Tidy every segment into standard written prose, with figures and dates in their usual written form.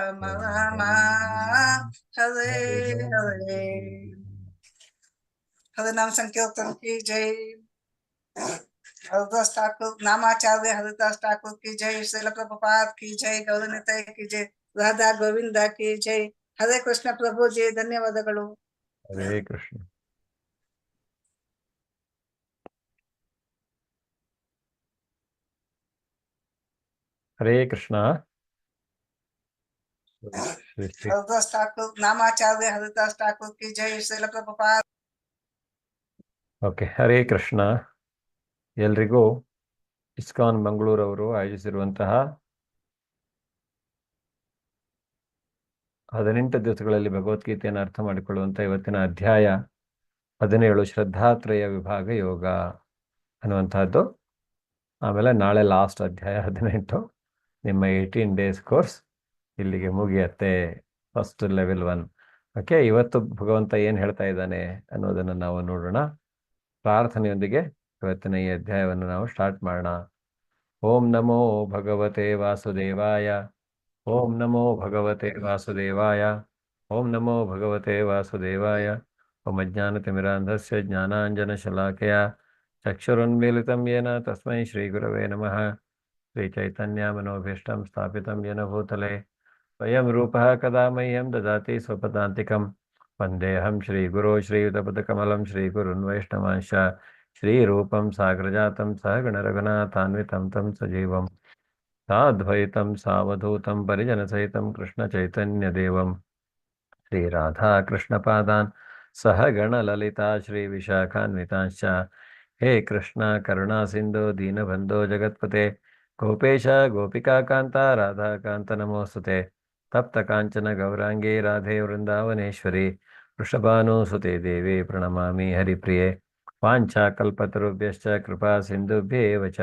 ರಾಮ ರಾಮ ಹರೇ ಹರೇ. हरिनाम संकीर्तन की जय. हरिदास ठाकुर नामाचार्य हरिदास ठाकुर की जय. श्रील प्रभुपाद की जय. गौरनिताई की जय. राधा ಗೋವಿಂದ की जय. हरे कृष्ण प्रभुजी ಧನ್ಯವಾದಗಳು. ಹರೇ ಕೃಷ್ಣ. ಹರೇ ಕೃಷ್ಣ. हरिदास ठाकुर नामाचार्य हरिदास ठाकुर की जय. श्रील प्रभुपाद. ಓಕೆ, ಹರೇ ಕೃಷ್ಣ. ಎಲ್ರಿಗೂ ಇಸ್ಕಾನ್ ಮಂಗಳೂರವರು ಆಯೋಜಿಸಿರುವಂತಹ 18 ದಿವಸಗಳಲ್ಲಿ ಭಗವದ್ಗೀತೆಯನ್ನು ಅರ್ಥ ಮಾಡಿಕೊಳ್ಳುವಂಥ ಇವತ್ತಿನ ಅಧ್ಯಾಯ 17 ಶ್ರದ್ಧಾತ್ರಯ ವಿಭಾಗ ಯೋಗ ಅನ್ನುವಂಥದ್ದು. ಆಮೇಲೆ ನಾಳೆ ಲಾಸ್ಟ್ ಅಧ್ಯಾಯ 18. ನಿಮ್ಮ 18 ಡೇಸ್ ಕೋರ್ಸ್ ಇಲ್ಲಿಗೆ ಮುಗಿಯತ್ತೆ, ಫಸ್ಟ್ ಲೆವೆಲ್ 1. ಓಕೆ, ಇವತ್ತು ಭಗವಂತ ಏನು ಹೇಳ್ತಾ ಇದ್ದಾನೆ ಅನ್ನೋದನ್ನು ನಾವು ನೋಡೋಣ. ಪ್ರಾರ್ಥನೆಯೊಂದಿಗೆ ಇವತ್ತಿನ ಈ ಅಧ್ಯಾಯವನ್ನು ನಾವು ಸ್ಟಾರ್ಟ್ ಮಾಡೋಣ. ಓಂ ನಮೋ ಭಗವತೆ ವಾಸುದೇವಾಯ. ಓಂ ನಮೋ ಭಗವತೆ ವಾಸುದೇವಾಯ. ಓಂ ನಮೋ ಭಗವತೆ ವಾಸುದೇವಾಯ. ಓಂ ಅಜ್ಞಾನತಿಮಿರಾಂಧಸ್ಯ ಜ್ಞಾನಾಂಜನಶಲಾಕಯ ಚಕ್ಷುರುನ್ಮೀಲಿತಂ ಯೇನ ತಸ್ಮೈ ಶ್ರೀಗುರವೇ ನಮಃ. ಶ್ರೀಚೈತನ್ಯಮನೋಭೀಷ್ಟಂ ಸ್ಥಾಪಿತಂ ಯೇನ ಭೂತಲೆ ಸ್ವಯಂ ರೂಪಃ ಕದಾ ಮಹ್ಯಂ ದದಾತಿ ಸ್ವಪದಾಂತಿಕಂ. ವಂದೇಹಂ ಶ್ರೀಗುರೋ ಶ್ರೀಯುತಪದಕಮಲಂ ಶ್ರೀಗುರುನ್ ವೈಷ್ಣವಾಂಶ ಶ್ರೀರೂಪಂ ಸಾಗ್ರಜಾತಂ ಸಹಗಣರಘುನಾಥಾನ್ವಿತಂ ತಂ ಸಜೀವಂ ಸಾದ್ವೈತಂ ಸಾವಧೂತಂ ಪರಿಜನಸಹಿತಂ ಕೃಷ್ಣಚೈತನ್ಯದೇವಂ ಶ್ರೀರಾಧಾಕೃಷ್ಣಪಾದಾನ್ ಸಹಗಣಲಲಿತಾ ಶ್ರೀವಿಶಾಖಾನ್ವಿತಾಂಶ್ಚ. ಹೇ ಕೃಷ್ಣ ಕರುಣಾ ಸಿಂಧು ದೀನಬಂಧೋ ಜಗತ್ಪತೆ ಗೋಪೇಶ ಗೋಪಿಕಾಕಾಂತ ರಾಧಾಕಾಂತ ನಮೋಸ್ತುತೆ. ತಪ್ತ ಕಾಂಚನ ಗೌರಾಂಗೇ ರಾಧೆ ವೃಂದಾವನೇಶ್ವರಿ ವೃಷಭಾನುಸುತೆ ದೇವಿ ಪ್ರಣಮಾಮಿ ಹರಿಪ್ರಿಯೆ. ವಾಂಛಾಕಲ್ಪತರುಭ್ಯಶ್ಚ ಕೃಪಾ ಸಿಂಧುಭ್ಯೇವ ಚ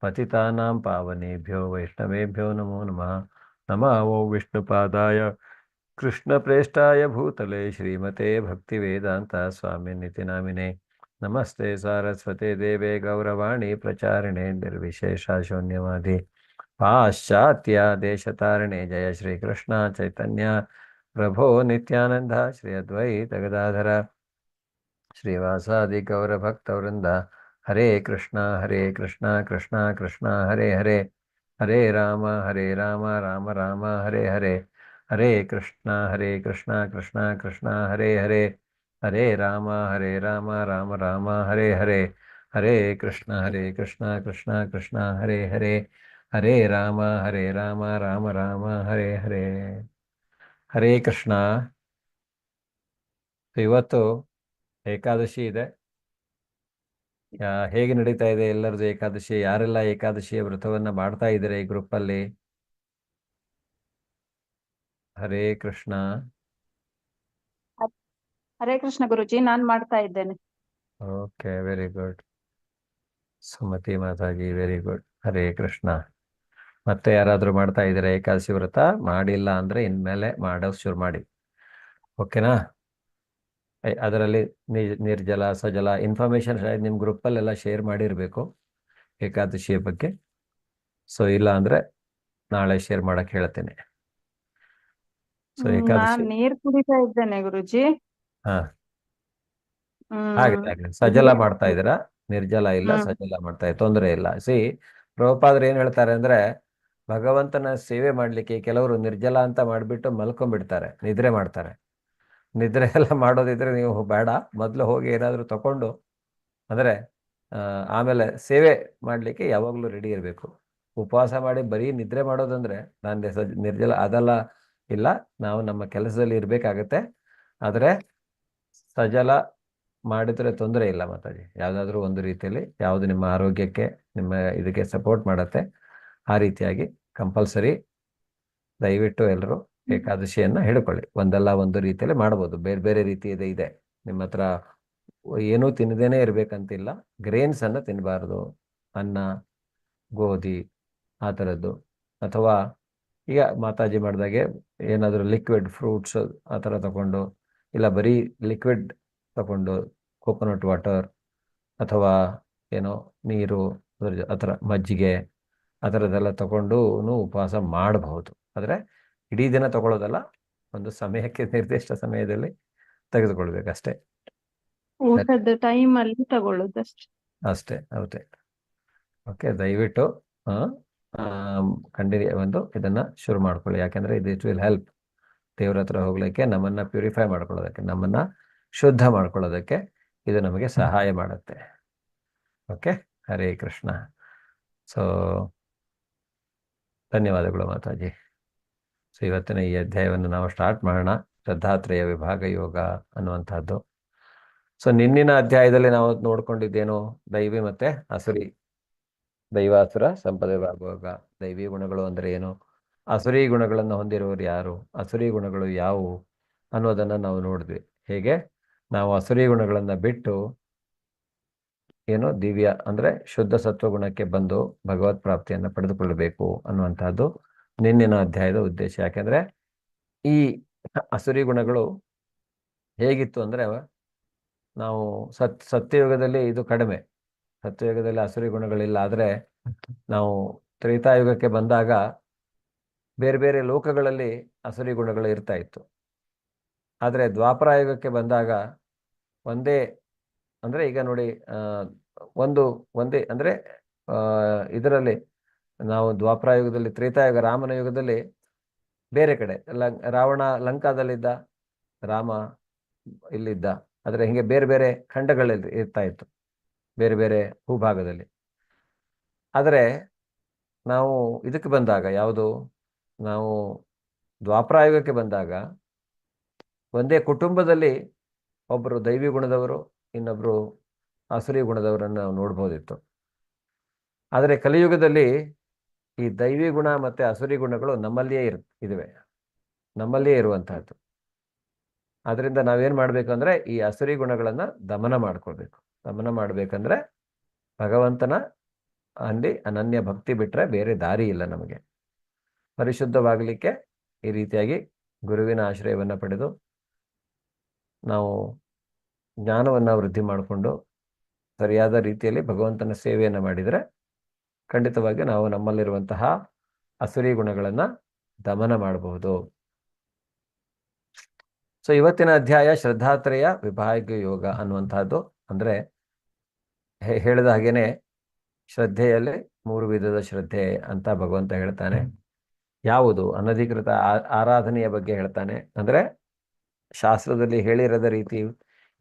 ಪತಿತಾನಾಂ ಪಾವನೇಭ್ಯೋ ವೈಷ್ಣವೇಭ್ಯೋ ನಮೋ ನಮಃ. ನಮೋ ವಿಷ್ಣುಪಾದಾಯ ಕೃಷ್ಣಪ್ರೇಷ್ಠಾಯ ಭೂತಲೆ ಶ್ರೀಮತೆ ಭಕ್ತಿವೇದಾಂತ ಸ್ವಾಮಿನಿತಿ ನಾಮಿನೇ. ನಮಸ್ತೆ ಸಾರಸ್ವತೆ ದೇವೆ ಗೌರವಾಣಿ ಪ್ರಚಾರಿಣೆ ನಿರ್ವಿಶೇಷ ಶೂನ್ಯವಾದಿ ಪಾಶ್ಚಾತ್ಯ ದೇಶತಾರಿಣೆ. ಜಯ ಶ್ರೀ ಕೃಷ್ಣ ಚೈತನ್ಯ ಪ್ರಭೋ ನಿತ್ಯಾನಂದ ಶ್ರೀ ಅದ್ವೈತ ಗದಾಧರ ಶ್ರೀವಾಸಾದಿ ಗೌರಭಕ್ತವೃಂದ. ಹರೇ ಕೃಷ್ಣ ಕೃಷ್ಣ ಕೃಷ್ಣ ಹರೇ ಹರೇ. ಹರೇ ರಾಮ ರಾಮ ರಾಮ ಹರೇ ಹರೇ. ಹರೇ ಕೃಷ್ಣ ಕೃಷ್ಣ ಕೃಷ್ಣ ಹರೇ ಹರೇ. ಹರೇ ರಾಮ ರಾಮ ರಾಮ ಹರೇ ಹರೇ. ಹರೇ ಕೃಷ್ಣ ಕೃಷ್ಣ ಕೃಷ್ಣ ಹರೇ ಹರೇ. ಹರೇ ರಾಮ ರಾಮ ರಾಮ ಹರೇ ಹರೇ. ಹರೇ ಕೃಷ್ಣ. ಇವತ್ತು ಏಕಾದಶಿ ಇದೆ. ಹೇಗೆ ನಡೀತಾ ಇದೆ ಎಲ್ಲರದು ಏಕಾದಶಿ? ಯಾರೆಲ್ಲ ಏಕಾದಶಿಯ ವ್ರತವನ್ನ ಮಾಡ್ತಾ ಇದ್ದಾರೆ ಈ ಗ್ರೂಪಲ್ಲಿ? ಹರೇ ಕೃಷ್ಣ. ಹರೇ ಕೃಷ್ಣ ಗುರುಜಿ, ನಾನ್ ಮಾಡ್ತಾ ಇದ್ದೇನೆ. Okay, very good. Sumati Mataji, very good. Hare Krishna. ಮತ್ತೆ ಯಾರಾದರೂ ಮಾಡ್ತಾ ಇದ್ದಾರೆ ಏಕಾದಶಿ ವ್ರತ? ಮಾಡಿಲ್ಲ ಅಂದ್ರೆ ಇನ್ಮೇಲೆ ಮಾಡೋದು ಶುರು ಮಾಡಿ, ಓಕೆನಾ? ಅದರಲ್ಲಿ ನಿರ್ಜಲ ಸಜಲ ಇನ್ಫಾರ್ಮೇಶನ್ ನಿಮ್ಮ ಗ್ರೂಪಲ್ಲೆಲ್ಲ ಶೇರ್ ಮಾಡಿರಬೇಕು ಏಕಾದಶಿಯ ಬಗ್ಗೆ. ಸೊ ಇಲ್ಲ ಅಂದ್ರೆ ನಾಳೆ ಶೇರ್ ಮಾಡಕ್ ಹೇಳ್ತೇನೆ. ಸೊ ಏಕಾದಶಿ ನೀರ್ ಕುಡಿತಾ ಇದ್ದೇನೆ ಗುರುಜಿ. ಹಾ, ಹಾಗೆ ಸಜಲ ಮಾಡ್ತಾ ಇದ್ದೀರಾ? ನಿರ್ಜಲ ಇಲ್ಲ, ಸಜಲ ಮಾಡ್ತಾ ಇದ್ದೀರಾ, ತೊಂದರೆ ಇಲ್ಲ. ಪ್ರಭುಪಾದರು ಏನ್ ಹೇಳ್ತಾರೆ ಅಂದ್ರೆ, ಭಗವಂತನ ಸೇವೆ ಮಾಡ್ಲಿಕ್ಕೆ ಕೆಲವರು ನಿರ್ಜಲ ಅಂತ ಮಾಡಿಬಿಟ್ಟು ಮಲ್ಕೊಂಡ್ಬಿಡ್ತಾರೆ, ನಿದ್ರೆ ಮಾಡ್ತಾರೆ. ನಿದ್ರೆ ಎಲ್ಲ ಮಾಡೋದಿದ್ರೆ ನೀವು ಬೇಡ, ಮೊದಲು ಹೋಗಿ ಏನಾದರೂ ತಗೊಂಡು ಅಂದರೆ ಆಮೇಲೆ ಸೇವೆ ಮಾಡಲಿಕ್ಕೆ ಯಾವಾಗಲೂ ರೆಡಿ ಇರಬೇಕು. ಉಪವಾಸ ಮಾಡಿ ಬರೀ ನಿದ್ರೆ ಮಾಡೋದಂದ್ರೆ ನಾನು ನಿರ್ಜಲ ಅದೆಲ್ಲ ಇಲ್ಲ. ನಾವು ನಮ್ಮ ಕೆಲಸದಲ್ಲಿ ಇರಬೇಕಾಗತ್ತೆ. ಆದರೆ ಸಜಲ ಮಾಡಿದರೆ ತೊಂದರೆ ಇಲ್ಲ ಮಾತಾಜಿ. ಯಾವುದಾದ್ರೂ ಒಂದು ರೀತಿಯಲ್ಲಿ ಯಾವುದು ನಿಮ್ಮ ಆರೋಗ್ಯಕ್ಕೆ ನಿಮ್ಮ ಇದಕ್ಕೆ ಸಪೋರ್ಟ್ ಮಾಡುತ್ತೆ ಆ ರೀತಿಯಾಗಿ ಕಂಪಲ್ಸರಿ ದಯವಿಟ್ಟು ಎಲ್ಲರೂ ಏಕಾದಶಿಯನ್ನು ಹಿಡ್ಕೊಳ್ಳಿ. ಒಂದಲ್ಲ ಒಂದು ರೀತಿಯಲ್ಲಿ ಮಾಡ್ಬೋದು, ಬೇರೆ ಬೇರೆ ರೀತಿಯದೇ ಇದೆ. ನಿಮ್ಮ ಹತ್ರ ಏನೂ ತಿನ್ನದೇನೆ ಇರಬೇಕಂತಿಲ್ಲ. ಗ್ರೇನ್ಸನ್ನು ತಿನ್ನಬಾರ್ದು, ಅನ್ನ ಗೋಧಿ ಆ ಥರದ್ದು. ಅಥವಾ ಈಗ ಮಾತಾಜಿ ಮಾಡಿದಾಗೆ ಏನಾದರೂ ಲಿಕ್ವಿಡ್ ಫ್ರೂಟ್ಸ್ ಆ ಥರ ತಗೊಂಡು, ಇಲ್ಲ ಬರೀ ಲಿಕ್ವಿಡ್ ತಗೊಂಡು ಕೋಕೋನಟ್ ವಾಟರ್ ಅಥವಾ ಏನೋ ನೀರು ಆ ಥರ ಮಜ್ಜಿಗೆ ಆ ಥರದ್ದೆಲ್ಲ ತಗೊಂಡು ಉಪವಾಸ ಮಾಡಬಹುದು. ಆದರೆ ಇಡೀ ದಿನ ತಗೊಳ್ಳೋದಲ್ಲ, ಒಂದು ಸಮಯಕ್ಕೆ ನಿರ್ದಿಷ್ಟ ಸಮಯದಲ್ಲಿ ತೆಗೆದುಕೊಳ್ಬೇಕಷ್ಟೇ. ಊಟದ ಟೈಮ್ ಅಲ್ಲಿ ತಗೊಳ್ಳೋದಷ್ಟೇ. ಅಷ್ಟೇ. ಹೌದೇ. ಓಕೆ, ದಯವಿಟ್ಟು ಕಂಟಿನ್ಯೂ ಇದನ್ನ ಶುರು ಮಾಡ್ಕೊಳ್ಳಿ. ಯಾಕೆಂದ್ರೆ ಇಟ್ ವಿಲ್ ಹೆಲ್ಪ್ ದೇವ್ರ ಹತ್ರ ಹೋಗ್ಲಿಕ್ಕೆ, ನಮ್ಮನ್ನ ಪ್ಯೂರಿಫೈ ಮಾಡ್ಕೊಳ್ಳೋದಕ್ಕೆ, ನಮ್ಮನ್ನ ಶುದ್ಧ ಮಾಡ್ಕೊಳ್ಳೋದಕ್ಕೆ ಇದು ನಮಗೆ ಸಹಾಯ ಮಾಡುತ್ತೆ. ಓಕೆ, ಹರೇ ಕೃಷ್ಣ. ಸೊ ಧನ್ಯವಾದಗಳು ಮಾತಾಜಿ. ಸೊ ಇವತ್ತಿನ ಈ ಅಧ್ಯಾಯವನ್ನು ನಾವು ಸ್ಟಾರ್ಟ್ ಮಾಡೋಣ. ಶ್ರದ್ಧಾತ್ರಯ ವಿಭಾಗ ಯೋಗ ಅನ್ನುವಂಥದ್ದು. ಸೊ ನಿನ್ನಿನ ಅಧ್ಯಾಯದಲ್ಲಿ ನಾವು ನೋಡ್ಕೊಂಡಿದ್ದೇನು? ದೈವಿ ಮತ್ತೆ ಅಸುರಿ, ದೈವಾಸುರ ಸಂಪದವಾಗುವಾಗ ದೈವಿ ಗುಣಗಳು ಅಂದ್ರೆ ಏನು, ಅಸುರಿ ಗುಣಗಳನ್ನು ಹೊಂದಿರುವವರು ಯಾರು, ಅಸುರಿ ಗುಣಗಳು ಯಾವುವು ಅನ್ನೋದನ್ನ ನಾವು ನೋಡಿದ್ವಿ. ಹೇಗೆ ನಾವು ಅಸುರಿ ಗುಣಗಳನ್ನ ಬಿಟ್ಟು ಏನು ದಿವ್ಯ ಅಂದ್ರೆ ಶುದ್ಧ ಸತ್ವಗುಣಕ್ಕೆ ಬಂದು ಭಗವತ್ ಪ್ರಾಪ್ತಿಯನ್ನು ಪಡೆದುಕೊಳ್ಳಬೇಕು ಅನ್ನುವಂಥದ್ದು ನಿನ್ನಿನ ಅಧ್ಯಾಯದ ಉದ್ದೇಶ. ಯಾಕೆಂದ್ರೆ ಈ ಅಸುರಿ ಗುಣಗಳು ಹೇಗಿತ್ತು ಅಂದ್ರೆ, ನಾವು ಸತ್ಯಯುಗದಲ್ಲಿ ಇದು ಕಡಿಮೆ, ಸತ್ಯಯುಗದಲ್ಲಿ ಅಸುರಿ ಗುಣಗಳಿಲ್ಲ. ಆದರೆ ನಾವು ತ್ರೇತಾಯುಗಕ್ಕೆ ಬಂದಾಗ ಬೇರೆ ಬೇರೆ ಲೋಕಗಳಲ್ಲಿ ಅಸುರಿ ಗುಣಗಳು ಇರ್ತಾ ಇತ್ತು. ಆದರೆ ದ್ವಾಪರಾಯುಗಕ್ಕೆ ಬಂದಾಗ ಒಂದೇ ಅಂದ್ರೆ, ಈಗ ನೋಡಿ, ಒಂದೇ ಅಂದ್ರೆ ಇದರಲ್ಲಿ ನಾವು ದ್ವಾಪರಾಯುಗದಲ್ಲಿ, ತ್ರೇತಾಯುಗ ರಾಮನ ಯುಗದಲ್ಲಿ ಬೇರೆ ಕಡೆ ರಾವಣ ಲಂಕಾದಲ್ಲಿದ್ದ, ರಾಮ ಇಲ್ಲಿದ್ದ. ಆದರೆ ಹಿಂಗೆ ಬೇರೆ ಬೇರೆ ಖಂಡಗಳಲ್ಲಿ ಇರ್ತಾ ಇತ್ತು, ಬೇರೆ ಬೇರೆ ಭೂಭಾಗದಲ್ಲಿ. ಆದರೆ ನಾವು ಇದಕ್ಕೆ ಬಂದಾಗ, ಯಾವುದು, ನಾವು ದ್ವಾಪರಾಯುಗಕ್ಕೆ ಬಂದಾಗ ಒಂದೇ ಕುಟುಂಬದಲ್ಲಿ ಒಬ್ಬರು ದೈವಿ ಗುಣದವರು, ಇನ್ನೊಬ್ರು ಅಸುರಿ ಗುಣದವರನ್ನು ನಾವು ನೋಡ್ಬೋದಿತ್ತು. ಆದರೆ ಕಲಿಯುಗದಲ್ಲಿ ಈ ದೈವಿ ಗುಣ ಮತ್ತೆ ಅಸುರಿ ಗುಣಗಳು ನಮ್ಮಲ್ಲಿಯೇ ಇದುವೆ, ನಮ್ಮಲ್ಲಿಯೇ ಇರುವಂತಹದ್ದು. ಆದ್ರಿಂದ ನಾವೇನ್ ಮಾಡ್ಬೇಕಂದ್ರೆ ಈ ಅಸುರಿ ಗುಣಗಳನ್ನ ದಮನ ಮಾಡ್ಕೊಳ್ಬೇಕು. ದಮನ ಮಾಡ್ಬೇಕಂದ್ರೆ ಭಗವಂತನ ಅಲ್ಲಿ ಅನನ್ಯ ಭಕ್ತಿ ಬಿಟ್ರೆ ಬೇರೆ ದಾರಿ ಇಲ್ಲ ನಮಗೆ. ಪರಿಶುದ್ಧವಾಗಲಿಕ್ಕೆ ಈ ರೀತಿಯಾಗಿ ಗುರುವಿನ ಆಶ್ರಯವನ್ನ ಪಡೆದು ನಾವು ಜ್ಞಾನವನ್ನ ವೃದ್ಧಿ ಮಾಡಿಕೊಂಡು ಸರಿಯಾದ ರೀತಿಯಲ್ಲಿ ಭಗವಂತನ ಸೇವೆಯನ್ನು ಮಾಡಿದರೆ ಖಂಡಿತವಾಗಿ ನಾವು ನಮ್ಮಲ್ಲಿರುವಂತಹ ಅಸುರಿ ಗುಣಗಳನ್ನ ದಮನ ಮಾಡಬಹುದು. ಸೊ ಇವತ್ತಿನ ಅಧ್ಯಾಯ ಶ್ರದ್ಧಾತ್ರಯ ವಿಭಾಗ ಯೋಗ ಅನ್ನುವಂತಹದ್ದು. ಅಂದ್ರೆ ಹೇಳಿದ ಹಾಗೇನೆ ಶ್ರದ್ಧೆಯಲ್ಲಿ 3 ವಿಧದ ಶ್ರದ್ಧೆ ಅಂತ ಭಗವಂತ ಹೇಳ್ತಾನೆ. ಯಾವುದು? ಅನಧಿಕೃತ ಆರಾಧನೆಯ ಬಗ್ಗೆ ಹೇಳ್ತಾನೆ. ಅಂದ್ರೆ ಶಾಸ್ತ್ರದಲ್ಲಿ ಹೇಳಿರದ ರೀತಿ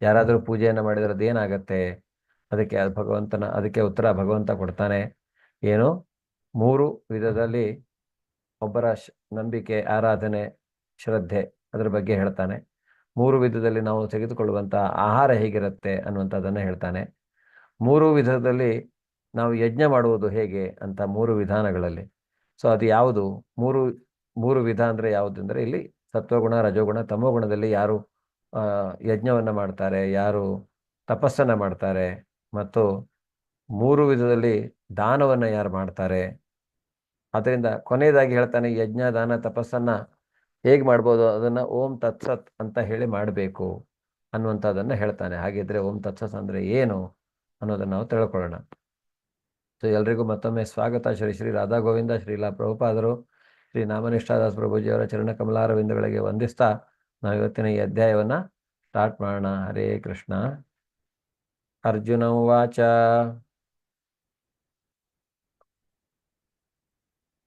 ಯಾರಾದರೂ ಪೂಜೆಯನ್ನು ಮಾಡಿದ್ರೆ ಅದೇನಾಗತ್ತೆ, ಅದಕ್ಕೆ ಉತ್ತರ ಭಗವಂತ ಕೊಡ್ತಾನೆ. ಏನು? 3 ವಿಧದಲ್ಲಿ ಒಬ್ಬರ ನಂಬಿಕೆ, ಆರಾಧನೆ, ಶ್ರದ್ಧೆ, ಅದರ ಬಗ್ಗೆ ಹೇಳ್ತಾನೆ. 3 ವಿಧದಲ್ಲಿ ನಾವು ತೆಗೆದುಕೊಳ್ಳುವಂತಹ ಆಹಾರ ಹೇಗಿರುತ್ತೆ ಅನ್ನುವಂಥದ್ದನ್ನು ಹೇಳ್ತಾನೆ. 3 ವಿಧದಲ್ಲಿ ನಾವು ಯಜ್ಞ ಮಾಡುವುದು ಹೇಗೆ ಅಂತ 3 ವಿಧಾನಗಳಲ್ಲಿ. ಸೊ ಅದು ಯಾವುದು? ಮೂರು ವಿಧ ಅಂದ್ರೆ ಯಾವುದು ಅಂದ್ರೆ, ಇಲ್ಲಿ ಸತ್ವಗುಣ, ರಜೋಗುಣ, ತಮೋಗುಣದಲ್ಲಿ ಯಾರು ಯಜ್ಞವನ್ನ ಮಾಡ್ತಾರೆ, ಯಾರು ತಪಸ್ಸನ್ನ ಮಾಡ್ತಾರೆ, ಮತ್ತು 3 ವಿಧದಲ್ಲಿ ದಾನವನ್ನ ಯಾರು ಮಾಡ್ತಾರೆ. ಅದರಿಂದ ಕೊನೆಯದಾಗಿ ಹೇಳ್ತಾನೆ, ಯಜ್ಞ, ದಾನ, ತಪಸ್ಸನ್ನ ಹೇಗೆ ಮಾಡ್ಬೋದು ಅದನ್ನ ಓಂ ತತ್ಸತ್ ಅಂತ ಹೇಳಿ ಮಾಡಬೇಕು ಅನ್ನುವಂಥದ್ದನ್ನ ಹೇಳ್ತಾನೆ. ಹಾಗಿದ್ರೆ ಓಂ ತತ್ಸತ್ ಅಂದ್ರೆ ಏನು ಅನ್ನೋದನ್ನ ನಾವು ತಿಳ್ಕೊಳ್ಳೋಣ. ಸೊ ಎಲ್ರಿಗೂ ಮತ್ತೊಮ್ಮೆ ಸ್ವಾಗತ. ಶ್ರೀ ರಾಧಾ ಗೋವಿಂದ, ಶ್ರೀಲಾ ಪ್ರಭುಪಾದರು, ಶ್ರೀ ನಾಮನಿಷ್ಠಾದಾಸ್ ಪ್ರಭುಜಿಯವರ ಚರಣ ಕಮಲಾರವಿಂದಗಳಿಗೆ ವಂದಿಸ್ತಾ ನಾವು ಇವತ್ತಿನ ಈ ಅಧ್ಯಾಯವನ್ನ ಸ್ಟಾರ್ಟ್ ಮಾಡೋಣ. ಹರೇ ಕೃಷ್ಣ. ಅರ್ಜುನ ಉವಾಚ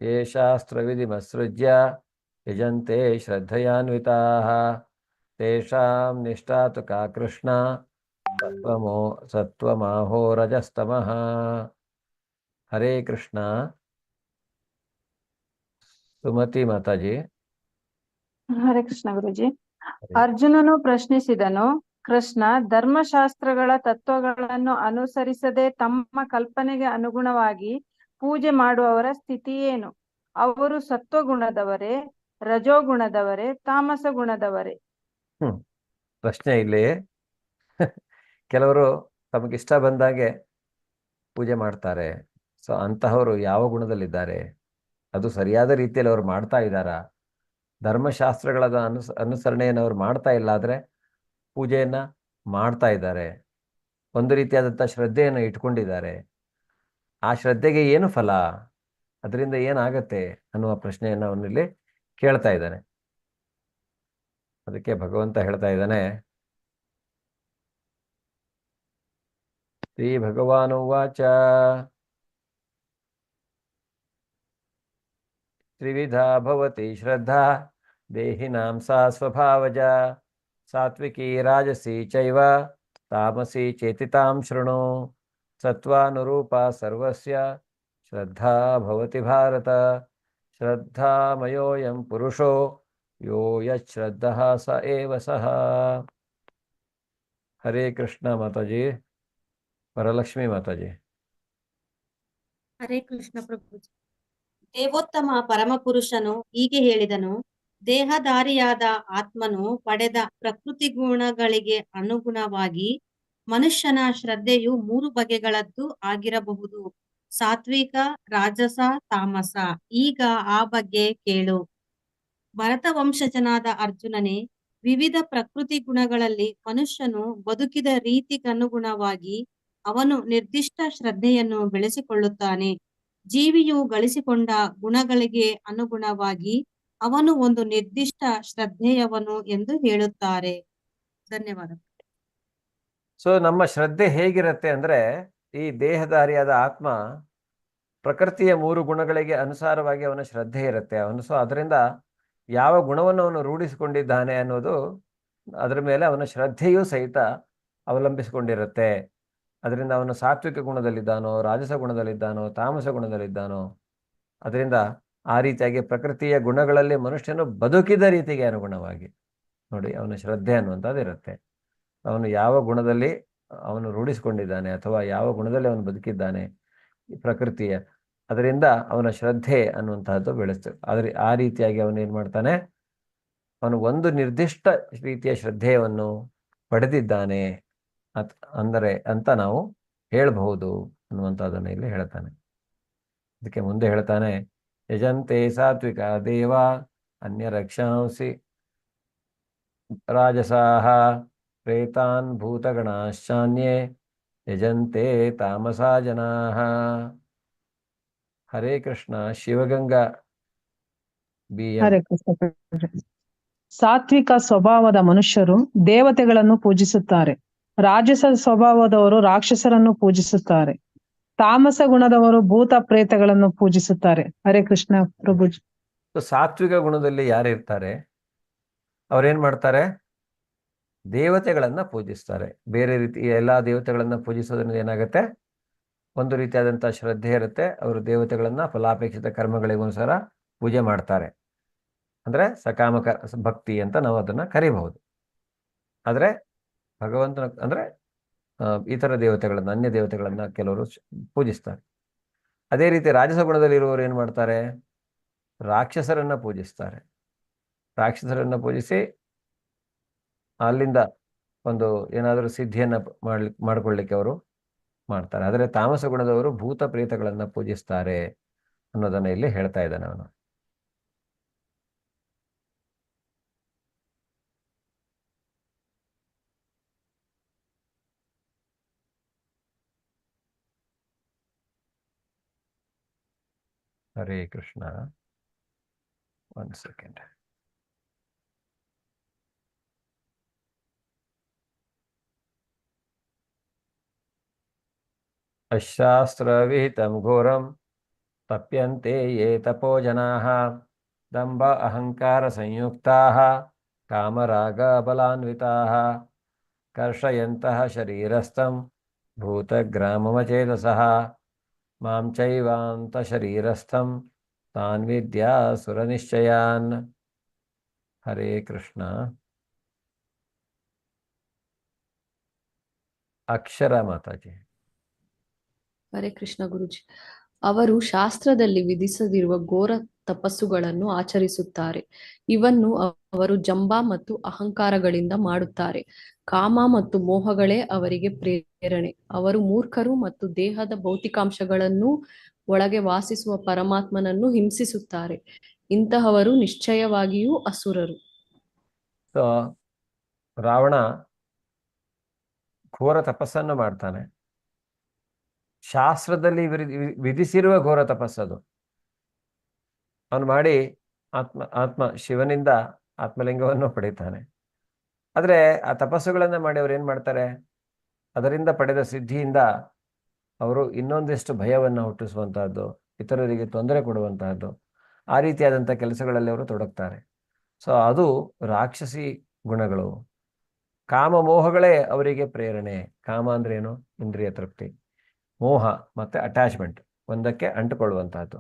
ಯೇ ಶಾಸ್ತ್ರವಿಧಿಮತ್ಸೃಜ್ಯ ಯಜಂತೆ ಶ್ರದ್ಧಯಾನ್ವಿತಾಃ ತೇಷಾಂ ನಿಷ್ಠಾ ತು ಕಾ ಕೃಷ್ಣ ಸತ್ವಮಾಹೋ ರಜಸ್ತಮಃ. ಹರೇ ಕೃಷ್ಣ. ಸುಮತಿ ಮಾತಾಜಿ. ಹರೇ ಕೃಷ್ಣ ಗುರುಜಿ. ಅರ್ಜುನನು ಪ್ರಶ್ನಿಸಿದನು, ಕೃಷ್ಣ, ಧರ್ಮಶಾಸ್ತ್ರಗಳ ತತ್ವಗಳನ್ನು ಅನುಸರಿಸದೆ ತಮ್ಮ ಕಲ್ಪನೆಗೆ ಅನುಗುಣವಾಗಿ ಪೂಜೆ ಮಾಡುವವರ ಸ್ಥಿತಿ ಏನು? ಅವರು ಸತ್ವಗುಣದವರೇ, ರಜೋಗುಣದವರೇ, ತಾಮಸ ಗುಣದವರೇ? ಪ್ರಶ್ನೆ ಇಲ್ಲಿ ಕೆಲವರು ತಮಗಿಷ್ಟ ಬಂದಾಗೆ ಪೂಜೆ ಮಾಡ್ತಾರೆ. ಸೊ ಅಂತಹವರು ಯಾವ ಗುಣದಲ್ಲಿದ್ದಾರೆ? ಅದು ಸರಿಯಾದ ರೀತಿಯಲ್ಲಿ ಅವ್ರು ಮಾಡ್ತಾ ಇದ್ದಾರಾ? ಧರ್ಮಶಾಸ್ತ್ರಗಳ ಅನುಸರಣೆಯನ್ನು ಅವ್ರು ಮಾಡ್ತಾ ಇಲ್ಲ, ಆದರೆ ಪೂಜೆಯನ್ನ ಮಾಡ್ತಾ ಇದ್ದಾರೆ, ಒಂದು ರೀತಿಯಾದಂಥ ಶ್ರದ್ಧೆಯನ್ನು ಇಟ್ಕೊಂಡಿದ್ದಾರೆ. ಆ ಶ್ರದ್ಧೆಗೆ ಏನು ಫಲ, ಅದರಿಂದ ಏನಾಗತ್ತೆ ಅನ್ನುವ ಪ್ರಶ್ನೆಯನ್ನು ಅವನಲ್ಲಿ ಕೇಳ್ತಾ ಇದ್ದಾನೆ. ಅದಕ್ಕೆ ಭಗವಂತ ಹೇಳ್ತಾ ಇದ್ದಾನೆ, ಶ್ರೀ ಭಗವಾನುವಾಚ ತ್ರಿವಿಧಾ ಭವತಿ ಶ್ರದ್ಧಾ ದೇಹಿನಾಂ ಸಾ ಸ್ವಭಾವಜ ಸಾತ್ವಿಕಿ ರಾಜಸಿ ಚೈವ ತಾಮಸಿ ಚೇತಿತಾಂ ಶೃಣು ಸತ್ವಾನುರೂಪ ಸರ್ವಸ್ಯ ಶ್ರದ್ಧಾ ಭವತಿ ಭಾರತ ಶ್ರದ್ಧಾಮಯೋಯಂ ಪುರುಷೋ ಯೋ ಯಶ್ರದ್ಧಃ ಸ ಏವ ಸಹ. ಹರೇ ಕೃಷ್ಣ ಮಾತಾಜಿ. ವರಲಕ್ಷ್ಮಿ ಮಾತಾಜಿ. ಹರೇ ಕೃಷ್ಣ ಪ್ರಭುಜಿ. ದೇವೋತ್ತಮ ಪರಮಪುರುಷನು ಹೀಗೆ ಹೇಳಿದನು, ದೇಹಧಾರಿಯಾದ ಆತ್ಮನು ಪಡೆದ ಪ್ರಕೃತಿ ಗುಣಗಳಿಗೆ ಅನುಗುಣವಾಗಿ ಮನುಷ್ಯನ ಶ್ರದ್ಧೆಯು 3 ಬಗೆಗಳದ್ದು ಆಗಿರಬಹುದು: ಸಾತ್ವಿಕ, ರಾಜಸ, ತಾಮಸ. ಈಗ ಆ ಬಗ್ಗೆ ಕೇಳು. ಭರತ ವಂಶಜನಾದ ಅರ್ಜುನನೇ, ವಿವಿಧ ಪ್ರಕೃತಿ ಗುಣಗಳಲ್ಲಿ ಮನುಷ್ಯನು ಬದುಕಿದ ರೀತಿಗನುಗುಣವಾಗಿ ಅವನು ನಿರ್ದಿಷ್ಟ ಶ್ರದ್ಧೆಯನ್ನು ಬೆಳೆಸಿಕೊಳ್ಳುತ್ತಾನೆ. ಜೀವಿಯು ಗಳಿಸಿಕೊಂಡ ಗುಣಗಳಿಗೆ ಅನುಗುಣವಾಗಿ ಅವನು ಒಂದು ನಿರ್ದಿಷ್ಟ ಶ್ರದ್ಧೆಯವನು ಎಂದು ಹೇಳುತ್ತಾರೆ. ಧನ್ಯವಾದ. ಸೊ ನಮ್ಮ ಶ್ರದ್ಧೆ ಹೇಗಿರುತ್ತೆ ಅಂದ್ರೆ, ಈ ದೇಹಧಾರಿಯಾದ ಆತ್ಮ ಪ್ರಕೃತಿಯ 3 ಗುಣಗಳಿಗೆ ಅನುಸಾರವಾಗಿ ಅವನ ಶ್ರದ್ಧೆ ಇರುತ್ತೆ. ಸೊ ಅದರಿಂದ ಯಾವ ಗುಣವನ್ನು ಅವನು ರೂಢಿಸಿಕೊಂಡಿದ್ದಾನೆ ಅನ್ನೋದು ಅದರ ಮೇಲೆ ಅವನ ಶ್ರದ್ಧೆಯೂ ಸಹಿತ ಅವಲಂಬಿಸಿಕೊಂಡಿರುತ್ತೆ. ಅದರಿಂದ ಅವನು ಸಾತ್ವಿಕ ಗುಣದಲ್ಲಿದ್ದಾನೋ, ರಾಜಸ ಗುಣದಲ್ಲಿದ್ದಾನೋ, ತಾಮಸ ಗುಣದಲ್ಲಿದ್ದಾನೋ, ಅದರಿಂದ ಆ ರೀತಿಯಾಗಿ ಪ್ರಕೃತಿಯ ಗುಣಗಳಲ್ಲಿ ಮನುಷ್ಯನು ಬದುಕಿದ ರೀತಿಗೆ ಅನುಗುಣವಾಗಿ ನೋಡಿ ಅವನ ಶ್ರದ್ಧೆ ಅನ್ನುವಂಥದ್ದು ಇರುತ್ತೆ. ಅವನು ಯಾವ ಗುಣದಲ್ಲಿ ಅವನು ರೂಢಿಸಿಕೊಂಡಿದ್ದಾನೆ ಅಥವಾ ಯಾವ ಗುಣದಲ್ಲಿ ಅವನು ಬದುಕಿದ್ದಾನೆ ಈ ಪ್ರಕೃತಿಯ, ಅದರಿಂದ ಅವನ ಶ್ರದ್ಧೆ ಅನ್ನುವಂತಹದ್ದು ಬೆಳೆಸ್ತದೆ. ಆದರೆ ಆ ರೀತಿಯಾಗಿ ಅವನು ಏನು ಮಾಡ್ತಾನೆ, ಅವನು ಒಂದು ನಿರ್ದಿಷ್ಟ ರೀತಿಯ ಶ್ರದ್ಧೆಯನ್ನು ಪಡೆದಿದ್ದಾನೆ ಅಂದರೆ ಅಂತ ನಾವು ಹೇಳಬಹುದು ಅನ್ನುವಂಥದ್ದನ್ನು ಇಲ್ಲಿ ಹೇಳ್ತಾನೆ. ಅದಕ್ಕೆ ಮುಂದೆ ಹೇಳ್ತಾನೆ, ಯಜಂತೆ ಸಾತ್ವಿಕ ದೇವ ಅನ್ಯ ರಕ್ಷಾಂಸಿ ರಾಜಸಾಹ ಪ್ರೇತಾನ್ ಭೂತಗಣಾಶ್ಚಾನ್ಯೇ ಯಜಂತೆ ತಾಮಸಾ ಜನಾಃ. ಹರೇ ಕೃಷ್ಣ. ಶಿವಗಂಗಾ BM. ಹರೇ ಕೃಷ್ಣ. ಸಾತ್ವಿಕ ಸ್ವಭಾವದ ಮನುಷ್ಯರು ದೇವತೆಗಳನ್ನು ಪೂಜಿಸುತ್ತಾರೆ. ರಾಜಸ ಸ್ವಭಾವದವರು ರಾಕ್ಷಸರನ್ನು ಪೂಜಿಸುತ್ತಾರೆ. ತಾಮಸ ಗುಣದವರು ಭೂತ ಪ್ರೇತಗಳನ್ನು ಪೂಜಿಸುತ್ತಾರೆ. ಹರೇ ಕೃಷ್ಣ ಪ್ರಭುಜಿ. ಸಾತ್ವಿಕ ಗುಣದಲ್ಲಿ ಯಾರು ಇರ್ತಾರೆ ಅವ್ರೇನ್ ಮಾಡ್ತಾರೆ, ದೇವತೆಗಳನ್ನ ಪೂಜಿಸ್ತಾರೆ. ಬೇರೆ ರೀತಿ ಎಲ್ಲಾ ದೇವತೆಗಳನ್ನ ಪೂಜಿಸೋದ್ರಿಂದ ಏನಾಗುತ್ತೆ, ಒಂದು ರೀತಿಯಾದಂಥ ಶ್ರದ್ಧೆ ಇರುತ್ತೆ. ಅವರು ದೇವತೆಗಳನ್ನ ಫಲಾಪೇಕ್ಷಿತ ಕರ್ಮಗಳಿಗನುಸಾರ ಪೂಜೆ ಮಾಡ್ತಾರೆ. ಅಂದ್ರೆ ಸಕಾಮ ಭಕ್ತಿ ಅಂತ ನಾವು ಅದನ್ನ ಕರಿಬಹುದು. ಆದ್ರೆ ಭಗವಂತನ ಅಂದ್ರೆ ಇತರ ದೇವತೆಗಳನ್ನ, ಅನ್ಯ ದೇವತೆಗಳನ್ನ ಕೆಲವರು ಪೂಜಿಸ್ತಾರೆ. ಅದೇ ರೀತಿ ರಾಜಸ ಗುಣದಲ್ಲಿರುವವರು ಏನ್ ಮಾಡ್ತಾರೆ, ರಾಕ್ಷಸರನ್ನ ಪೂಜಿಸ್ತಾರೆ. ರಾಕ್ಷಸರನ್ನ ಪೂಜಿಸಿ ಅಲ್ಲಿಂದ ಒಂದು ಏನಾದರೂ ಸಿದ್ಧಿಯನ್ನ ಮಾಡ್ಕೊಳ್ಳಿಕ್ಕೆ ಅವರು ಮಾಡ್ತಾರೆ. ಆದರೆ ತಾಮಸ ಗುಣದವರು ಭೂತ ಪ್ರೇತಗಳನ್ನ ಪೂಜಿಸ್ತಾರೆ ಅನ್ನೋದನ್ನ ಇಲ್ಲಿ ಹೇಳ್ತಾ ಇದ್ದಾನೆ ಅವನು. ಹರೇ ಕೃಷ್ಣ. 1 ಸೆಕೆಂಡ್. ಅಶಾಸ್ತ್ರವಿಹಿತಂ ಘೋರಂ ತಪ್ಯಂತೆ ಯೇ ತಪೋ ಜನಾಃ ದಂಭ ಅಹಂಕಾರ ಸಂಯುಕ್ತಾಃ ಕಾಮರಾಗ ಬಲಾನ್ವಿತಾಃ ಕರ್ಷಯಂತಃ ಶರೀರಸ್ಥಂ ಭೂತಗ್ರಾಮಮಚೇತಸಃ ಮಾಂ ಚೈವಾಂತ ಶರೀರಸ್ಥಂ ತಾನ್ ವಿದ್ಯಾ ಸುರನಿಶ್ಚಯಾನ್. ಹರೇ ಕೃಷ್ಣ. ಅಕ್ಷರ ಮಾತಾಜಿ. ಹರೇ ಕೃಷ್ಣ ಗುರುಜಿ. ಅವರು ಶಾಸ್ತ್ರದಲ್ಲಿ ವಿಧಿಸದಿರುವ ಘೋರ ತಪಸ್ಸುಗಳನ್ನು ಆಚರಿಸುತ್ತಾರೆ. ಇವನ್ನು ಅವರು ಜಂಬ ಮತ್ತು ಅಹಂಕಾರಗಳಿಂದ ಮಾಡುತ್ತಾರೆ. ಕಾಮ ಮತ್ತು ಮೋಹಗಳೇ ಅವರಿಗೆ ಪ್ರೇರಣೆ. ಅವರು ಮೂರ್ಖರು ಮತ್ತು ದೇಹದ ಭೌತಿಕಾಂಶಗಳನ್ನು ಒಳಗೆ ವಾಸಿಸುವ ಪರಮಾತ್ಮನನ್ನು ಹಿಂಸಿಸುತ್ತಾರೆ. ಇಂತಹವರು ನಿಶ್ಚಯವಾಗಿಯೂ ಅಸುರರು. ರಾವಣ ಘೋರ ತಪಸ್ಸನ್ನು ಮಾಡ್ತಾನೆ. ಶಾಸ್ತ್ರದಲ್ಲಿ ವಿಧಿಸಿರುವ ಘೋರ ತಪಸ್ಸದು. ಅವನು ಮಾಡಿ ಆತ್ಮ ಶಿವನಿಂದ ಆತ್ಮಲಿಂಗವನ್ನು ಪಡೀತಾನೆ. ಆದರೆ ಆ ತಪಸ್ಸುಗಳನ್ನು ಮಾಡಿ ಅವ್ರು ಏನು ಮಾಡ್ತಾರೆ, ಅದರಿಂದ ಪಡೆದ ಸಿದ್ಧಿಯಿಂದ ಅವರು ಇನ್ನೊಂದಿಷ್ಟು ಭಯವನ್ನು ಹುಟ್ಟಿಸುವಂತಹದ್ದು, ಇತರರಿಗೆ ತೊಂದರೆ ಕೊಡುವಂತಹದ್ದು, ಆ ರೀತಿಯಾದಂಥ ಕೆಲಸಗಳಲ್ಲಿ ಅವರು ತೊಡಗ್ತಾರೆ. ಸೊ ಅದು ರಾಕ್ಷಸಿ ಗುಣಗಳು. ಕಾಮ ಮೋಹಗಳೇ ಅವರಿಗೆ ಪ್ರೇರಣೆ. ಕಾಮ ಅಂದ್ರೆ ಏನು? ಇಂದ್ರಿಯ ತೃಪ್ತಿ. ಮೋಹ ಮತ್ತೆ ಅಟ್ಯಾಚ್ಮೆಂಟ್, ಒಂದಕ್ಕೆ ಅಂಟುಕೊಳ್ಳುವಂತಹದ್ದು.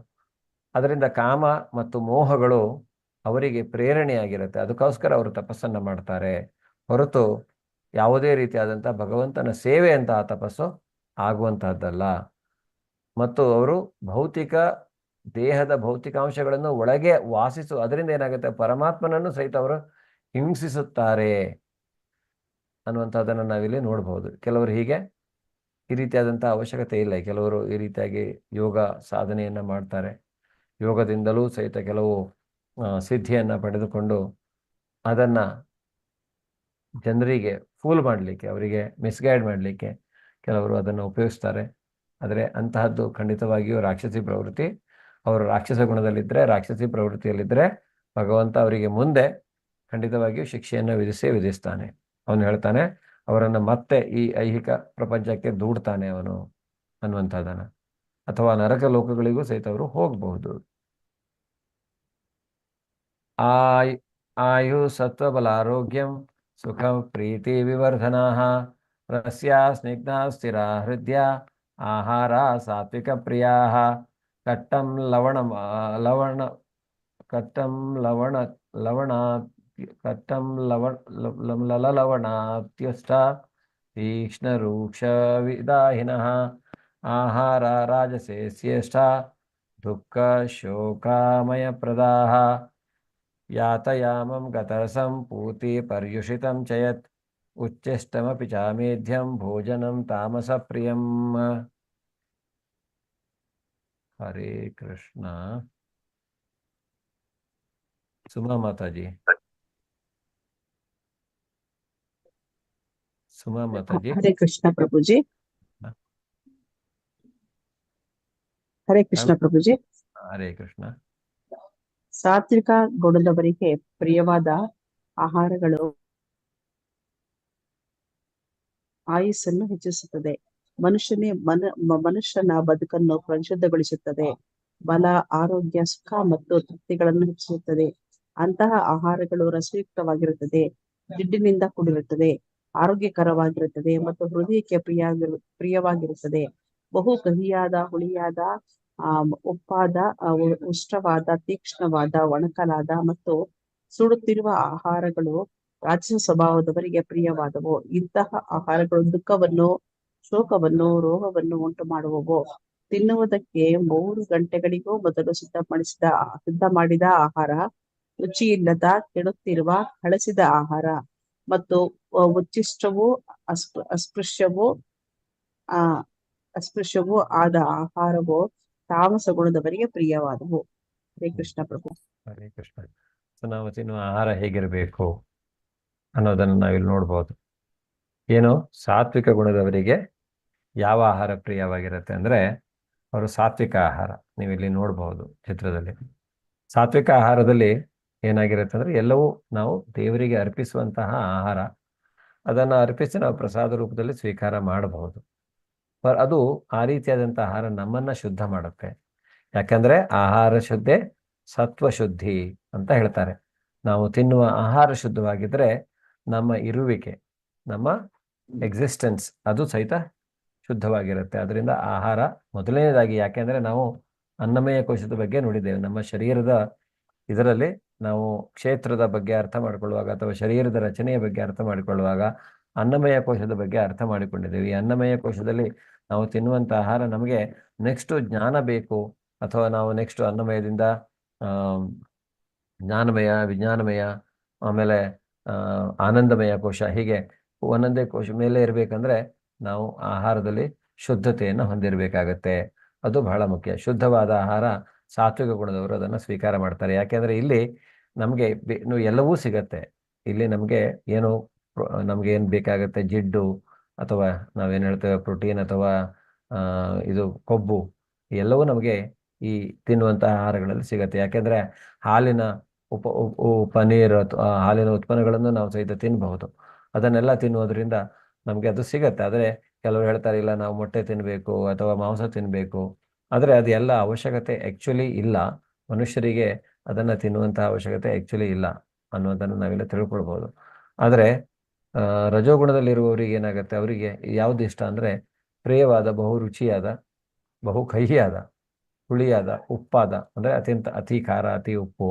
ಅದರಿಂದ ಕಾಮ ಮತ್ತು ಮೋಹಗಳು ಅವರಿಗೆ ಪ್ರೇರಣೆಯಾಗಿರುತ್ತೆ. ಅದಕ್ಕೋಸ್ಕರ ಅವರು ತಪಸ್ಸನ್ನು ಮಾಡ್ತಾರೆ, ಹೊರತು ಯಾವುದೇ ರೀತಿಯಾದಂಥ ಭಗವಂತನ ಸೇವೆ ಅಂತ ಆ ತಪಸ್ಸು ಆಗುವಂತಹದ್ದಲ್ಲ. ಮತ್ತು ಅವರು ದೇಹದ ಭೌತಿಕಾಂಶಗಳನ್ನು ಒಳಗೆ ಅದರಿಂದ ಏನಾಗುತ್ತೆ, ಪರಮಾತ್ಮನನ್ನು ಸಹಿತ ಅವರು ಹಿಂಸಿಸುತ್ತಾರೆ ಅನ್ನುವಂಥದ್ದನ್ನು ನಾವಿಲ್ಲಿ ನೋಡ್ಬೋದು. ಕೆಲವರು ಈ ರೀತಿಯಾದಂಥ ಅವಶ್ಯಕತೆ ಇಲ್ಲ. ಕೆಲವರು ಈ ರೀತಿಯಾಗಿ ಯೋಗ ಸಾಧನೆಯನ್ನು ಮಾಡ್ತಾರೆ. ಯೋಗದಿಂದಲೂ ಸಹಿತ ಕೆಲವು ಸಿದ್ಧಿಯನ್ನು ಪಡೆದುಕೊಂಡು ಅದನ್ನು ಜನರಿಗೆ ಫೂಲ್ ಮಾಡಲಿಕ್ಕೆ, ಅವರಿಗೆ ಮಿಸ್ಗೈಡ್ ಮಾಡಲಿಕ್ಕೆ ಕೆಲವರು ಅದನ್ನು ಉಪಯೋಗಿಸ್ತಾರೆ. ಆದರೆ ಅಂತಹದ್ದು ಖಂಡಿತವಾಗಿಯೂ ರಾಕ್ಷಸಿ ಪ್ರವೃತ್ತಿ. ಅವರು ರಾಕ್ಷಸ ಗುಣದಲ್ಲಿದ್ದರೆ, ರಾಕ್ಷಸಿ ಪ್ರವೃತ್ತಿಯಲ್ಲಿದ್ದರೆ ಭಗವಂತ ಅವರಿಗೆ ಮುಂದೆ ಖಂಡಿತವಾಗಿಯೂ ಶಿಕ್ಷೆಯನ್ನು ವಿಧಿಸ್ತಾನೆ. ಅವನು ಹೇಳ್ತಾನೆ, ಅವರನ್ನು ಮತ್ತೆ ಈ ಐಹಿಕ ಪ್ರಪಂಚಕ್ಕೆ ದೂಡ್ತಾನೆ ಅವನು ಅನ್ನುವಂಥದ್ದನ್ನು. ಅಥವಾ ನರಕ ಲೋಕಗಳಿಗೂ ಸಹಿತ ಅವರು ಹೋಗಬಹುದು. ಆಯು ಸತ್ವಬಲಾರೋಗ್ಯಂ ಸುಖಂ ಪ್ರೀತಿ ವಿವರ್ಧನಾಃ ರಸ್ಯಾ ಸ್ನಿಗ್ಧಾ ಸ್ಥಿರಾ ಹೃದಯ ಆಹಾರ ಸಾತ್ವಿಕ ಪ್ರಿಯಾಃ ಕಟ್ಟಂ ಲವಣಾತ್ಯುಷ್ಟ ತೀಕ್ಷ್ಣ ರೂಕ್ಷ ವಿದಾಹಿನಃ ಆಹಾರ ರಾಜಸೇ ಶ್ರೇಷ್ಠ ದುಃಖ ಶೋಕಾಮಯ ಪ್ರದಾಹ ಯಾತಯಾಮಂ ಗತರಸಂ ಪೂತಿ ಪರ್ಯುಷಿತಂ ಚಯತ್ ಉಚ್ಚಿಷ್ಟಮಪಿ ಚಾಮೇಧ್ಯಂ ಭೋಜನಂ ತಾಮಸ ಪ್ರಿಯಂ. ಹರೇ ಕೃಷ್ಣ. ಸುಮಾ ಮಾತಾಜಿ. ಹರೇ ಕೃಷ್ಣ ಪ್ರಭುಜಿ. ಹರೇ ಕೃಷ್ಣ ಪ್ರಭುಜಿ. ಹರೇ ಕೃಷ್ಣ. ಸಾತ್ವಿಕ ಗುಣದವರಿಗೆ ಪ್ರಿಯವಾದ ಆಹಾರಗಳು ಆಯುಸ್ಸನ್ನು ಹೆಚ್ಚಿಸುತ್ತದೆ. ಮನುಷ್ಯನ ಬದುಕನ್ನು ಪರಿಶುದ್ಧಗೊಳಿಸುತ್ತದೆ. ಬಲ, ಆರೋಗ್ಯ, ಸುಖ ಮತ್ತು ತೃಪ್ತಿಗಳನ್ನು ಹೆಚ್ಚಿಸುತ್ತದೆ. ಅಂತಹ ಆಹಾರಗಳು ರಸಯುಕ್ತವಾಗಿರುತ್ತದೆ, ಜಿಡ್ಡಿನಿಂದ ಕೂಡಿರುತ್ತದೆ, ಆರೋಗ್ಯಕರವಾಗಿರುತ್ತದೆ ಮತ್ತು ಹೃದಯಕ್ಕೆ ಪ್ರಿಯವಾಗಿರುತ್ತದೆ. ಬಹು ಕಹಿಯಾದ, ಹುಳಿಯಾದ, ಉಪ್ಪಾದ, ಉಷ್ಣವಾದ, ತೀಕ್ಷ್ಣವಾದ, ಒಣಕಲಾದ ಮತ್ತು ಸುಡುತ್ತಿರುವ ಆಹಾರಗಳು ರಾಕ್ಷಸ ಸ್ವಭಾವದವರಿಗೆ ಪ್ರಿಯವಾದವು. ಇಂತಹ ಆಹಾರಗಳು ದುಃಖವನ್ನು, ಶೋಕವನ್ನು, ರೋಗವನ್ನು ಉಂಟು ಮಾಡುವವು. ತಿನ್ನುವುದಕ್ಕೆ 3 ಗಂಟೆಗಳಿಗೂ ಮೊದಲು ಸಿದ್ಧ ಮಾಡಿದ ಆಹಾರ, ರುಚಿಯಿಲ್ಲದ, ಕೆಡುತ್ತಿರುವ, ಹಳಸಿದ ಆಹಾರ ಮತ್ತು ಉಚ್ಚಿಷ್ಟವೂ ಅಸ್ಪೃಶ್ಯವೂ ಆದ ಆಹಾರವು ತಾಮಸ ಗುಣದವರಿಗೆ ಪ್ರಿಯವಾದವು. ಹರೇ ಕೃಷ್ಣ ಪ್ರಭು. ಹರೇ ಕೃಷ್ಣ. ಸೊ ನಾವು ತಿನ್ನುವ ಆಹಾರ ಹೇಗಿರಬೇಕು ಅನ್ನೋದನ್ನು ನಾವಿಲ್ಲಿ ನೋಡ್ಬೋದು. ಏನು, ಸಾತ್ವಿಕ ಗುಣದವರಿಗೆ ಯಾವ ಆಹಾರ ಪ್ರಿಯವಾಗಿರುತ್ತೆ ಅಂದರೆ ಅವರು ಸಾತ್ವಿಕ ಆಹಾರ. ನೀವಿಲ್ಲಿ ನೋಡ್ಬೋದು ಚಿತ್ರದಲ್ಲಿ. ಸಾತ್ವಿಕ ಆಹಾರದಲ್ಲಿ ಏನಾಗಿರುತ್ತೆ ಅಂದರೆ ಎಲ್ಲವೂ ನಾವು ದೇವರಿಗೆ ಅರ್ಪಿಸುವಂತಹ ಆಹಾರ. ಅದನ್ನು ಅರ್ಪಿಸಿ ನಾವು ಪ್ರಸಾದ ರೂಪದಲ್ಲಿ ಸ್ವೀಕಾರ ಮಾಡಬಹುದು. ಅದು ಆ ರೀತಿಯಾದಂಥ ಆಹಾರ ನಮ್ಮನ್ನು ಶುದ್ಧ ಮಾಡುತ್ತೆ. ಯಾಕಂದರೆ ಆಹಾರ ಶುದ್ಧಿ ಸತ್ವ ಶುದ್ಧಿ ಅಂತ ಹೇಳ್ತಾರೆ. ನಾವು ತಿನ್ನುವ ಆಹಾರ ಶುದ್ಧವಾಗಿದ್ದರೆ ನಮ್ಮ ಇರುವಿಕೆ, ನಮ್ಮ ಎಕ್ಸಿಸ್ಟೆನ್ಸ್ ಅದು ಸಹಿತ ಶುದ್ಧವಾಗಿರುತ್ತೆ. ಅದರಿಂದ ಆಹಾರ ಮೊದಲನೇದಾಗಿ, ಯಾಕೆಂದರೆ ನಾವು ಅನ್ನಮಯ ಕೋಶದ ಬಗ್ಗೆ ನೋಡಿದ್ದೇವೆ. ನಮ್ಮ ಶರೀರದ ಇದರಲ್ಲಿ ನಾವು ಕ್ಷೇತ್ರದ ಬಗ್ಗೆ ಅರ್ಥ ಮಾಡಿಕೊಳ್ಳುವಾಗ ಅಥವಾ ಶರೀರದ ರಚನೆಯ ಬಗ್ಗೆ ಅರ್ಥ ಮಾಡಿಕೊಳ್ಳುವಾಗ ಅನ್ನಮಯ ಕೋಶದ ಬಗ್ಗೆ ಅರ್ಥ ಮಾಡಿಕೊಂಡಿದ್ದೇವೆ. ಈ ಅನ್ನಮಯ ಕೋಶದಲ್ಲಿ ನಾವು ತಿನ್ನುವಂಥ ಆಹಾರ ನಮಗೆ ನೆಕ್ಸ್ಟು ಜ್ಞಾನ ಬೇಕು, ಅಥವಾ ನಾವು ನೆಕ್ಸ್ಟು ಅನ್ನಮಯದಿಂದ ಜ್ಞಾನಮಯ, ವಿಜ್ಞಾನಮಯ, ಆಮೇಲೆ ಆನಂದಮಯ ಕೋಶ, ಹೀಗೆ ಒಂದೊಂದೇ ಕೋಶ ಮೇಲೆ ಇರಬೇಕಂದ್ರೆ ನಾವು ಆಹಾರದಲ್ಲಿ ಶುದ್ಧತೆಯನ್ನು ಹೊಂದಿರಬೇಕಾಗತ್ತೆ. ಅದು ಬಹಳ ಮುಖ್ಯ. ಶುದ್ಧವಾದ ಆಹಾರ ಸಾತ್ವಿಕ ಗುಣದವರು ಅದನ್ನು ಸ್ವೀಕಾರ ಮಾಡ್ತಾರೆ. ಯಾಕೆಂದರೆ ಇಲ್ಲಿ ನಮಗೆ ಎಲ್ಲವೂ ಸಿಗತ್ತೆ. ಇಲ್ಲಿ ನಮಗೆ ಏನು ಬೇಕಾಗತ್ತೆ, ಜಿಡ್ಡು ಅಥವಾ ನಾವೇನು ಹೇಳ್ತೇವೆ ಪ್ರೋಟೀನ್ ಅಥವಾ ಇದು ಕೊಬ್ಬು, ಎಲ್ಲವೂ ನಮಗೆ ಈ ತಿನ್ನುವಂತಹ ಆಹಾರಗಳಲ್ಲಿ ಸಿಗತ್ತೆ. ಯಾಕೆಂದ್ರೆ ಹಾಲಿನ ಪನೀರ್ ಅಥವಾ ಹಾಲಿನ ಉತ್ಪನ್ನಗಳನ್ನು ನಾವು ಸಹಿತ ತಿನ್ನಬಹುದು. ಅದನ್ನೆಲ್ಲ ತಿನ್ನುವುದರಿಂದ ನಮಗೆ ಅದು ಸಿಗತ್ತೆ. ಆದರೆ ಕೆಲವರು ಹೇಳ್ತಾರೆ ಇಲ್ಲ ನಾವು ಮೊಟ್ಟೆ ತಿನ್ನಬೇಕು ಅಥವಾ ಮಾಂಸ ತಿನ್ನಬೇಕು. ಆದರೆ ಅದು ಎಲ್ಲ ಅವಶ್ಯಕತೆ ಆ್ಯಕ್ಚುಲಿ ಇಲ್ಲ. ಮನುಷ್ಯರಿಗೆ ಅದನ್ನು ತಿನ್ನುವಂತಹ ಅವಶ್ಯಕತೆ ಆ್ಯಕ್ಚುಲಿ ಇಲ್ಲ ಅನ್ನೋದನ್ನು ನಾವೆಲ್ಲ ತಿಳ್ಕೊಳ್ಬೋದು. ಆದರೆ ರಜೋಗುಣದಲ್ಲಿರುವವರಿಗೆ ಏನಾಗುತ್ತೆ, ಅವರಿಗೆ ಯಾವುದು ಇಷ್ಟ ಅಂದರೆ ಪ್ರಿಯವಾದ, ಬಹು ರುಚಿಯಾದ, ಬಹು ಕಹಿಯಾದ, ಹುಳಿಯಾದ, ಉಪ್ಪಾದ, ಅಂದರೆ ಅತ್ಯಂತ ಅತಿ ಖಾರ, ಅತಿ ಉಪ್ಪು,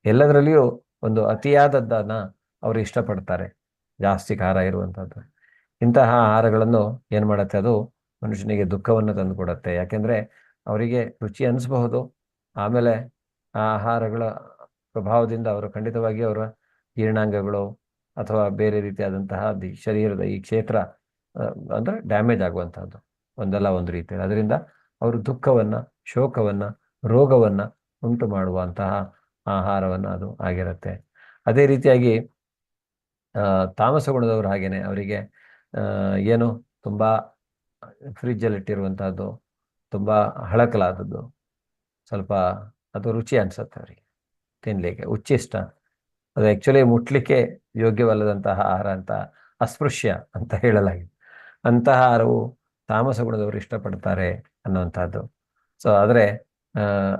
ಎಲ್ಲದರಲ್ಲಿಯೂ ಒಂದು ಅತಿಯಾದದ್ದನ್ನು ಅವರು ಇಷ್ಟಪಡ್ತಾರೆ, ಜಾಸ್ತಿ ಖಾರ ಇರುವಂಥದ್ದು. ಇಂತಹ ಆಹಾರಗಳನ್ನು ಏನು ಮಾಡುತ್ತೆ, ಅದು ಮನುಷ್ಯನಿಗೆ ದುಃಖವನ್ನು ತಂದು ಕೊಡುತ್ತೆ. ಯಾಕೆಂದರೆ ಅವರಿಗೆ ರುಚಿ ಅನಿಸಬಹುದು, ಆಮೇಲೆ ಆ ಆಹಾರಗಳ ಪ್ರಭಾವದಿಂದ ಅವರು ಖಂಡಿತವಾಗಿ ಅವರ ಜೀರ್ಣಾಂಗಗಳು ಅಥವಾ ಬೇರೆ ರೀತಿಯಾದಂತಹ ಶರೀರದ ಈ ಕ್ಷೇತ್ರ ಅಂದರೆ ಡ್ಯಾಮೇಜ್ ಆಗುವಂಥದ್ದು ಒಂದಲ್ಲ ಒಂದು ರೀತಿಯಲ್ಲಿ. ಅದರಿಂದ ಅವರು ದುಃಖವನ್ನು, ಶೋಕವನ್ನು, ರೋಗವನ್ನು ಉಂಟು ಮಾಡುವಂತಹ ಆಹಾರವನ್ನು ಅದು ಆಗಿರುತ್ತೆ. ಅದೇ ರೀತಿಯಾಗಿ ತಾಮಸ ಗುಣದವರು ಹಾಗೇನೆ, ಅವರಿಗೆ ಏನು ತುಂಬ ಫ್ರಿಜ್ಜಲ್ಲಿಟ್ಟಿರುವಂಥದ್ದು, ತುಂಬ ಹಳಕಲಾದದ್ದು, ಸ್ವಲ್ಪ ಅದು ರುಚಿ ಅನಿಸುತ್ತೆ ಅವರಿಗೆ ತಿನ್ನಲಿಕ್ಕೆ, ಉಚ್ಚಿಷ್ಟ, ಅದು ಆ್ಯಕ್ಚುಲಿ ಮುಟ್ಲಿಕ್ಕೆ ಯೋಗ್ಯವಲ್ಲದಂತಹ ಆಹಾರ ಅಂತ, ಅಸ್ಪೃಶ್ಯ ಅಂತ ಹೇಳಲಾಗಿದೆ. ಅಂತಹ ಆಹಾರವು ತಾಮಸ ಗುಣದವರು ಇಷ್ಟಪಡ್ತಾರೆ ಅನ್ನುವಂಥದ್ದು. ಸೊ ಆದರೆ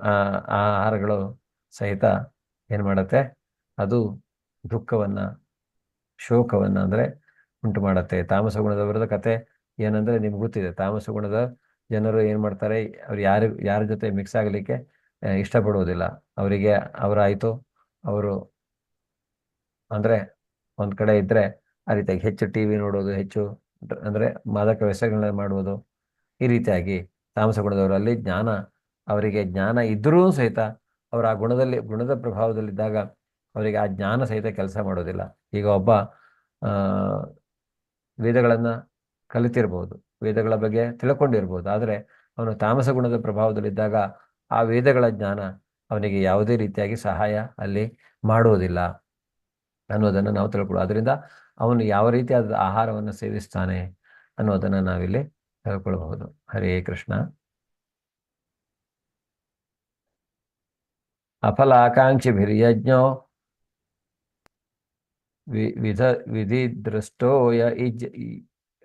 ಆ ಆಹಾರಗಳು ಸಹಿತ ಏನು ಮಾಡುತ್ತೆ, ಅದು ದುಃಖವನ್ನು, ಶೋಕವನ್ನು ಅಂದರೆ ಉಂಟು ಮಾಡುತ್ತೆ. ತಾಮಸ ಗುಣದವರದ ಕತೆ ಏನಂದರೆ ನಿಮ್ಗೆ ಗೊತ್ತಿದೆ. ತಾಮಸ ಗುಣದ ಜನರು ಏನು ಮಾಡ್ತಾರೆ, ಅವ್ರು ಯಾರ ಜೊತೆ ಮಿಕ್ಸ್ ಆಗಲಿಕ್ಕೆ ಇಷ್ಟಪಡುವುದಿಲ್ಲ. ಅವರಿಗೆ ಅವರಾಯಿತು, ಅವರು ಅಂದರೆ ಒಂದು ಕಡೆ ಇದ್ದರೆ ಆ ರೀತಿಯಾಗಿ ಹೆಚ್ಚು ಟಿ ವಿ ನೋಡೋದು, ಹೆಚ್ಚು ಅಂದರೆ ಮಾದಕ ವ್ಯಸನಗಳನ್ನ ಮಾಡುವುದು, ಈ ರೀತಿಯಾಗಿ ತಾಮಸ ಗುಣದವರಲ್ಲಿ ಅವರಿಗೆ ಜ್ಞಾನ ಇದ್ದರೂ ಸಹಿತ ಅವರು ಆ ಗುಣದ ಪ್ರಭಾವದಲ್ಲಿದ್ದಾಗ ಅವರಿಗೆ ಆ ಜ್ಞಾನ ಸಹಿತ ಕೆಲಸ ಮಾಡೋದಿಲ್ಲ. ಈಗ ಒಬ್ಬ ವೇದಗಳನ್ನು ಕಲಿತಿರ್ಬೋದು, ವೇದಗಳ ಬಗ್ಗೆ ತಿಳ್ಕೊಂಡಿರ್ಬೋದು, ಆದರೆ ಅವನು ತಾಮಸ ಗುಣದ ಪ್ರಭಾವದಲ್ಲಿದ್ದಾಗ ಆ ವೇದಗಳ ಜ್ಞಾನ ಅವನಿಗೆ ಯಾವುದೇ ರೀತಿಯಾಗಿ ಸಹಾಯ ಅಲ್ಲಿ ಮಾಡುವುದಿಲ್ಲ ಅನ್ನೋದನ್ನು ನಾವು ತಿಳ್ಕೊಳ್ಳೋದು. ಅದರಿಂದ ಅವನು ಯಾವ ರೀತಿಯಾದ ಆಹಾರವನ್ನು ಸೇವಿಸ್ತಾನೆ ಅನ್ನೋದನ್ನು ನಾವಿಲ್ಲಿ ತಿಳ್ಕೊಳ್ಬಹುದು. ಹರೇ ಕೃಷ್ಣ. ಅಫಲಾಕಾಂಕ್ಷಿಭಿರ್ಯಜ್ಞೋ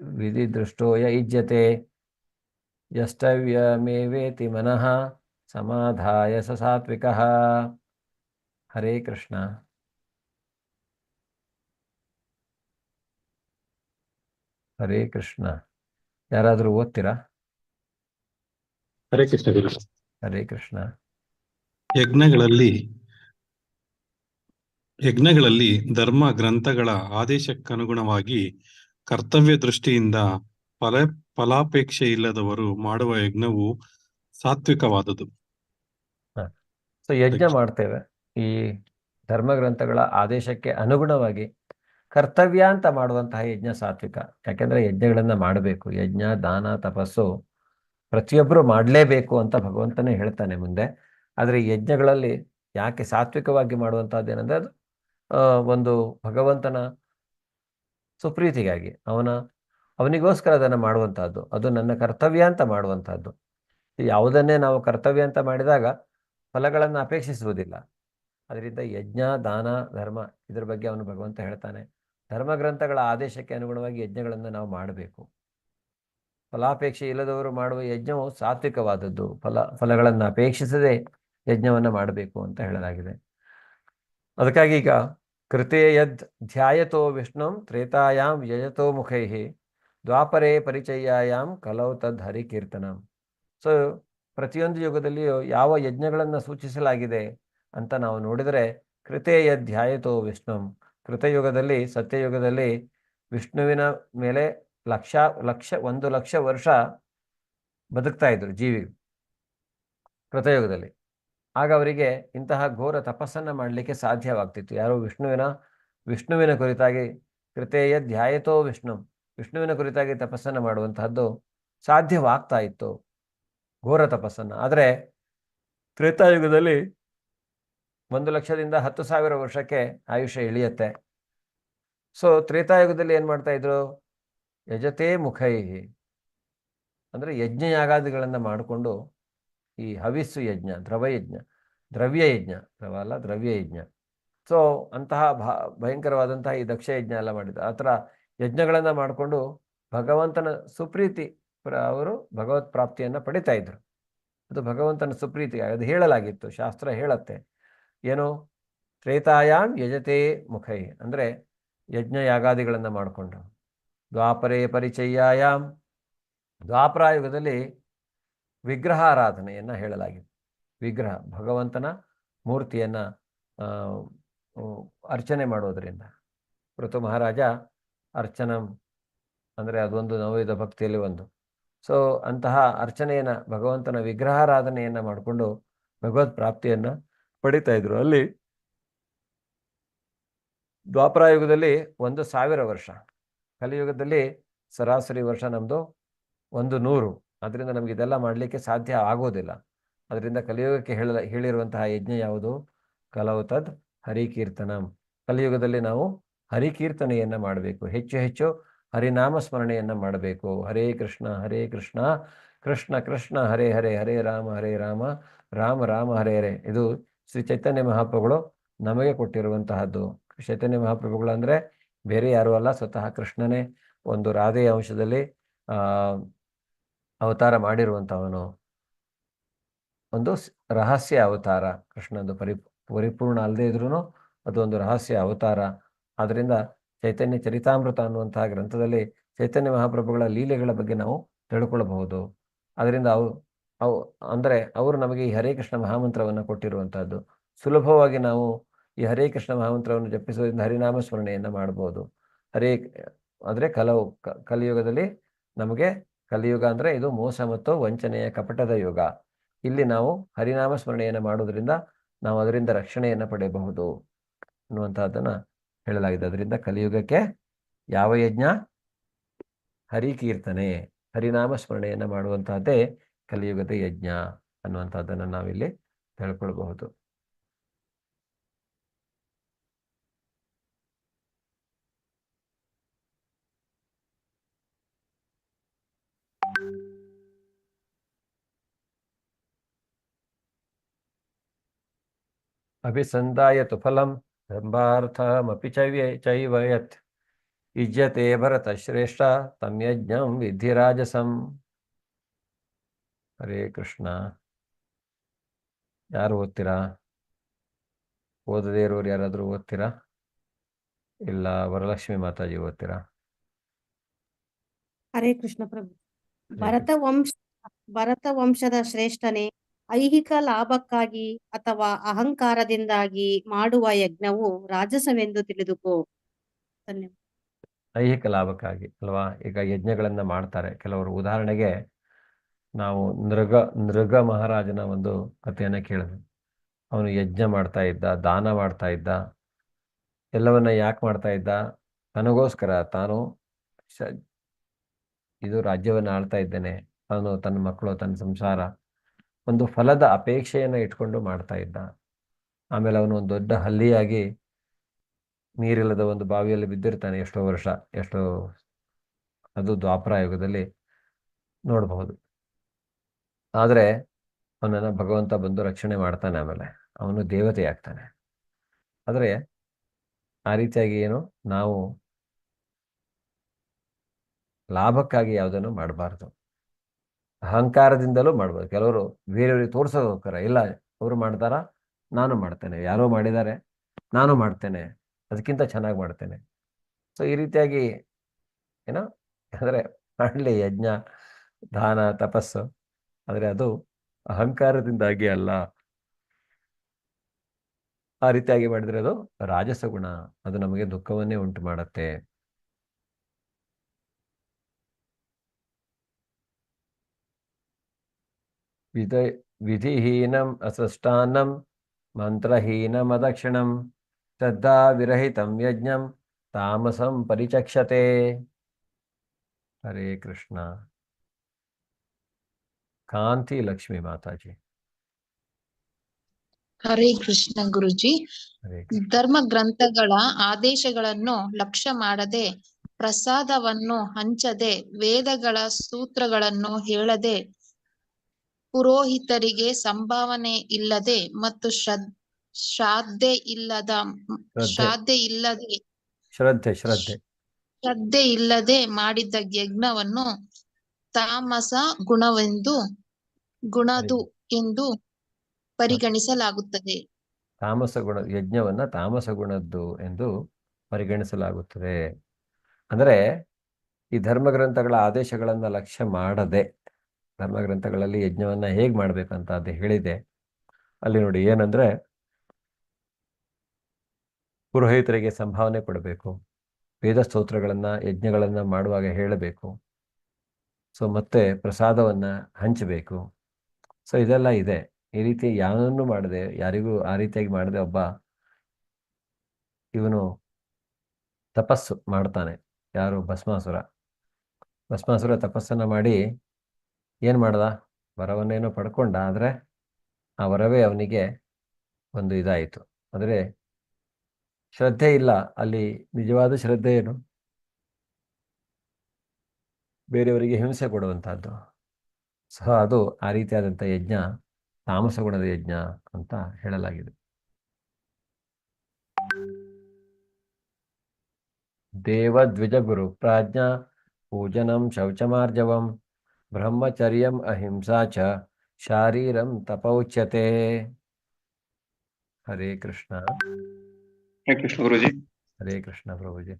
ವಿಧಿದೃಷ್ಟೋಯ ಇಜ್ಯತೆ ಯಷ್ಟವ್ಯಮೇವೇತಿ ಮನಃ ಸಮಾಧಾಯ ಸ ಸಾತ್ವಿಕಃ. ಹರೇ ಕೃಷ್ಣ. ಹರೇ ಕೃಷ್ಣ. ಯಾರಾದರೂ ಓದ್ತೀರಾ? ಹರೇ ಕೃಷ್ಣ ಗುರು. ಹರೇ ಕೃಷ್ಣ. ಯಜ್ಞಗಳಲ್ಲಿ ಧರ್ಮ ಗ್ರಂಥಗಳ ಆದೇಶಕ್ಕನುಗುಣವಾಗಿ ಕರ್ತವ್ಯ ದೃಷ್ಟಿಯಿಂದ ಫಲಾಪೇಕ್ಷೆ ಇಲ್ಲದವರು ಮಾಡುವ ಯಜ್ಞವು ಸಾತ್ವಿಕವಾದುದು. ಸೊ ಯಜ್ಞ ಮಾಡ್ತೇವೆ, ಈ ಧರ್ಮಗ್ರಂಥಗಳ ಆದೇಶಕ್ಕೆ ಅನುಗುಣವಾಗಿ ಕರ್ತವ್ಯ ಅಂತ ಮಾಡುವಂತಹ ಯಜ್ಞ ಸಾತ್ವಿಕ. ಯಾಕೆಂದರೆ ಯಜ್ಞಗಳನ್ನು ಮಾಡಬೇಕು. ಯಜ್ಞ, ದಾನ, ತಪಸ್ಸು ಪ್ರತಿಯೊಬ್ಬರು ಮಾಡಲೇಬೇಕು ಅಂತ ಭಗವಂತನೇ ಹೇಳ್ತಾನೆ ಮುಂದೆ. ಆದರೆ ಯಜ್ಞಗಳಲ್ಲಿ ಯಾಕೆ ಸಾತ್ವಿಕವಾಗಿ ಮಾಡುವಂಥದ್ದು ಏನಂದರೆ, ಅದು ಒಂದು ಭಗವಂತನ ಸುಪ್ರೀತಿಗಾಗಿ ಅವನಿಗೋಸ್ಕರ ಅದನ್ನು ಮಾಡುವಂಥದ್ದು, ಅದು ನನ್ನ ಕರ್ತವ್ಯ ಅಂತ ಮಾಡುವಂಥದ್ದು. ಯಾವುದನ್ನೇ ನಾವು ಕರ್ತವ್ಯ ಅಂತ ಮಾಡಿದಾಗ ಫಲಗಳನ್ನು ಅಪೇಕ್ಷಿಸುವುದಿಲ್ಲ. ಅದರಿಂದ ಯಜ್ಞ, ದಾನ, ಧರ್ಮ ಇದರ ಬಗ್ಗೆ ಅವನು ಭಗವಂತ ಹೇಳ್ತಾನೆ. ಧರ್ಮಗ್ರಂಥಗಳ ಆದೇಶಕ್ಕೆ ಅನುಗುಣವಾಗಿ ಯಜ್ಞಗಳನ್ನು ನಾವು ಮಾಡಬೇಕು. ಫಲಾಪೇಕ್ಷೆ ಇಲ್ಲದವರು ಮಾಡುವ ಯಜ್ಞವು ಸಾತ್ವಿಕವಾದದ್ದು. ಫಲಗಳನ್ನು ಅಪೇಕ್ಷಿಸದೆ ಯಜ್ಞವನ್ನು ಮಾಡಬೇಕು ಅಂತ ಹೇಳಲಾಗಿದೆ. ಅದಕ್ಕಾಗಿ ಈಗ ಕೃತೇ ಯದ್ ಧ್ಯಾಯತೋ ವಿಷ್ಣುಂ ತ್ರೇತಾಯಾಂ ಯಜತೋ ಮುಖೈಃ ದ್ವಾಪರೇ ಪರಿಚಯ್ಯಾಯಾಂ ಕಲೌ ತದ್ ಹರಿಕೀರ್ತನಂ. ಸೊ ಪ್ರತಿಯೊಂದು ಯುಗದಲ್ಲಿಯೂ ಯಾವ ಯಜ್ಞಗಳನ್ನು ಸೂಚಿಸಲಾಗಿದೆ ಅಂತ ನಾವು ನೋಡಿದರೆ, ಕೃತೇ ಯದ್ ಧ್ಯಾಯತೋ ವಿಷ್ಣುಂ, ಕೃತಯುಗದಲ್ಲಿ, ಸತ್ಯಯುಗದಲ್ಲಿ ವಿಷ್ಣುವಿನ ಮೇಲೆ 1 ಲಕ್ಷ ವರ್ಷ ಬದುಕ್ತಾ ಇದ್ರು ಜೀವಿ ಕೃತಯುಗದಲ್ಲಿ. ಆಗ ಅವರಿಗೆ ಇಂತಹ ಘೋರ ತಪಸ್ಸನ್ನು ಮಾಡಲಿಕ್ಕೆ ಸಾಧ್ಯವಾಗ್ತಿತ್ತು. ಯಾರು? ವಿಷ್ಣುವಿನ ಕುರಿತಾಗಿ ಕೃತೇಯ ಧ್ಯಾಯತೋ ವಿಷ್ಣುವಿನ ಕುರಿತಾಗಿ ತಪಸ್ಸನ್ನು ಮಾಡುವಂತಹದ್ದು ಸಾಧ್ಯವಾಗ್ತಾ ಇತ್ತು, ಘೋರ ತಪಸ್ಸನ್ನು. ಆದರೆ ತ್ರೇತಾಯುಗದಲ್ಲಿ 1 ಲಕ್ಷದಿಂದ 10,000 ವರ್ಷಕ್ಕೆ ಆಯುಷ್ಯ ಇಳಿಯುತ್ತೆ. ಸೊ ತ್ರೇತಾಯುಗದಲ್ಲಿ ಏನು ಮಾಡ್ತಾ ಇದ್ರು? ಯಜತೇ ಮುಖೈಹಿ, ಅಂದರೆ ಯಜ್ಞಯಾಗಾದಿಗಳನ್ನು ಮಾಡಿಕೊಂಡು ಈ ಹವಿಸ್ಸು ಯಜ್ಞ, ದ್ರವ್ಯ ಯಜ್ಞ, ದ್ರವ ಅಲ್ಲ ದ್ರವ್ಯ ಯಜ್ಞ. ಸೊ ಅಂತಹ ಭಯಂಕರವಾದಂತಹ ಈ ದಕ್ಷ ಯಜ್ಞ ಎಲ್ಲ ಮಾಡಿದ್ರು. ಆ ಥರ ಯಜ್ಞಗಳನ್ನು ಮಾಡಿಕೊಂಡು ಭಗವಂತನ ಸುಪ್ರೀತಿ ಅವರು ಭಗವತ್ ಪ್ರಾಪ್ತಿಯನ್ನು ಪಡಿತಾ ಇದ್ರು. ಅದು ಭಗವಂತನ ಸುಪ್ರೀತಿ, ಅದು ಹೇಳಲಾಗಿತ್ತು, ಶಾಸ್ತ್ರ ಹೇಳತ್ತೆ. ಏನು? ತ್ರೇತಾಯಾಮ್ ಯಜತೆ ಮುಖೈ, ಅಂದರೆ ಯಜ್ಞ ಯಾಗಾದಿಗಳನ್ನು ಮಾಡಿಕೊಂಡು. ದ್ವಾಪರೇ ಪರಿಚಯ್ಯಾಯಾಮ್, ದ್ವಾಪರಾಯುಗದಲ್ಲಿ ವಿಗ್ರಹಾರಾಧನೆಯನ್ನು ಹೇಳಲಾಗಿದೆ. ವಿಗ್ರಹ, ಭಗವಂತನ ಮೂರ್ತಿಯನ್ನು ಅರ್ಚನೆ ಮಾಡೋದರಿಂದ. ಋತು ಮಹಾರಾಜ ಅರ್ಚನಂ ಅಂದರೆ ಅದೊಂದು ನವವಿಧ ಭಕ್ತಿಯಲ್ಲಿ ಒಂದು. ಸೊ ಅಂತಹ ಅರ್ಚನೆಯನ್ನು, ಭಗವಂತನ ವಿಗ್ರಹಾರಾಧನೆಯನ್ನು ಮಾಡಿಕೊಂಡು ಭಗವತ್ ಪ್ರಾಪ್ತಿಯನ್ನು ಪಡಿತಾ ಇದ್ರು. ಅಲ್ಲಿ ದ್ವಾಪರಾಯುಗದಲ್ಲಿ 1,000 ವರ್ಷ, ಕಲಿಯುಗದಲ್ಲಿ ಸರಾಸರಿ ವರ್ಷ ನಮ್ಮದು 100. ಅದರಿಂದ ನಮಗೆ ಇದೆಲ್ಲ ಮಾಡಲಿಕ್ಕೆ ಸಾಧ್ಯ ಆಗೋದಿಲ್ಲ. ಅದರಿಂದ ಕಲಿಯುಗಕ್ಕೆ ಹೇಳಿರುವಂತಹ ಯಜ್ಞ ಯಾವುದು? ಕಲವು ತದ್ ಹರಿಕೀರ್ತನಂ. ಕಲಿಯುಗದಲ್ಲಿ ನಾವು ಹರಿಕೀರ್ತನೆಯನ್ನು ಮಾಡಬೇಕು, ಹೆಚ್ಚು ಹೆಚ್ಚು ಹರಿನಾಮ ಸ್ಮರಣೆಯನ್ನು ಮಾಡಬೇಕು. ಹರೇ ಕೃಷ್ಣ ಕೃಷ್ಣ ಕೃಷ್ಣ ಹರೇ ಹರೇ, ಹರೇ ರಾಮ ರಾಮ ರಾಮ ಹರೇ ಹರೇ. ಇದು ಶ್ರೀ ಚೈತನ್ಯ ಮಹಾಪ್ರಭುಗಳು ನಮಗೆ ಕೊಟ್ಟಿರುವಂತಹದ್ದು. ಚೈತನ್ಯ ಮಹಾಪ್ರಭುಗಳು ಅಂದರೆ ಬೇರೆ ಯಾರೂ ಅಲ್ಲ, ಸ್ವತಃ ಕೃಷ್ಣನೇ ಒಂದು ರಾಧೆಯ ಅಂಶದಲ್ಲಿ ಅವತಾರ ಮಾಡಿರುವಂಥವನು. ಒಂದು ರಹಸ್ಯ ಅವತಾರ, ಕೃಷ್ಣಂದು ಪರಿಪೂರ್ಣ ಅಲ್ಲದೆ ಇದ್ರೂ ಅದೊಂದು ರಹಸ್ಯ ಅವತಾರ. ಆದ್ದರಿಂದ ಚೈತನ್ಯ ಚರಿತಾಮೃತ ಅನ್ನುವಂತಹ ಗ್ರಂಥದಲ್ಲಿ ಚೈತನ್ಯ ಮಹಾಪ್ರಭುಗಳ ಲೀಲೆಗಳ ಬಗ್ಗೆ ನಾವು ತಿಳ್ಕೊಳ್ಬಹುದು. ಅದರಿಂದ ಅಂದರೆ ಅವರು ನಮಗೆ ಈ ಹರೇ ಕೃಷ್ಣ ಮಹಾಮಂತ್ರವನ್ನು ಕೊಟ್ಟಿರುವಂತಹದ್ದು. ಸುಲಭವಾಗಿ ನಾವು ಈ ಹರೇ ಕೃಷ್ಣ ಮಹಾಮಂತ್ರವನ್ನು ಜಪಿಸುವುದರಿಂದ ಹರಿನಾಮ ಸ್ಮರಣೆಯನ್ನು ಮಾಡಬಹುದು. ಆದರೆ ಕಲಿಯುಗದಲ್ಲಿ ನಮಗೆ, ಕಲಿಯುಗ ಅಂದರೆ ಇದು ಮೋಸ ಮತ್ತು ವಂಚನೆಯ ಕಪಟದ ಯುಗ. ಇಲ್ಲಿ ನಾವು ಹರಿನಾಮ ಸ್ಮರಣೆಯನ್ನು ಮಾಡೋದ್ರಿಂದ ನಾವು ಅದರಿಂದ ರಕ್ಷಣೆಯನ್ನು ಪಡೆಯಬಹುದು ಅನ್ನುವಂಥದ್ದನ್ನು ಹೇಳಲಾಗಿದೆ. ಅದರಿಂದ ಕಲಿಯುಗಕ್ಕೆ ಯಾವ ಯಜ್ಞ? ಹರಿಕೀರ್ತನೆ, ಹರಿನಾಮ ಸ್ಮರಣೆಯನ್ನು ಮಾಡುವಂತಹದ್ದೇ ಕಲಿಯುಗದ ಯಜ್ಞ ಅನ್ನುವಂಥದ್ದನ್ನು ನಾವಿಲ್ಲಿ ತಿಳ್ಕೊಳ್ಬಹುದು. ಅಭಿಸಂದಾಯ ತು ಫಲಂ ಧರ್ಮಾರ್ಥಮಪಿ ಚೈವ ಯತ್ ಯುಜ್ಯತೆ ಭರತ ಶ್ರೇಷ್ಠ ತಂ ಯಜ್ಞಂ ವಿಧಿ ರಾಜಸಂ. ಹರೇ ಕೃಷ್ಣ. ಯಾರು ಓದ್ತೀರಾ? ಓದದೇ ಇರೋರು ಯಾರಾದರೂ ಓದ್ತೀರಾ? ಇಲ್ಲ ವರಲಕ್ಷ್ಮಿ ಮಾತಾಜಿ ಓದ್ತೀರಾ? ಹರೇ ಕೃಷ್ಣ ಪ್ರಭು. ಭರತ ವಂಶದ ಶ್ರೇಷ್ಠನೇ, ಐಹಿಕ ಲಾಭಕ್ಕಾಗಿ ಅಥವಾ ಅಹಂಕಾರದಿಂದಾಗಿ ಮಾಡುವ ಯಜ್ಞವು ರಾಜಸವೆಂದು ತಿಳಿದುಕೋ. ಧನ್ಯವಾದ. ಐಹಿಕ ಲಾಭಕ್ಕಾಗಿ ಅಲ್ವಾ? ಈಗ ಯಜ್ಞಗಳನ್ನು ಮಾಡ್ತಾರೆ ಕೆಲವರು. ಉದಾಹರಣೆಗೆ ನಾವು ನೃಗ ಮಹಾರಾಜನ ಒಂದು ಕಥೆಯನ್ನು ಕೇಳಿದ್ವಿ. ಅವನು ಯಜ್ಞ ಮಾಡ್ತಾ ಇದ್ದ, ದಾನ ಮಾಡ್ತಾ ಇದ್ದ, ಎಲ್ಲವನ್ನ ಯಾಕೆ ಮಾಡ್ತಾ ಇದ್ದ? ತನಗೋಸ್ಕರ. ತಾನು ಇದು ರಾಜ್ಯವನ್ನು ಆಳ್ತಾ ಇದ್ದೇನೆ, ಅವನು ತನ್ನ ಮಕ್ಕಳು, ತನ್ನ ಸಂಸಾರ, ಒಂದು ಫಲದ ಅಪೇಕ್ಷೆಯನ್ನು ಇಟ್ಕೊಂಡು ಮಾಡ್ತಾ ಇದ್ದ. ಆಮೇಲೆ ಅವನು ಒಂದು ದೊಡ್ಡ ಹಲ್ಲಿಯಾಗಿ ನೀರಿಲ್ಲದ ಒಂದು ಬಾವಿಯಲ್ಲಿ ಬಿದ್ದಿರ್ತಾನೆ ಎಷ್ಟೋ ವರ್ಷ, ಅದು ದ್ವಾಪರಾಯುಗದಲ್ಲಿ ನೋಡಬಹುದು. ಆದರೆ ಅವನನ್ನು ಭಗವಂತ ಬಂದು ರಕ್ಷಣೆ ಮಾಡ್ತಾನೆ. ಆಮೇಲೆ ಅವನು ದೇವತೆ ಆಗ್ತಾನೆ. ಆದರೆ ಆ ರೀತಿಯಾಗಿ ಏನು, ನಾವು ಲಾಭಕ್ಕಾಗಿ ಯಾವುದನ್ನು ಮಾಡಬಾರ್ದು, ಅಹಂಕಾರದಿಂದಲೂ ಮಾಡ್ಬೋದು. ಕೆಲವರು ಬೇರೆಯವ್ರಿಗೆ ತೋರ್ಸೋಗೋಸ್ಕರ, ಇಲ್ಲ ಅವರು ಮಾಡ್ತಾರ ನಾನು ಮಾಡ್ತೇನೆ, ಯಾರೋ ಮಾಡಿದ್ದಾರೆ ನಾನು ಮಾಡ್ತೇನೆ, ಅದಕ್ಕಿಂತ ಚೆನ್ನಾಗಿ ಮಾಡ್ತೇನೆ. ಸೊ ಈ ರೀತಿಯಾಗಿ ಏನೋ ಅಂದರೆ ಮಾಡಲಿ ಯಜ್ಞ, ದಾನ, ತಪಸ್ಸು, ಆದರೆ ಅದು ಅಹಂಕಾರದಿಂದಾಗಿ ಅಲ್ಲ. ಆ ರೀತಿಯಾಗಿ ಮಾಡಿದರೆ ಅದು ರಾಜಸ ಗುಣ, ಅದು ನಮಗೆ ದುಃಖವನ್ನೇ ಉಂಟು ಮಾಡುತ್ತೆ. ವಿಧಿಹೀನಂ ಅಸೃಷ್ಟಾನ್ನಂ ಮಂತ್ರಹೀನಂ ಅದಕ್ಷಿಣಂ ಶ್ರದ್ಧಾ ವಿರಹಿತಂ ಯಜ್ಞಂ ತಾಮಸಂ ಪರಿಚಕ್ಷತೆ. ಹರೇ ಕೃಷ್ಣ. ಕಾಂತಿ ಲಕ್ಷ್ಮಿ ಮಾತಾಜಿ. ಹರೇ ಕೃಷ್ಣ ಗುರುಜಿ. ಹರೇ ಧರ್ಮ ಗ್ರಂಥಗಳ ಆದೇಶಗಳನ್ನು ಲಕ್ಷ್ಯ ಮಾಡದೆ, ಪ್ರಸಾದವನ್ನು ಹಂಚದೆ, ವೇದಗಳ ಸೂತ್ರಗಳನ್ನು ಹೇಳದೆ, ಪುರೋಹಿತರಿಗೆ ಸಂಭಾವನೆ ಇಲ್ಲದೆ ಮತ್ತು ಶ್ರದ್ಧೆ ಇಲ್ಲದೆ ಶ್ರದ್ಧೆ ಇಲ್ಲದೆ ಮಾಡಿದ್ದ ಯಜ್ಞವನ್ನು ತಾಮಸ ಗುಣದು ಎಂದು ಪರಿಗಣಿಸಲಾಗುತ್ತದೆ. ಯಜ್ಞವನ್ನ ತಾಮಸ ಗುಣದ್ದು ಎಂದು ಪರಿಗಣಿಸಲಾಗುತ್ತದೆ. ಅಂದ್ರೆ ಈ ಧರ್ಮಗ್ರಂಥಗಳ ಆದೇಶಗಳನ್ನ ಲಕ್ಷ್ಯ ಮಾಡದೆ, ಧರ್ಮಗ್ರಂಥಗಳಲ್ಲಿ ಯಜ್ಞವನ್ನ ಹೇಗ್ ಮಾಡ್ಬೇಕಂತ ಅದು ಹೇಳಿದೆ. ಅಲ್ಲಿ ನೋಡಿ ಏನಂದ್ರೆ, ಪುರೋಹಿತರಿಗೆ ಸಂಭಾವನೆ ಕೊಡಬೇಕು, ವೇದ ಸ್ತೋತ್ರಗಳನ್ನ ಯಜ್ಞಗಳನ್ನ ಮಾಡುವಾಗ ಹೇಳಬೇಕು, ಸೊ ಮತ್ತೆ ಪ್ರಸಾದವನ್ನ ಹಂಚಬೇಕು. ಸೊ ಇದೆಲ್ಲ ಇದೆ. ಈ ರೀತಿ ಯಾವನ್ನೂ ಮಾಡದೆ, ಯಾರಿಗೂ ಆ ರೀತಿಯಾಗಿ ಮಾಡದೆ ಒಬ್ಬ ಇವನು ತಪಸ್ಸು ಮಾಡ್ತಾನೆ. ಯಾರು? ಭಸ್ಮಾಸುರ ತಪಸ್ಸನ್ನ ಮಾಡಿ ಏನ್ ಮಾಡ್ದ? ವರವನ್ನೇನೋ ಪಡ್ಕೊಂಡ. ಆದ್ರೆ ಆ ವರವೇ ಅವನಿಗೆ ಒಂದು ಇದಾಯಿತು. ಅಂದ್ರೆ ಶ್ರದ್ಧೆ ಇಲ್ಲ. ಅಲ್ಲಿ ನಿಜವಾದ ಶ್ರದ್ಧೆ ಏನು? ಬೇರೆಯವರಿಗೆ ಹಿಂಸೆ ಕೊಡುವಂತಹದ್ದು. ಸೊ ಅದು ಆ ರೀತಿಯಾದಂಥ ಯಜ್ಞ ತಾಮಸ ಗುಣದ ಯಜ್ಞ ಅಂತ ಹೇಳಲಾಗಿದೆ. ದೇವದ್ವಿಜ ಗುರು ಪ್ರಾಜ್ಞಾ ಪೂಜನಂ ಶೌಚಮಾರ್ಜವಂ ಬ್ರಹ್ಮಚರ್ಯಂ ಅಹಿಂಸಾ ಚ ಶಾರೀರಂ ತಪೌಚ್ಯತೆ. ಹರೇ ಕೃಷ್ಣ. ಹರೇ ಕೃಷ್ಣ ಗುರುಜಿ. ಹರೇ ಕೃಷ್ಣ ಪ್ರಭುಜಿ.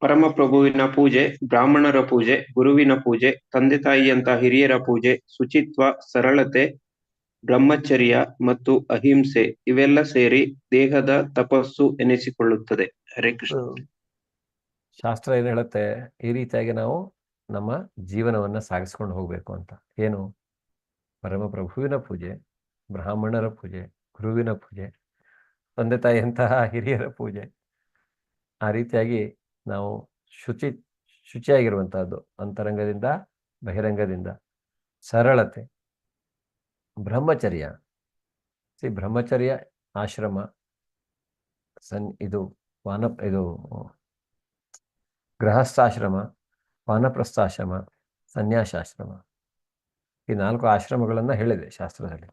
ಪರಮ ಪ್ರಭುವಿನ ಪೂಜೆ, ಬ್ರಾಹ್ಮಣರ ಪೂಜೆ, ಗುರುವಿನ ಪೂಜೆ, ತಂದೆ ತಾಯಿಯಂತ ಹಿರಿಯರ ಪೂಜೆ, ಶುಚಿತ್ವ, ಸರಳತೆ, ಬ್ರಹ್ಮಚರ್ಯ ಮತ್ತು ಅಹಿಂಸೆ ಇವೆಲ್ಲ ಸೇರಿ ದೇಹದ ತಪಸ್ಸು ಎನಿಸಿಕೊಳ್ಳುತ್ತದೆ. ಹರೇ ಕೃಷ್ಣ. ಶಾಸ್ತ್ರ ಏನ್ ಹೇಳುತ್ತೆ? ಈ ರೀತಿಯಾಗಿ ನಾವು ನಮ್ಮ ಜೀವನವನ್ನ ಸಾಗಿಸ್ಕೊಂಡು ಹೋಗ್ಬೇಕು ಅಂತ. ಏನು? ಪರಮ ಪ್ರಭುವಿನ ಪೂಜೆ, ಬ್ರಾಹ್ಮಣರ ಪೂಜೆ, ಗುರುವಿನ ಪೂಜೆ, ತಂದೆ ತಾಯಿಯಂತಹ ಹಿರಿಯರ ಪೂಜೆ, ಆ ರೀತಿಯಾಗಿ ನಾವು ಶುಚಿಯಾಗಿರುವಂತಹದ್ದು, ಅಂತರಂಗದಿಂದ ಬಹಿರಂಗದಿಂದ. ಸರಳತೆ, ಬ್ರಹ್ಮಚರ್ಯ. ಬ್ರಹ್ಮಚರ್ಯ ಆಶ್ರಮ, ಇದು ಗೃಹಸ್ಥಾಶ್ರಮ, ವಾನಪ್ರಸ್ಥಾಶ್ರಮ, ಸನ್ಯಾಸಾಶ್ರಮ. ಈ 4 ಆಶ್ರಮಗಳನ್ನ ಹೇಳಿದೆ ಶಾಸ್ತ್ರದಲ್ಲಿ.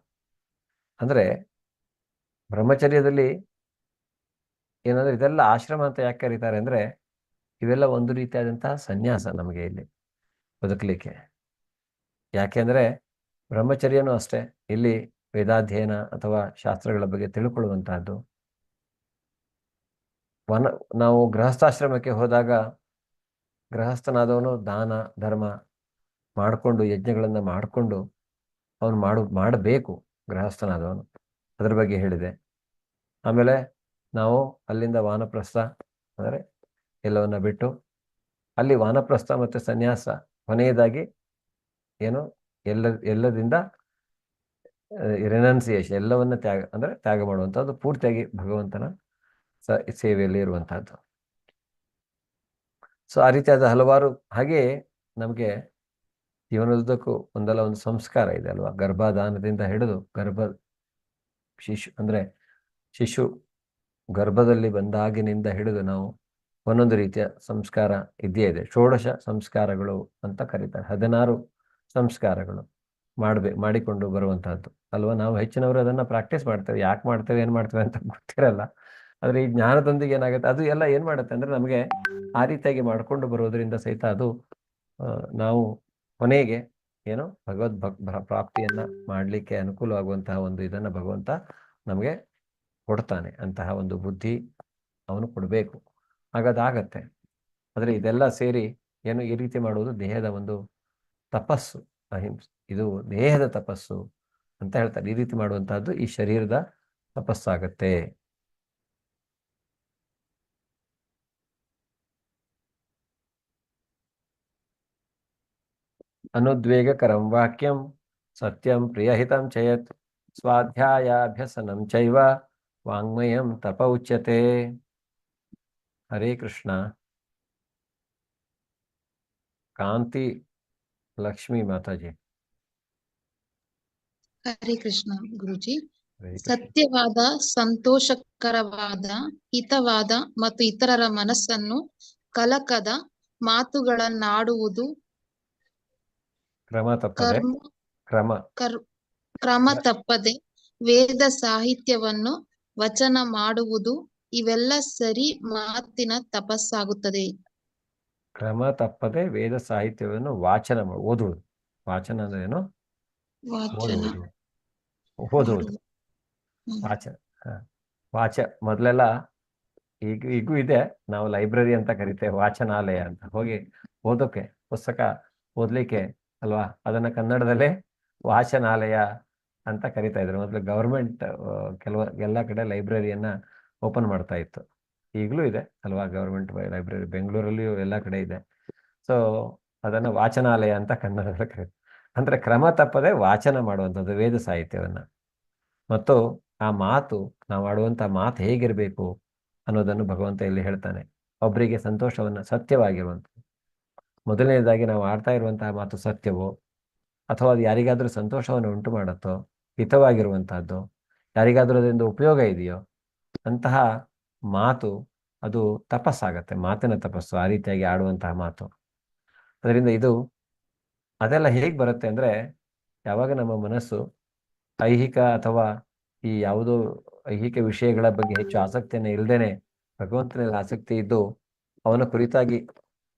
ಅಂದ್ರೆ ಬ್ರಹ್ಮಚರ್ಯದಲ್ಲಿ ಏನಂದ್ರೆ, ಇದೆಲ್ಲ ಆಶ್ರಮ ಅಂತ ಯಾಕೆ ಕರೀತಾರೆ ಅಂದ್ರೆ, ಇವೆಲ್ಲ ಒಂದು ರೀತಿಯಾದಂತಹ ಸನ್ಯಾಸ ನಮಗೆ ಇಲ್ಲಿ ಬದುಕಲಿಕ್ಕೆ. ಯಾಕೆಂದ್ರೆ ಬ್ರಹ್ಮಚರ್ಯನೂ ಅಷ್ಟೇ, ಇಲ್ಲಿ ವೇದಾಧ್ಯಯನ ಅಥವಾ ಶಾಸ್ತ್ರಗಳ ಬಗ್ಗೆ ತಿಳ್ಕೊಳ್ಳುವಂತಹದ್ದು. ನಾವು ಗೃಹಸ್ಥಾಶ್ರಮಕ್ಕೆ ಹೋದಾಗ ಗೃಹಸ್ಥನಾದವನು ದಾನ ಧರ್ಮ ಮಾಡಿಕೊಂಡು, ಯಜ್ಞಗಳನ್ನ ಮಾಡಿಕೊಂಡು ಅವನು ಮಾಡಬೇಕು ಗೃಹಸ್ಥನಾದವನು. ಅದರ ಬಗ್ಗೆ ಹೇಳಿದೆ. ಆಮೇಲೆ ನಾವು ಅಲ್ಲಿಂದ ವಾನಪ್ರಸ್ಥ ಅಂದರೆ ಎಲ್ಲವನ್ನ ಬಿಟ್ಟು, ಅಲ್ಲಿ ವಾನಪ್ರಸ್ಥ ಮತ್ತು ಸನ್ಯಾಸ ಕೊನೆಯದಾಗಿ ಏನು? ಎಲ್ಲದಿಂದ ರೆನನ್ಸಿಯೇಷನ್, ಎಲ್ಲವನ್ನ ತ್ಯಾಗ ಮಾಡುವಂಥದ್ದು, ಪೂರ್ತಿಯಾಗಿ ಭಗವಂತನ ಸೇವೆಯಲ್ಲಿ ಇರುವಂತಹದ್ದು. ಸೊ ಆ ರೀತಿಯಾದ ಹಲವಾರು, ಹಾಗೆ ನಮಗೆ ಜೀವನದುದ್ದಕ್ಕೂ ಒಂದಲ್ಲ ಒಂದು ಸಂಸ್ಕಾರ ಇದೆ ಅಲ್ವಾ? ಗರ್ಭಧಾನದಿಂದ ಹಿಡಿದು ಶಿಶು ಗರ್ಭದಲ್ಲಿ ಬಂದಾಗಿನಿಂದ ಹಿಡಿದು ನಾವು ಒಂದೊಂದು ರೀತಿಯ ಸಂಸ್ಕಾರ ಇದ್ದೇ ಇದೆ. 16 ಸಂಸ್ಕಾರಗಳು ಅಂತ ಕರೀತಾರೆ. 16 ಸಂಸ್ಕಾರಗಳು ಮಾಡಿಕೊಂಡು ಬರುವಂತಹದ್ದು ಅಲ್ವಾ? ನಾವು ಹೆಚ್ಚಿನವರು ಅದನ್ನ ಪ್ರಾಕ್ಟೀಸ್ ಮಾಡ್ತೇವೆ. ಯಾಕೆ ಮಾಡ್ತೇವೆ, ಏನ್ ಮಾಡ್ತೇವೆ ಅಂತ ಗೊತ್ತಿರಲ್ಲ. ಆದ್ರೆ ಈ ಜ್ಞಾನದೊಂದಿಗೆ ಏನಾಗುತ್ತೆ, ಅದು ಎಲ್ಲ ಏನ್ ಮಾಡುತ್ತೆ ಅಂದ್ರೆ, ನಮಗೆ ಆ ರೀತಿಯಾಗಿ ಮಾಡ್ಕೊಂಡು ಬರೋದ್ರಿಂದ ಸಹಿತ ಅದು ನಾವು ಕೊನೆಗೆ ಏನು ಪ್ರಾಪ್ತಿಯನ್ನ ಮಾಡ್ಲಿಕ್ಕೆ ಅನುಕೂಲವಾಗುವಂತಹ ಒಂದು ಇದನ್ನ ಭಗವಂತ ನಮಗೆ ಕೊಡ್ತಾನೆ. ಅಂತಹ ಒಂದು ಬುದ್ಧಿ ಅವನು ಕೊಡಬೇಕು, ಹಾಗಾಗತ್ತೆ. ಆದ್ರೆ ಇದೆಲ್ಲ ಸೇರಿ ಏನು ಈ ರೀತಿ ಮಾಡುವುದು ದೇಹದ ಒಂದು ತಪಸ್ಸು, ಅಹಿಂಸೆ. ಇದು ದೇಹದ ತಪಸ್ಸು ಅಂತ ಹೇಳ್ತಾರೆ. ಈ ರೀತಿ ಮಾಡುವಂತಹದ್ದು ಈ ಶರೀರದ ತಪಸ್ಸಾಗತ್ತೆ. ಅನುದ್ವೇಗಕರಂ ವಾಕ್ಯಂ ಸತ್ಯಂ ಪ್ರಿಯಹಿತಂ ಚಯತ್ ಸ್ವಾಧ್ಯಾಯಾಭ್ಯಸನಂ ಚೈವ ವಾಂಗ್ಮಯಂ ತಪ ಉಚ್ಯತೆ. ಹರೇ ಕೃಷ್ಣ. ಕಾಂತಿ ಲಕ್ಷ್ಮೀ ಮಾತಾಜಿ. ಹರೇ ಕೃಷ್ಣ ಗುರುಜಿ. ಸತ್ಯವಾದ, ಸಂತೋಷಕರವಾದ, ಹಿತವಾದ ಮತ್ತು ಇತರರ ಮನಸ್ಸನ್ನು ಕಲಕದ ಮಾತುಗಳನ್ನಾಡುವುದು ಕ್ರಮ ತಪ್ಪದೆ ವೇದ ಸಾಹಿತ್ಯವನ್ನು ವಚನ ಮಾಡುವುದು ಇವೆಲ್ಲ ಸರಿ ಮಾತಿನ ತಪಸ್ಸಾಗುತ್ತದೆ. ಕ್ರಮ ತಪ್ಪದೆ ವೇದ ಸಾಹಿತ್ಯವನ್ನು ಓದುವುದು. ವಾಚನ ಅಂದ್ರೆ ಏನು? ವಾಚನ ಓದುವುದು. ವಾಚನ. ಮೊದಲೆಲ್ಲ ಈಗೂ ಇದೆ, ನಾವು ಲೈಬ್ರರಿ ಅಂತ ಕರಿತೇವೆ, ವಾಚನಾಲಯ ಅಂತ. ಹೋಗಿ ಓದೋಕೆ, ಪುಸ್ತಕ ಓದ್ಲಿಕ್ಕೆ ಅಲ್ವಾ, ಅದನ್ನ ಕನ್ನಡದಲ್ಲೇ ವಾಚನಾಲಯ ಅಂತ ಕರಿತಾ ಇದ್ರು. ಮೊದಲು ಗವರ್ಮೆಂಟ್ ಎಲ್ಲ ಕಡೆ ಲೈಬ್ರರಿಯನ್ನ ಓಪನ್ ಮಾಡ್ತಾ ಇತ್ತು. ಈಗಲೂ ಇದೆ ಅಲ್ವಾ ಗವರ್ಮೆಂಟ್ ಲೈಬ್ರರಿ, ಬೆಂಗಳೂರಲ್ಲಿಯೂ ಎಲ್ಲ ಕಡೆ ಇದೆ. ಸೊ ಅದನ್ನ ವಾಚನಾಲಯ ಅಂತ ಕನ್ನಡದಲ್ಲಿ ಕರೀತಾರೆ. ಅಂದ್ರೆ ಕ್ರಮ ತಪ್ಪದೆ ವಾಚನ ಮಾಡುವಂಥದ್ದು ವೇದ ಸಾಹಿತ್ಯವನ್ನ. ಮತ್ತು ಆ ಮಾತು, ನಾವು ಆಡುವಂಥ ಮಾತು ಹೇಗಿರಬೇಕು ಅನ್ನೋದನ್ನು ಭಗವಂತ ಇಲ್ಲಿ ಹೇಳ್ತಾನೆ. ಒಬ್ಬರಿಗೆ ಸಂತೋಷವನ್ನು, ಸತ್ಯವಾಗಿರುವಂಥದ್ದು. ಮೊದಲನೇದಾಗಿ ನಾವು ಆಡ್ತಾ ಇರುವಂತಹ ಮಾತು ಸತ್ಯವೋ, ಅಥವಾ ಅದು ಯಾರಿಗಾದ್ರೂ ಸಂತೋಷವನ್ನು ಉಂಟು ಮಾಡುತ್ತೋ, ಹಿತವಾಗಿರುವಂತಹದ್ದು, ಯಾರಿಗಾದ್ರೂ ಅದರಿಂದ ಉಪಯೋಗ ಇದೆಯೋ ಅಂತಹ ಮಾತು, ಅದು ತಪಸ್ಸಾಗತ್ತೆ, ಮಾತಿನ ತಪಸ್ಸು. ಆ ರೀತಿಯಾಗಿ ಆಡುವಂತಹ ಮಾತು. ಅದರಿಂದ ಅದೆಲ್ಲ ಹೇಗೆ ಬರುತ್ತೆ ಅಂದರೆ, ಯಾವಾಗ ನಮ್ಮ ಮನಸ್ಸು ಐಹಿಕ ಅಥವಾ ಈ ಯಾವುದೋ ಐಹಿಕ ವಿಷಯಗಳ ಬಗ್ಗೆ ಹೆಚ್ಚು ಆಸಕ್ತಿಯನ್ನು ಇಲ್ಲದೇನೆ ಭಗವಂತನಲ್ಲಿ ಆಸಕ್ತಿ ಇದ್ದು ಅವನ ಕುರಿತಾಗಿ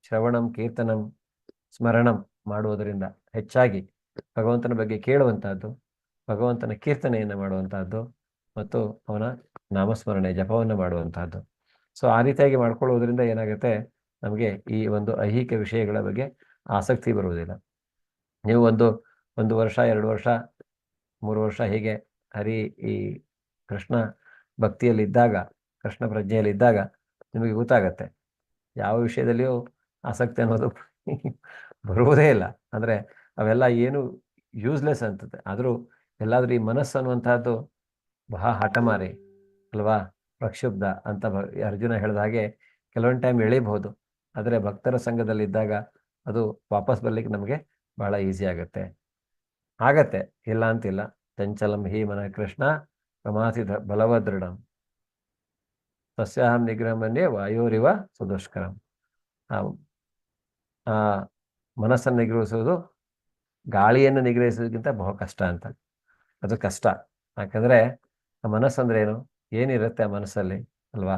ಶ್ರವಣಂ ಕೀರ್ತನಂ ಸ್ಮರಣಂ ಮಾಡುವುದರಿಂದ ಹೆಚ್ಚಾಗಿ ಭಗವಂತನ ಬಗ್ಗೆ ಕೇಳುವಂತಹದ್ದು, ಭಗವಂತನ ಕೀರ್ತನೆಯನ್ನು ಮಾಡುವಂತಹದ್ದು ಮತ್ತು ಅವನ ನಾಮಸ್ಮರಣೆ ಜಪವನ್ನು ಮಾಡುವಂತಹದ್ದು. ಸೊ ಆ ರೀತಿಯಾಗಿ ಮಾಡ್ಕೊಳ್ಳುವುದರಿಂದ ಏನಾಗುತ್ತೆ, ನಮಗೆ ಈ ಒಂದು ಐಹಿಕ ವಿಷಯಗಳ ಬಗ್ಗೆ ಆಸಕ್ತಿ ಬರುವುದಿಲ್ಲ. ನೀವು ಒಂದು ವರ್ಷ, 2 ವರ್ಷ, 3 ವರ್ಷ ಹೀಗೆ ಈ ಕೃಷ್ಣ ಭಕ್ತಿಯಲ್ಲಿದ್ದಾಗ, ಕೃಷ್ಣ ಪ್ರಜ್ಞೆಯಲ್ಲಿದ್ದಾಗ ನಿಮಗೆ ಗೊತ್ತಾಗತ್ತೆ ಯಾವ ವಿಷಯದಲ್ಲಿಯೂ ಆಸಕ್ತಿ ಅನ್ನೋದು ಬರುವುದೇ ಇಲ್ಲ. ಅಂದರೆ ಅವೆಲ್ಲ ಏನು ಯೂಸ್ಲೆಸ್ ಅಂತದೆ. ಆದರೂ ಎಲ್ಲಾದ್ರೂ ಈ ಮನಸ್ಸು ಅನ್ನುವಂತಹದ್ದು ಬಹಳ ಹಠಮಾರಿ ಅಲ್ವಾ, ಪ್ರಕ್ಷುಬ್ಧ ಅಂತ ಅರ್ಜುನ ಹೇಳಿದ ಹಾಗೆ ಕೆಲವೊಂದು ಟೈಮ್ ಎಳಿಬಹುದು. ಆದರೆ ಭಕ್ತರ ಸಂಘದಲ್ಲಿದ್ದಾಗ ಅದು ವಾಪಸ್ ಬರ್ಲಿಕ್ಕೆ ನಮಗೆ ಬಹಳ ಈಸಿ ಆಗತ್ತೆ, ಇಲ್ಲ ಅಂತಿಲ್ಲ. ಚಂಚಲಂ ಹಿ ಮನ ಕೃಷ್ಣ ಪ್ರಮಾತಿ ಬಲವದೃಢಂ ತಸ್ಯಾಹಂ ನಿಗ್ರಹಮನ್ಯೇ ವಾಯೋರಿವ ಸುದುಷ್ಕರಂ. ಆ ಮನಸ್ಸನ್ನು ನಿಗ್ರಹಿಸುವುದು ಗಾಳಿಯನ್ನು ನಿಗ್ರಹಿಸೋದಕ್ಕಿಂತ ಬಹು ಕಷ್ಟ ಅಂತ. ಅದು ಕಷ್ಟ, ಯಾಕಂದ್ರೆ ಆ ಮನಸ್ಸಂದ್ರೆ ಏನಿರುತ್ತೆ ಆ ಮನಸ್ಸಲ್ಲಿ ಅಲ್ವಾ,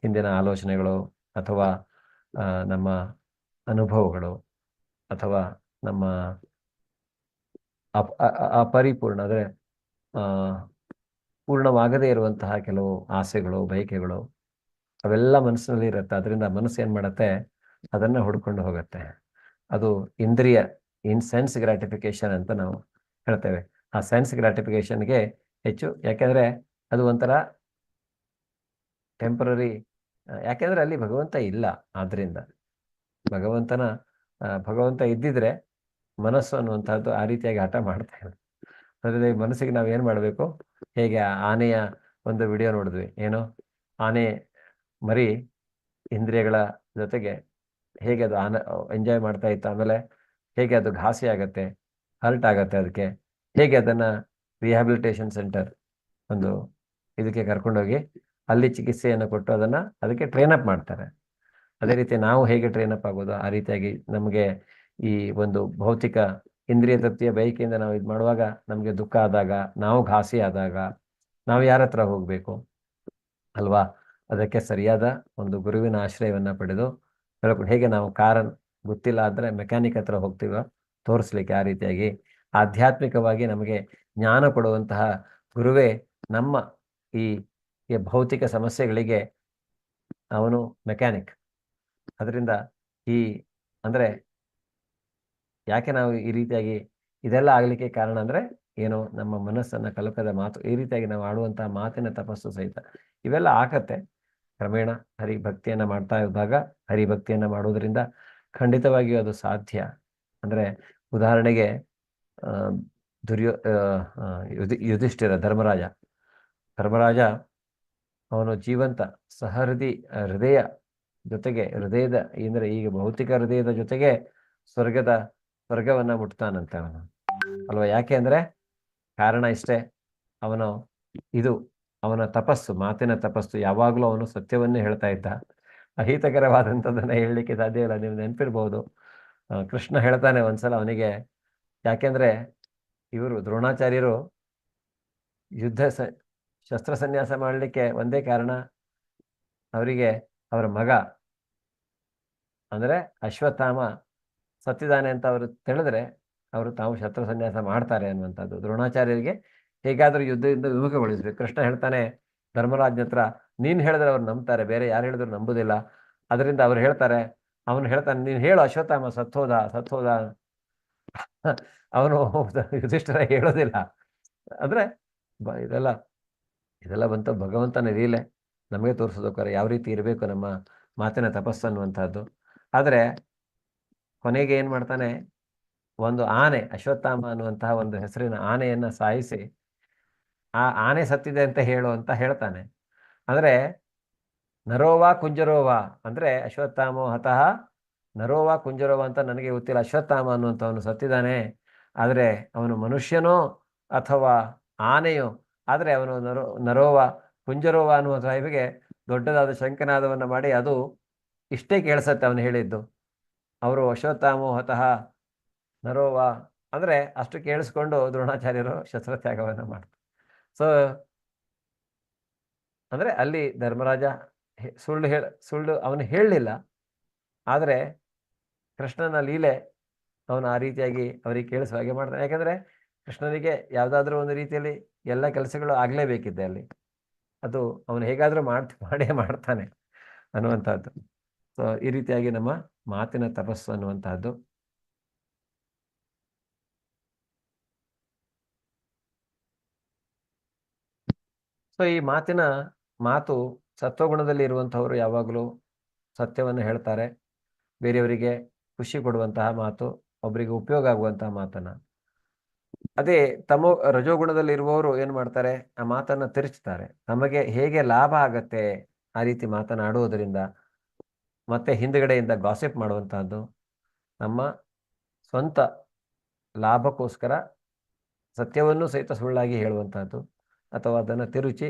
ಹಿಂದಿನ ಆಲೋಚನೆಗಳು ಅಥವಾ ನಮ್ಮ ಅನುಭವಗಳು ಅಥವಾ ನಮ್ಮ ಅಪರಿಪೂರ್ಣ ಅಂದರೆ ಪೂರ್ಣವಾಗದೇ ಇರುವಂತಹ ಕೆಲವು ಆಸೆಗಳು, ಬಯಕೆಗಳು ಅವೆಲ್ಲ ಮನಸ್ಸಿನಲ್ಲಿ ಇರುತ್ತೆ. ಅದರಿಂದ ಮನಸ್ಸು ಏನು ಮಾಡುತ್ತೆ, ಅದನ್ನು ಹುಡ್ಕೊಂಡು ಹೋಗುತ್ತೆ. ಅದು ಸೆನ್ಸ್ ಗ್ರಾಟಿಫಿಕೇಶನ್ ಅಂತ ನಾವು ಹೇಳ್ತೇವೆ. ಆ ಸೆನ್ಸ್ ಗ್ರಾಟಿಫಿಕೇಶನ್ಗೆ ಹೆಚ್ಚು, ಯಾಕೆಂದರೆ ಅದು ಒಂಥರ ಟೆಂಪರರಿ. ಯಾಕೆಂದರೆ ಅಲ್ಲಿ ಭಗವಂತ ಇಲ್ಲ. ಆದ್ದರಿಂದ ಭಗವಂತ ಇದ್ದಿದ್ರೆ ಮನಸ್ಸು ಅನ್ನುವಂಥದ್ದು ಆ ರೀತಿಯಾಗಿ ಹಠ ಮಾಡ್ತಾ ಇದೆ. ಅದರಿಂದ ಈ ಮನಸ್ಸಿಗೆ ನಾವು ಏನು ಮಾಡಬೇಕು, ಹೇಗೆ ಆನೆಯ ಒಂದು ವಿಡಿಯೋ ನೋಡಿದ್ವಿ, ಆನೆ ಮರಿ ಇಂದ್ರಿಯಗಳ ಜೊತೆಗೆ ಹೇಗೆ ಅದು ಎಂಜಾಯ್ ಮಾಡ್ತಾ ಇತ್ತು, ಆಮೇಲೆ ಹೇಗೆ ಅದು ಘಾಸಿ ಆಗತ್ತೆ, ಹರ್ಟ್ ಆಗತ್ತೆ, ಅದಕ್ಕೆ ಹೇಗೆ ಅದನ್ನು ರಿಹ್ಯಾಬಿಲಿಟೇಷನ್ ಸೆಂಟರ್ ಒಂದು ಇದಕ್ಕೆ ಕರ್ಕೊಂಡೋಗಿ ಅಲ್ಲಿ ಚಿಕಿತ್ಸೆಯನ್ನು ಕೊಟ್ಟು ಅದಕ್ಕೆ ಟ್ರೈನಪ್ ಮಾಡ್ತಾರೆ. ಅದೇ ರೀತಿ ನಾವು ಹೇಗೆ ಟ್ರೈನಪ್ ಆಗೋದು, ಆ ರೀತಿಯಾಗಿ ನಮಗೆ ಈ ಒಂದು ಭೌತಿಕ ಇಂದ್ರಿಯ ತೃಪ್ತಿಯ ಬಯಕೆಯಿಂದ ನಾವು ಇದು ಮಾಡುವಾಗ, ನಮಗೆ ದುಃಖ ಆದಾಗ, ನಾವು ಘಾಸಿ ಆದಾಗ ನಾವು ಯಾರ ಹತ್ರ ಹೋಗಬೇಕು ಅಲ್ವಾ, ಅದಕ್ಕೆ ಸರಿಯಾದ ಒಂದು ಗುರುವಿನ ಆಶ್ರಯವನ್ನ ಪಡೆದು ಹೇಗೆ ನಾವು ಕಾರನ್ನು ಗೊತ್ತಿಲ್ಲ ಆದರೆ ಮೆಕ್ಯಾನಿಕ್ ಹತ್ರ ಹೋಗ್ತೀವ ತೋರಿಸ್ಲಿಕ್ಕೆ, ಆ ರೀತಿಯಾಗಿ ಆಧ್ಯಾತ್ಮಿಕವಾಗಿ ನಮಗೆ ಜ್ಞಾನ ಕೊಡುವಂತಹ ಗುರುವೇ ನಮ್ಮ ಈ ಭೌತಿಕ ಸಮಸ್ಯೆಗಳಿಗೆ ಅವನು ಮೆಕ್ಯಾನಿಕ್. ಅದರಿಂದ ಅಂದರೆ ಯಾಕೆ ನಾವು ಈ ರೀತಿಯಾಗಿ ಇದೆಲ್ಲ ಆಗಲಿಕ್ಕೆ ಕಾರಣ ಅಂದರೆ ನಮ್ಮ ಮನಸ್ಸನ್ನು ಕಲಕದ ಮಾತು, ಈ ರೀತಿಯಾಗಿ ನಾವು ಆಡುವಂತಹ ಮಾತಿನ ತಪಸ್ಸು ಸಹಿತ ಇವೆಲ್ಲ ಆಗತ್ತೆ. ಕ್ರಮೇಣ ಹರಿಭಕ್ತಿಯನ್ನು ಮಾಡ್ತಾ ಇದ್ದಾಗ, ಹರಿಭಕ್ತಿಯನ್ನು ಮಾಡುವುದರಿಂದ ಖಂಡಿತವಾಗಿಯೂ ಅದು ಸಾಧ್ಯ. ಅಂದರೆ ಉದಾಹರಣೆಗೆ ಯುಧಿಷ್ಠಿರ ಧರ್ಮರಾಜ ಅವನು ಜೀವಂತ ಹೃದಯ ಜೊತೆಗೆ, ಹೃದಯದ ಅಂದರೆ ಈಗ ಭೌತಿಕ ಹೃದಯದ ಜೊತೆಗೆ ಸ್ವರ್ಗವನ್ನ ಮುಟ್ತಾನಂತೆ ಅವನು ಅಲ್ವಾ. ಯಾಕೆ ಅಂದರೆ ಕಾರಣ ಇಷ್ಟೇ, ಅವನ ತಪಸ್ಸು, ಮಾತಿನ ತಪಸ್ಸು. ಯಾವಾಗಲೂ ಅವನು ಸತ್ಯವನ್ನೇ ಹೇಳ್ತಾ ಇದ್ದ. ಅಹಿತಕರವಾದಂಥದ್ದನ್ನು ಹೇಳಲಿಕ್ಕೆ ಸಾಧ್ಯ ಇಲ್ಲ. ನೀವು ನೆನಪಿರ್ಬೋದು, ಕೃಷ್ಣ ಹೇಳ್ತಾನೆ ಒಂದ್ಸಲ ಅವನಿಗೆ, ಯಾಕೆಂದ್ರೆ ಇವರು ದ್ರೋಣಾಚಾರ್ಯರು ಶಸ್ತ್ರ ಸನ್ಯಾಸ ಮಾಡಲಿಕ್ಕೆ ಒಂದೇ ಕಾರಣ, ಅವರಿಗೆ ಅವರ ಮಗ ಅಂದರೆ ಅಶ್ವತ್ಥಾಮ ಸತ್ತಿದ್ದಾನೆ ಅಂತ ಅವರು ತಿಳಿದ್ರೆ ಅವರು ತಾವು ಶಸ್ತ್ರ ಸನ್ಯಾಸ ಮಾಡ್ತಾರೆ ಅನ್ನುವಂಥದ್ದು. ದ್ರೋಣಾಚಾರ್ಯರಿಗೆ ಹೇಗಾದರೂ ಯುದ್ಧದಿಂದ ವಿಮುಖಗೊಳಿಸ್ಬೇಕು. ಕೃಷ್ಣ ಹೇಳ್ತಾನೆ ಧರ್ಮರಾಜನ ಹತ್ರ, ನೀನು ಹೇಳಿದ್ರೆ ಅವ್ರು ನಂಬ್ತಾರೆ, ಬೇರೆ ಯಾರು ಹೇಳಿದ್ರು ನಂಬುದಿಲ್ಲ. ಅದರಿಂದ ಅವ್ರು ಹೇಳ್ತಾರೆ, ಅವನು ಹೇಳ್ತಾನೆ, ನೀನು ಹೇಳು ಅಶ್ವತ್ಥಾಮ ಸತ್ತೋದ. ಅವನು ಯುಧಿಷ್ಠಿರ ಹೇಳೋದಿಲ್ಲ. ಅಂದ್ರೆ ಇದೆಲ್ಲ ಬಂತು ಭಗವಂತನ ಲೀಲೆ, ನಮಗೆ ತೋರಿಸೋದಕ್ಕಾರ ಯಾವ ರೀತಿ ಇರಬೇಕು ನಮ್ಮ ಮಾತಿನ ತಪಸ್ಸು ಅನ್ನುವಂಥದ್ದು. ಆದರೆ ಕೊನೆಗೆ ಏನು ಮಾಡ್ತಾನೆ, ಒಂದು ಆನೆ, ಅಶ್ವತ್ಥಾಮ ಅನ್ನುವಂತಹ ಒಂದು ಹೆಸರಿನ ಆನೆಯನ್ನು ಸಾಯಿಸಿ ಆ ಆನೆ ಸತ್ತಿದೆ ಅಂತ ಹೇಳು ಅಂತ ಹೇಳ್ತಾನೆ. ಅಂದರೆ ನರೋವಾ ಕುಂಜರೋವಾ ಅಂದರೆ ಅಶ್ವತ್ಥಾಮೋ ಹತಃ ನರೋವಾ ಕುಂಜರೋವಾ ಅಂತ ನನಗೆ ಗೊತ್ತಿಲ್ಲ. ಅಶ್ವತ್ಥಾಮ ಅನ್ನುವಂಥವನು ಸತ್ತಿದ್ದಾನೆ, ಆದರೆ ಅವನು ಮನುಷ್ಯನೋ ಅಥವಾ ಆನೆಯೋ, ಆದರೆ ಅವನು ನರೋವ ಕುಂಜರೋವ ಅನ್ನುವ ಸಾಹಿಬಿಗೆ ದೊಡ್ಡದಾದ ಶಂಕನಾದವನ್ನು ಮಾಡಿ ಅದು ಇಷ್ಟೇ ಕೇಳಿಸತ್ತೆ ಅವನು ಹೇಳಿದ್ದು. ಅವರು ಅಶ್ವತ್ಥಾಮೋ ಹತಃ ನರೋವ ಅಂದರೆ ಅಷ್ಟು ಕೇಳಿಸ್ಕೊಂಡು ದ್ರೋಣಾಚಾರ್ಯರು ಶಸ್ತ್ರತ್ಯಾಗವನ್ನು ಮಾಡ್ತಾರೆ. ಸೊ ಅಂದರೆ ಅಲ್ಲಿ ಧರ್ಮರಾಜ ಸುಳ್ಳು ಅವನು ಹೇಳಲಿಲ್ಲ, ಆದರೆ ಕೃಷ್ಣನ ಲೀಲೆ ಅವನು ಆ ರೀತಿಯಾಗಿ ಅವರಿಗೆ ಕೇಳಿಸುವ ಹಾಗೆ ಮಾಡ್ತಾನೆ. ಯಾಕಂದರೆ ಕೃಷ್ಣನಿಗೆ ಯಾವುದಾದ್ರೂ ಒಂದು ರೀತಿಯಲ್ಲಿ ಎಲ್ಲ ಕೆಲಸಗಳು ಆಗಲೇಬೇಕಿದೆ ಅಲ್ಲಿ, ಅದು ಅವನು ಹೇಗಾದರೂ ಮಾಡೇ ಮಾಡ್ತಾನೆ ಅನ್ನುವಂಥದ್ದು. ಸೊ ಈ ರೀತಿಯಾಗಿ ನಮ್ಮ ಮಾತಿನ ತಪಸ್ಸು ಅನ್ನುವಂಥದ್ದು. ಸೊ ಈ ಮಾತು ಸತ್ವಗುಣದಲ್ಲಿ ಇರುವಂಥವರು ಯಾವಾಗಲೂ ಸತ್ಯವನ್ನು ಹೇಳ್ತಾರೆ, ಬೇರೆಯವರಿಗೆ ಖುಷಿ ಕೊಡುವಂತಹ ಮಾತು, ಒಬ್ಬರಿಗೆ ಉಪಯೋಗ ಆಗುವಂತಹ ಮಾತನ್ನ. ಅದೇ ರಜೋಗುಣದಲ್ಲಿ ಇರುವವರು ಏನು ಮಾಡ್ತಾರೆ, ಆ ಮಾತನ್ನು ತಿರುಚ್ತಾರೆ, ನಮಗೆ ಹೇಗೆ ಲಾಭ ಆಗತ್ತೆ ಆ ರೀತಿ ಮಾತನಾಡುವುದರಿಂದ, ಮತ್ತೆ ಹಿಂದುಗಡೆಯಿಂದ ಗಾಸಿಪ್ ಮಾಡುವಂತಹದ್ದು, ನಮ್ಮ ಸ್ವಂತ ಲಾಭಕ್ಕೋಸ್ಕರ ಸತ್ಯವನ್ನು ಸಹಿತ ಸುಳ್ಳಾಗಿ ಹೇಳುವಂತಹದ್ದು ಅಥವಾ ಅದನ್ನು ತಿರುಚಿ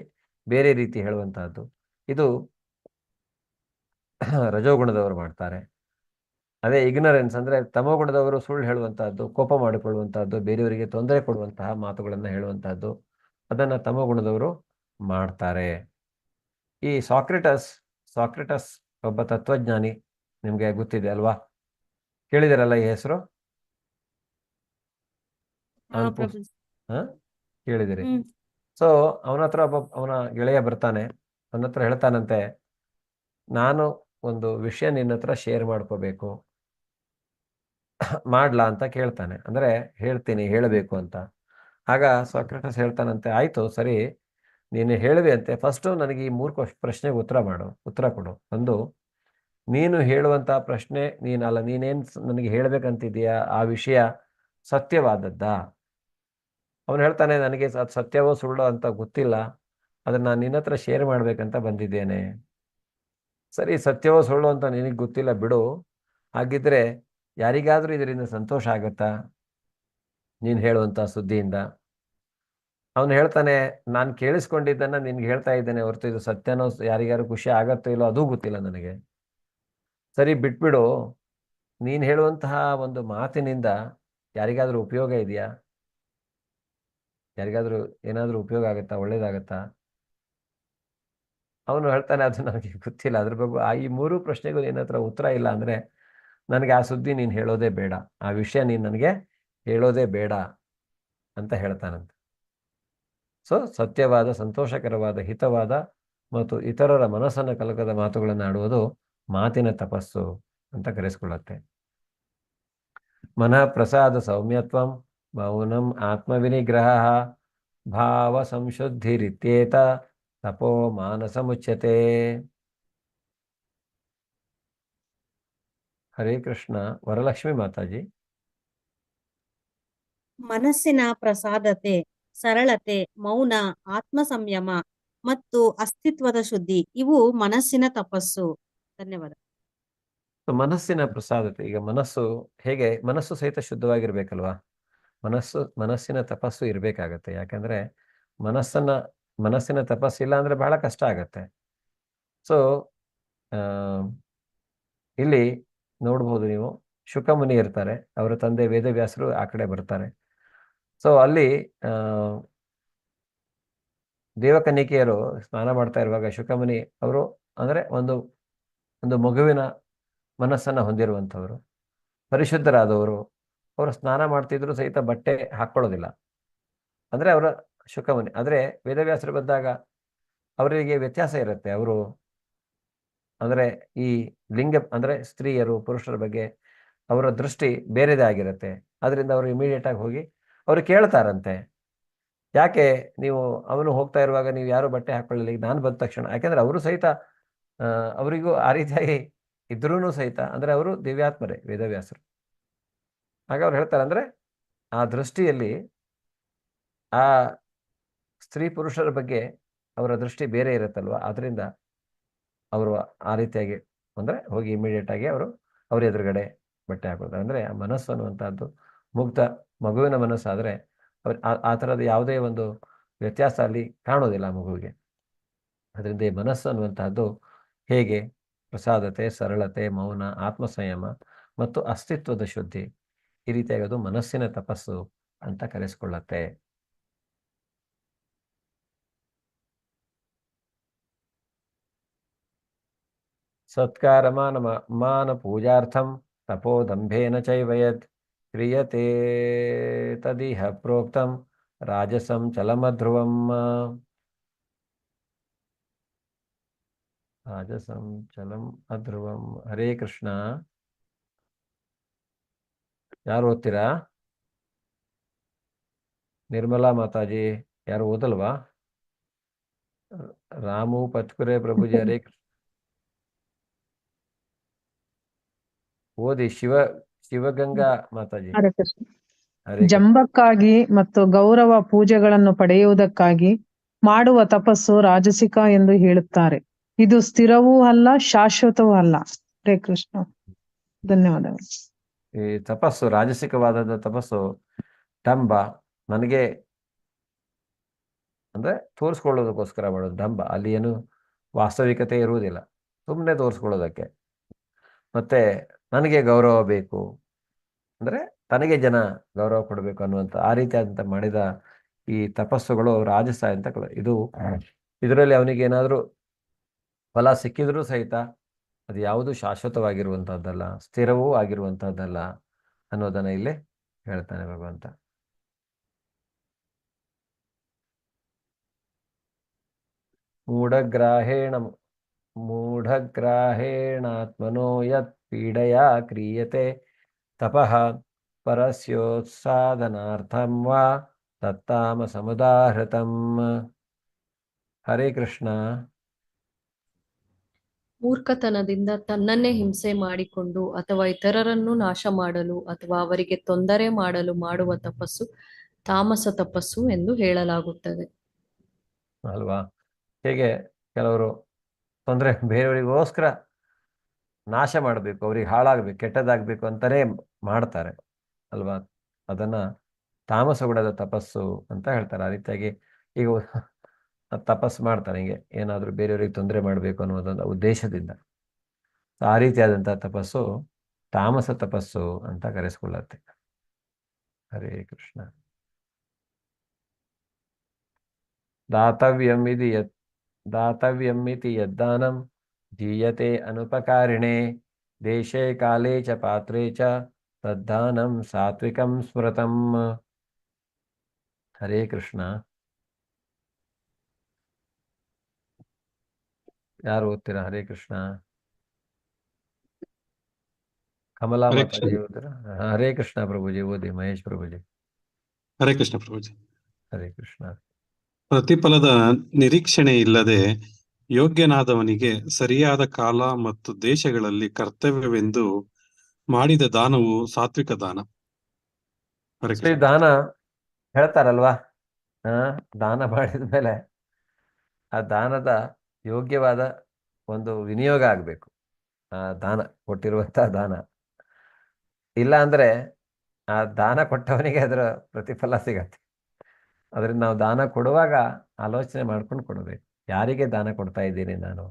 ಬೇರೆ ರೀತಿ ಹೇಳುವಂತಹದ್ದು, ಇದು ರಜೋಗುಣದವರು ಮಾಡ್ತಾರೆ. ಅದೇ ಇಗ್ನರೆನ್ಸ್ ಅಂದರೆ ತಮೋಗುಣದವರು ಸುಳ್ಳು ಹೇಳುವಂತಹದ್ದು, ಕೋಪ ಮಾಡಿಕೊಳ್ಳುವಂತಹದ್ದು, ಬೇರೆಯವರಿಗೆ ತೊಂದರೆ ಕೊಡುವಂತಹ ಮಾತುಗಳನ್ನು ಹೇಳುವಂತಹದ್ದು, ಅದನ್ನು ತಮೋಗುಣದವರು ಮಾಡ್ತಾರೆ. ಈ ಸಾಕ್ರೆಟಸ್ ಒಬ್ಬ ತತ್ವಜ್ಞಾನಿ, ನಿಮಗೆ ಗೊತ್ತಿದೆ ಅಲ್ವಾ, ಕೇಳಿದಿರಲ್ಲ ಈ ಹೆಸರು? ಕೇಳಿದಿರಿ? ಸೊ ಅವನ ಹತ್ರ ಅವನ ಗೆಳೆಯ ಬರ್ತಾನೆ, ಅವನ ಹತ್ರ ಹೇಳ್ತಾನಂತೆ, ನಾನು ಒಂದು ವಿಷಯ ನಿನ್ನ ಹತ್ರ ಶೇರ್ ಮಾಡ್ಕೋಬೇಕು, ಮಾಡ್ಲಾ ಅಂತ ಕೇಳ್ತಾನೆ. ಅಂದ್ರೆ ಹೇಳ್ತೀನಿ, ಹೇಳಬೇಕು ಅಂತ. ಆಗ ಸಾಕ್ರೆಟಸ್ ಹೇಳ್ತಾನಂತೆ, ಆಯ್ತು ಸರಿ, ನೀನು ಹೇಳುವೆ ಅಂತೆ, ಫಸ್ಟು ನನಗೆ ಈ 3 ಪ್ರಶ್ನೆಗೆ ಉತ್ತರ ಕೊಡು. ಒಂದು, ನೀನು ಹೇಳುವಂತಹ ಪ್ರಶ್ನೆ, ನೀನೇನು ನನಗೆ ಹೇಳ್ಬೇಕಂತಿದೀಯಾ ಆ ವಿಷಯ ಸತ್ಯವಾದದ್ದಾ? ಅವನು ಹೇಳ್ತಾನೆ, ನನಗೆ ಸತ್ಯವೋ ಸುಳ್ಳೋ ಅಂತ ಗೊತ್ತಿಲ್ಲ, ಅದನ್ನ ನಾನು ನಿನ್ನ ಹತ್ರ ಶೇರ್ ಮಾಡ್ಬೇಕಂತ ಬಂದಿದ್ದೇನೆ. ಸರಿ, ಸತ್ಯವೋ ಸುಳ್ಳು ಅಂತ ನಿನಗೆ ಗೊತ್ತಿಲ್ಲ ಬಿಡು, ಹಾಗಿದ್ರೆ ಯಾರಿಗಾದ್ರೂ ಇದರಿಂದ ಸಂತೋಷ ಆಗತ್ತಾ ನೀನು ಹೇಳುವಂತ ಸುದ್ದಿಯಿಂದ? ಅವನು ಹೇಳ್ತಾನೆ, ನಾನು ಕೇಳಿಸ್ಕೊಂಡಿದ್ದನ್ನ ನಿನ್ಗೆ ಹೇಳ್ತಾ ಇದ್ದೇನೆ ಹೊರತು ಇದು ಸತ್ಯನೋ ಯಾರಿಗಾರು ಖುಷಿ ಆಗತ್ತೋ ಇಲ್ಲೋ ಅದೂ ಗೊತ್ತಿಲ್ಲ ನನಗೆ. ಸರಿ ಬಿಟ್ಬಿಡು, ನೀನು ಹೇಳುವಂತಹ ಒಂದು ಮಾತಿನಿಂದ ಯಾರಿಗಾದ್ರೂ ಉಪಯೋಗ ಇದೆಯಾ? ಯಾರಿಗಾದ್ರೂ ಏನಾದ್ರೂ ಉಪಯೋಗ ಆಗತ್ತಾ, ಒಳ್ಳೇದಾಗತ್ತಾ? ಅವನು ಹೇಳ್ತಾನೆ, ಅದು ನನಗೆ ಗೊತ್ತಿಲ್ಲ, ಅದ್ರ ಬಗ್ಗೆ ಈ 3 ಪ್ರಶ್ನೆಗೂ ನಿನ್ನ ಹತ್ರ ಉತ್ತರ ಇಲ್ಲ ಅಂದ್ರೆ ನನಗೆ ಆ ಸುದ್ದಿ ನೀನು ಹೇಳೋದೇ ಬೇಡ, ಆ ವಿಷಯ ನೀನು ನನಗೆ ಹೇಳೋದೇ ಬೇಡ ಅಂತ ಹೇಳ್ತಾನಂತೆ. ಸೊ ಸತ್ಯವಾದ, ಸಂತೋಷಕರವಾದ, ಹಿತವಾದ ಮತ್ತು ಇತರರ ಮನಸ್ಸನ್ನು ಕಲಕದ ಮಾತುಗಳನ್ನು ಆಡುವುದು ಮಾತಿನ ತಪಸ್ಸು ಅಂತ ಕರೆಸಿಕೊಳ್ಳುತ್ತೆ. ಮನಃ ಪ್ರಸಾದ ಸೌಮ್ಯತ್ವಂ ಮೌನಂ ಆತ್ಮವಿನಿಗ್ರಹ ಭಾವ ಸಂಶುದ್ಧಿರಿತ್ಯೇತ ತಪೋ ಮಾನಸ ಮುಚ್ಯತೆ. ಹರೇ ಕೃಷ್ಣ. ವರಲಕ್ಷ್ಮಿ ಮಾತಾಜಿ. ಮನಸ್ಸಿನ ಪ್ರಸಾದತೆ, ಸರಳತೆ, ಮೌನ, ಆತ್ಮ ಸಂಯಮ ಮತ್ತು ಅಸ್ತಿತ್ವದ ಶುದ್ಧಿ ಇವು ಮನಸ್ಸಿನ ತಪಸ್ಸು. ಧನ್ಯವಾದ. ಮನಸ್ಸಿನ ಪ್ರಸಾದತೆ, ಈಗ ಮನಸ್ಸು ಸಹಿತ ಶುದ್ಧವಾಗಿರ್ಬೇಕಲ್ವಾ? ಮನಸ್ಸಿನ ತಪಸ್ಸು ಇರಬೇಕಾಗತ್ತೆ. ಯಾಕಂದ್ರೆ ಮನಸ್ಸಿನ ತಪಸ್ಸಿಲ್ಲ ಅಂದ್ರೆ ಬಹಳ ಕಷ್ಟ ಆಗತ್ತೆ. ಸೊ ಇಲ್ಲಿ ನೋಡ್ಬೋದು ನೀವು, ಶುಕಮುನಿ ಇರ್ತಾರೆ, ಅವರ ತಂದೆ ವೇದವ್ಯಾಸರು ಆ ಕಡೆ ಬರ್ತಾರೆ. ಸೊ ಅಲ್ಲಿ ದೇವಕನ್ನಿಕೆಯರು ಸ್ನಾನ ಮಾಡ್ತಾ ಇರುವಾಗ ಶುಕಮುನಿ ಅವರು ಅಂದರೆ ಒಂದು ಮಗುವಿನ ಮನಸ್ಸನ್ನು ಹೊಂದಿರುವಂಥವರು, ಪರಿಶುದ್ಧರಾದವರು, ಅವರು ಸ್ನಾನ ಮಾಡ್ತಿದ್ರು ಸಹಿತ ಬಟ್ಟೆ ಹಾಕ್ಕೊಳ್ಳೋದಿಲ್ಲ. ಅಂದರೆ ಅವರ ಶುಕಮುನಿ. ಆದರೆ ವೇದವ್ಯಾಸರು ಬಂದಾಗ ಅವರಿಗೆ ವ್ಯತ್ಯಾಸ ಇರುತ್ತೆ. ಅವರು ಅಂದರೆ ಈ ಲಿಂಗ ಅಂದರೆ ಸ್ತ್ರೀಯರು ಪುರುಷರ ಬಗ್ಗೆ ಅವರ ದೃಷ್ಟಿ ಬೇರೆದೇ ಆಗಿರುತ್ತೆ. ಅದರಿಂದ ಅವರು ಇಮಿಡಿಯೇಟ್ ಆಗಿ ಹೋಗಿ ಅವರು ಕೇಳ್ತಾರಂತೆ, ಯಾಕೆ ನೀವು ಅವನು ಹೋಗ್ತಾ ಇರುವಾಗ ನೀವು ಯಾರು ಬಟ್ಟೆ ಹಾಕೊಳ್ಳಿಲ್ಲ, ಈಗ ನಾನು ಬಂದ ತಕ್ಷಣ. ಯಾಕೆಂದ್ರೆ ಅವರು ಸಹಿತ ಅವರಿಗೂ ಆ ರೀತಿಯಾಗಿ ಇದ್ರೂ ಸಹಿತ ಅಂದರೆ ಅವರು ದಿವ್ಯಾತ್ಮರೇ ವೇದವ್ಯಾಸರು. ಆಗ ಅವ್ರು ಹೇಳ್ತಾರೆ ಅಂದರೆ ಆ ದೃಷ್ಟಿಯಲ್ಲಿ ಆ ಸ್ತ್ರೀ ಪುರುಷರ ಬಗ್ಗೆ ಅವರ ದೃಷ್ಟಿ ಬೇರೆ ಇರುತ್ತಲ್ವ, ಅದರಿಂದ ಅವರು ಆ ರೀತಿಯಾಗಿ ಅಂದರೆ ಹೋಗಿ ಇಮಿಡಿಯೇಟ್ ಆಗಿ ಅವ್ರ ಎದುರುಗಡೆ ಬಟ್ಟೆ ಹಾಕೋದು. ಅಂದರೆ ಆ ಮನಸ್ಸು ಅನ್ನುವಂಥದ್ದು ಮುಗ್ಧ ಮಗುವಿನ ಮನಸ್ಸಾದರೆ ಅವ್ರು ಆ ಥರದ ಯಾವುದೇ ಒಂದು ವ್ಯತ್ಯಾಸ ಅಲ್ಲಿ ಕಾಣೋದಿಲ್ಲ ಆ ಮಗುವಿಗೆ. ಅದರಿಂದ ಈ ಮನಸ್ಸು ಅನ್ನುವಂತಹದ್ದು ಹೇಗೆ ಪ್ರಸಾದತೆ, ಸರಳತೆ, ಮೌನ, ಆತ್ಮಸಂಯಮ ಮತ್ತು ಅಸ್ತಿತ್ವದ ಶುದ್ಧಿ, ಈ ರೀತಿಯಾಗಿ ಅದು ಮನಸ್ಸಿನ ತಪಸ್ಸು ಅಂತ ಕರೆಸಿಕೊಳ್ಳುತ್ತೆ. ಸತ್ಕಾರ ಮಾನ ಪೂಜಾರ್ಥಂ ತಪೋದಂಭೇನ ಚೈವ ಯದ್ ಕ್ರಿಯತೆ ತದಿಹ ಪ್ರೋಕ್ತಂ ರಾಜಸಂ ಚಲಮಧ್ರುವಂ. ರಾಜಸಂ ಚಲಂ ಅಧ್ರುವಂ. ಹರೇ ಕೃಷ್ಣ. ಯಾರು ಓದ್ತೀರಾ? ನಿರ್ಮಲಾ ಮಾತಾಜಿ ಯಾರು ಓದಲ್ವಾ? ರಾಮು ಪತ್ಕುರೆ ಪ್ರಭುಜಿ ಹರೇ ಕೃಷ್ಣ ಓದಿ. ಶಿವಗಂಗಾ ಮಾತಾಜಿ ಹರೇ ಕೃಷ್ಣ. ಹರೇ ಕೃಷ್ಣ. ಜಂಬಕ್ಕಾಗಿ ಮತ್ತು ಗೌರವ ಪೂಜೆಗಳನ್ನು ಪಡೆಯುವುದಕ್ಕಾಗಿ ಮಾಡುವ ತಪಸ್ಸು ರಾಜಸಿಕ ಎಂದು ಹೇಳುತ್ತಾರೆ. ಇದು ಸ್ಥಿರವೂ ಅಲ್ಲ, ಶಾಶ್ವತವೂ ಅಲ್ಲ. ಹರೇ ಕೃಷ್ಣ. ಧನ್ಯವಾದಗಳು. ಈ ತಪಸ್ಸು ರಾಜಸಿಕವಾದ ತಪಸ್ಸು ಡಂಬ, ನನಗೆ ಅಂದ್ರೆ ತೋರಿಸ್ಕೊಳ್ಳೋದಕ್ಕೋಸ್ಕರ ಮಾಡೋದು ಡಂಬ. ಅಲ್ಲಿ ಏನು ವಾಸ್ತವಿಕತೆ ಇರುವುದಿಲ್ಲ, ಸುಮ್ಮನೆ ತೋರಿಸ್ಕೊಳ್ಳೋದಕ್ಕೆ. ಮತ್ತೆ ನನಗೆ ಗೌರವ ಬೇಕು ಅಂದ್ರೆ ತನಗೆ ಜನ ಗೌರವ ಕೊಡಬೇಕು ಅನ್ನುವಂಥ ಆ ರೀತಿಯಾದಂಥ ಮಾಡಿದ ಈ ತಪಸ್ಸುಗಳು ರಾಜಸ ಅಂತ ಇದರಲ್ಲಿ ಅವನಿಗೆ ಏನಾದರೂ ಫಲ ಸಿಕ್ಕಿದ್ರೂ ಸಹಿತ ಅದು ಯಾವುದು ಶಾಶ್ವತವಾಗಿರುವಂಥದ್ದಲ್ಲ, ಸ್ಥಿರವೂ ಆಗಿರುವಂಥದ್ದಲ್ಲ ಅನ್ನೋದನ್ನ ಇಲ್ಲಿ ಹೇಳ್ತಾನೆ ಭಗವಂತ. ಮೂಢಗ್ರಾಹೇಣಾತ್ಮನೋ ಯತ್ ಪೀಡಯಾ ಕ್ರಿಯತೆ ತಪಃ ಪರಸ್ಯೋತ್ಸಾದನಾರ್ಥಂ ವಾ ತತ್ತಾಮಸಮುದಾಹೃತಂ. ಹರೇ ಕೃಷ್ಣ. ಮೂರ್ಖತನದಿಂದ ತನ್ನನ್ನೇ ಹಿಂಸೆ ಮಾಡಿಕೊಂಡು ಅಥವಾ ಇತರರನ್ನು ನಾಶ ಮಾಡಲು ಅಥವಾ ಅವರಿಗೆ ತೊಂದರೆ ಮಾಡಲು ಮಾಡುವ ತಪಸ್ಸು ತಾಮಸ ತಪಸ್ಸು ಎಂದು ಹೇಳಲಾಗುತ್ತದೆ ಅಲ್ವಾ? ಹೇಗೆ ಕೆಲವರು ತೊಂದರೆ ಬೇರೆಯವರಿಗೋಸ್ಕರ ನಾಶ ಮಾಡಬೇಕು, ಅವ್ರಿಗೆ ಹಾಳಾಗಬೇಕು, ಕೆಟ್ಟದಾಗಬೇಕು ಅಂತಾನೇ ಮಾಡ್ತಾರೆ ಅಲ್ವಾ? ಅದನ್ನ ತಾಮಸ ಗುಣದ ತಪಸ್ಸು ಅಂತ ಹೇಳ್ತಾರೆ. ಆ ರೀತಿಯಾಗಿ ಈಗ ತಪಸ್ಸು ಮಾಡ್ತಾರೆ ಹಿಂಗೆ ಏನಾದರೂ ಬೇರೆಯವರಿಗೆ ತೊಂದರೆ ಮಾಡಬೇಕು ಅನ್ನೋದೊಂದು ಉದ್ದೇಶದಿಂದ. ಆ ರೀತಿಯಾದಂತಹ ತಪಸ್ಸು ತಾಮಸ ತಪಸ್ಸು ಅಂತ ಕರೆಸಿಕೊಳ್ಳುತ್ತೆ. ಹರೇ ಕೃಷ್ಣ. ದಾತವ್ಯಮಿತಿ ಯದ್ದಾನಂ ದೀಯತೆ ಅನುಪಕಾರಿಣೆ ದೇಶೇ ಕಾಲೇ ಚ ಪಾತ್ರೇ ಚ ತದ್ದಾನಂ ಸಾತ್ವಿಕಂ ಸ್ಮೃತಂ. ಹರೇ ಕೃಷ್ಣ. ಯಾರು ಓದ್ತೀರಾ? ಹರೇ ಕೃಷ್ಣ. ಕಮಲಾ ಹರೇ ಮಾತಾಜಿ ಕೃಷ್ಣ. ಓದ್ತೀರಾ? ಹರೇ ಕೃಷ್ಣ ಪ್ರಭುಜಿ ಓದಿ. ಮಹೇಶ್ ಪ್ರಭುಜಿ. ಹರೇ ಕೃಷ್ಣ ಪ್ರಭುಜಿ. ಹರೇ ಕೃಷ್ಣ. ಪ್ರತಿಫಲದ ನಿರೀಕ್ಷಣೆ ಇಲ್ಲದೆ ಯೋಗ್ಯನಾದವನಿಗೆ ಸರಿಯಾದ ಕಾಲ ಮತ್ತು ದೇಶಗಳಲ್ಲಿ ಕರ್ತವ್ಯವೆಂದು ಮಾಡಿದ ದಾನವು ಸಾತ್ವಿಕ ದಾನ. ಹರೇ ಶ್ರೀ ಕೃಷ್ಣ. ದಾನ ಹೇಳ್ತಾರಲ್ವಾ, ದಾನ ಮಾಡಿದ ಮೇಲೆ ಆ ದಾನದ ಯೋಗ್ಯವಾದ ಒಂದು ವಿನಿಯೋಗ ಆಗಬೇಕು. ಆ ದಾನ ಕೊಟ್ಟಿರುವಂತಹ ದಾನ ಇಲ್ಲ ಅಂದ್ರೆ ಆ ದಾನ ಕೊಟ್ಟವನಿಗೆ ಅದರ ಪ್ರತಿಫಲ ಸಿಗತ್ತೆ. ಅದರಿಂದ ನಾವು ದಾನ ಕೊಡುವಾಗ ಆಲೋಚನೆ ಮಾಡ್ಕೊಂಡು ಕೊಡಬೇಕು, ಯಾರಿಗೆ ದಾನ ಕೊಡ್ತಾ ಇದ್ದೀನಿ ನಾನು.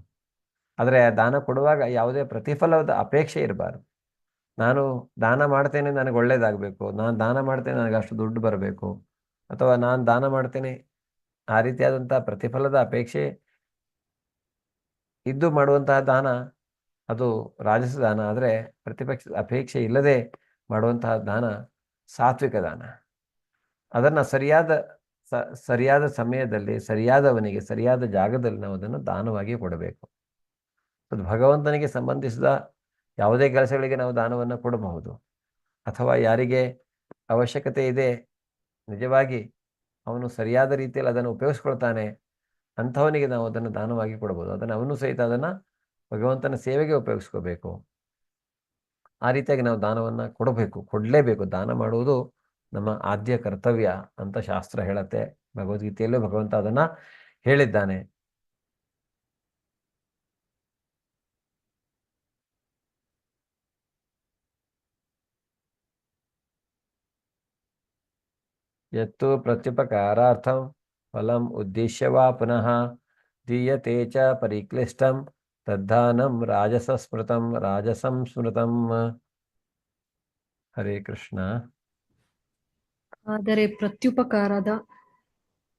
ಆದರೆ ದಾನ ಕೊಡುವಾಗ ಯಾವುದೇ ಪ್ರತಿಫಲದ ಅಪೇಕ್ಷೆ ಇರಬಾರ್ದು. ನಾನು ದಾನ ಮಾಡ್ತೇನೆ, ನನಗೆ ಒಳ್ಳೇದಾಗಬೇಕು, ನಾನು ದಾನ ಮಾಡ್ತೇನೆ, ನನಗೆ ಅಷ್ಟು ದುಡ್ಡು ಬರಬೇಕು, ಅಥವಾ ನಾನು ದಾನ ಮಾಡ್ತೀನಿ, ಆ ರೀತಿಯಾದಂತಹ ಪ್ರತಿಫಲದ ಅಪೇಕ್ಷೆ ಇದ್ದು ಮಾಡುವಂತಹ ದಾನ ಅದು ರಾಜಸ ದಾನ. ಆದರೆ ಅಪೇಕ್ಷೆ ಇಲ್ಲದೆ ಮಾಡುವಂತಹ ದಾನ ಸಾತ್ವಿಕ ದಾನ. ಅದನ್ನು ಸರಿಯಾದ ಸಮಯದಲ್ಲಿ, ಸರಿಯಾದವನಿಗೆ, ಸರಿಯಾದ ಜಾಗದಲ್ಲಿ ನಾವು ಅದನ್ನು ದಾನವಾಗಿ ಕೊಡಬೇಕು. ಅದು ಭಗವಂತನಿಗೆ ಸಂಬಂಧಿಸಿದ ಯಾವುದೇ ಕೆಲಸಗಳಿಗೆ ನಾವು ದಾನವನ್ನು ಕೊಡಬಹುದು. ಅಥವಾ ಯಾರಿಗೆ ಅವಶ್ಯಕತೆ ಇದೆ, ನಿಜವಾಗಿ ಅವನು ಸರಿಯಾದ ರೀತಿಯಲ್ಲಿ ಅದನ್ನು ಉಪಯೋಗಿಸ್ಕೊಳ್ತಾನೆ, ಅಂಥವನಿಗೆ ನಾವು ಅದನ್ನು ದಾನವಾಗಿ ಕೊಡಬಹುದು. ಅದನ್ನು ಅವನು ಸಹಿತ ಅದನ್ನು ಭಗವಂತನ ಸೇವೆಗೆ ಉಪಯೋಗಿಸ್ಕೋಬೇಕು. ಆ ರೀತಿಯಾಗಿ ನಾವು ದಾನವನ್ನು ಕೊಡಲೇಬೇಕು. ದಾನ ಮಾಡುವುದು ನಮ್ಮ ಆದ್ಯ ಕರ್ತವ್ಯ ಅಂತ ಶಾಸ್ತ್ರ ಹೇಳುತ್ತೆ. ಭಗವದ್ಗೀತೆಯಲ್ಲೂ ಭಗವಂತ ಅದನ್ನು ಹೇಳಿದ್ದಾನೆ. ಯತ್ತು ಪ್ರತ್ಯುಪಕಾರಾರ್ಥಂ ಫಲಂ ಉದ್ದೇಶ್ಯ ವಾ ಪುನಃ ದೀಯತೆ ಚ ಪರಿಕ್ಲಿಷ್ಟಂ ತದ್ದಾನಂ ರಾಜಸಂ ಸ್ಮೃತಂ. ಹರೇ ಕೃಷ್ಣ. ಆದರೆ ಪ್ರತ್ಯುಪಕಾರದ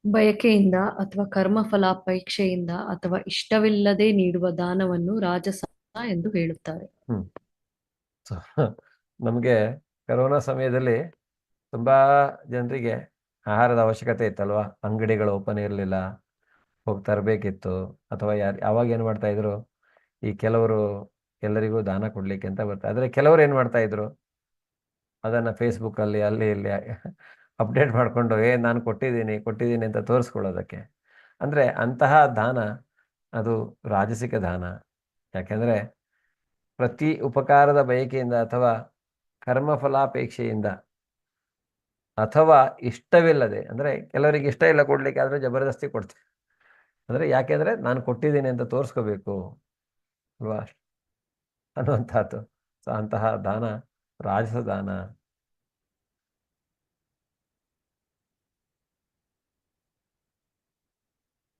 ಬಯಕೆಯಿಂದ ಅಥವಾ ಕರ್ಮಫಲಾಪೇಕ್ಷೆಯಿಂದ ಅಥವಾ ಇಷ್ಟವಿಲ್ಲದೆ ನೀಡುವ ದಾನವನ್ನು ರಾಜಸ ಎಂದು ಹೇಳುತ್ತಾರೆ. ನಮಗೆ ಕರೋನಾ ಸಮಯದಲ್ಲಿ ತುಂಬಾ ಜನರಿಗೆ ಆಹಾರದ ಅವಶ್ಯಕತೆ ಇತ್ತಲ್ವಾ. ಅಂಗಡಿಗಳು ಓಪನ್ ಇರಲಿಲ್ಲ, ಹೋಗಿ ತರಬೇಕಿತ್ತು. ಅಥವಾ ಯಾವಾಗ ಏನು ಮಾಡ್ತಾ ಇದ್ರು, ಈ ಕೆಲವರು ಎಲ್ಲರಿಗೂ ದಾನ ಕೊಡ್ಲಿಕ್ಕೆ ಅಂತ ಬರ್ತಾರೆ. ಆದರೆ ಕೆಲವರು ಏನು ಮಾಡ್ತಾ ಇದ್ರು, ಅದನ್ನು ಫೇಸ್ಬುಕ್ಕಲ್ಲಿ ಅಲ್ಲಿ ಇಲ್ಲಿ ಅಪ್ಡೇಟ್ ಮಾಡಿಕೊಂಡು ನಾನು ಕೊಟ್ಟಿದ್ದೀನಿ ಅಂತ ತೋರಿಸ್ಕೊಳ್ಳೋದಕ್ಕೆ. ಅಂದರೆ ಅಂತಹ ದಾನ ಅದು ರಾಜಸಿಕ ದಾನ. ಯಾಕೆಂದರೆ ಪ್ರತಿ ಉಪಕಾರದ ಬಯಕೆಯಿಂದ ಅಥವಾ ಕರ್ಮಫಲಾಪೇಕ್ಷೆಯಿಂದ ಅಥವಾ ಇಷ್ಟವಿಲ್ಲದೆ, ಅಂದರೆ ಕೆಲವರಿಗೆ ಇಷ್ಟ ಇಲ್ಲ ಕೊಡಲಿಕ್ಕೆ, ಆದರೆ ಜಬರ್ದಸ್ತಿ ಕೊಡ್ತೀವಿ. ಅಂದರೆ ಯಾಕೆಂದರೆ ನಾನು ಕೊಟ್ಟಿದ್ದೀನಿ ಅಂತ ತೋರಿಸ್ಕೋಬೇಕು ಅಲ್ವಾ ಅನ್ನುವಂಥದ್ದು. ಸೊ ಅಂತಹ ದಾನ ರಾಜಸ ದಾನ.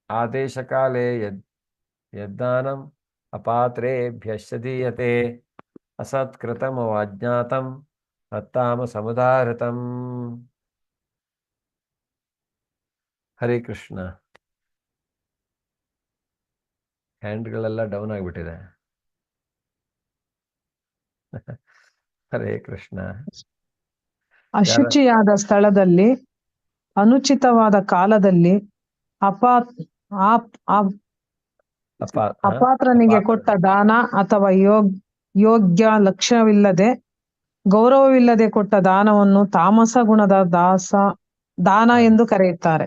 ಆದೇಶಕಾಲೇ ಯದ್ದಾನಂ ಅಪಾತ್ರೇಭ್ಯಶ್ಚ ದೀಯತೆ ಅಸತ್ಕೃತಮವಾಜ್ಞಾತಂ ತತ್ತಾಮಸಮುದಾಹೃತಂ. ಹರೇ ಕೃಷ್ಣ. ಹ್ಯಾಂಡ್ಗಳೆಲ್ಲ ಡೌನ್ ಆಗಿಬಿಟ್ಟಿದೆ. ಹರೇ ಕೃಷ್ಣ. ಅಶುಚಿಯಾದ ಸ್ಥಳದಲ್ಲಿ, ಅನುಚಿತವಾದ ಕಾಲದಲ್ಲಿ, ಅಪಾತ್ರನಿಗೆ ಕೊಟ್ಟ ದಾನ ಅಥವಾ ಯೋಗ್ಯ ಲಕ್ಷ್ಯವಿಲ್ಲದೆ, ಗೌರವವಿಲ್ಲದೆ ಕೊಟ್ಟ ದಾನವನ್ನು ತಾಮಸ ಗುಣದ ದಾನ ಎಂದು ಕರೆಯುತ್ತಾರೆ.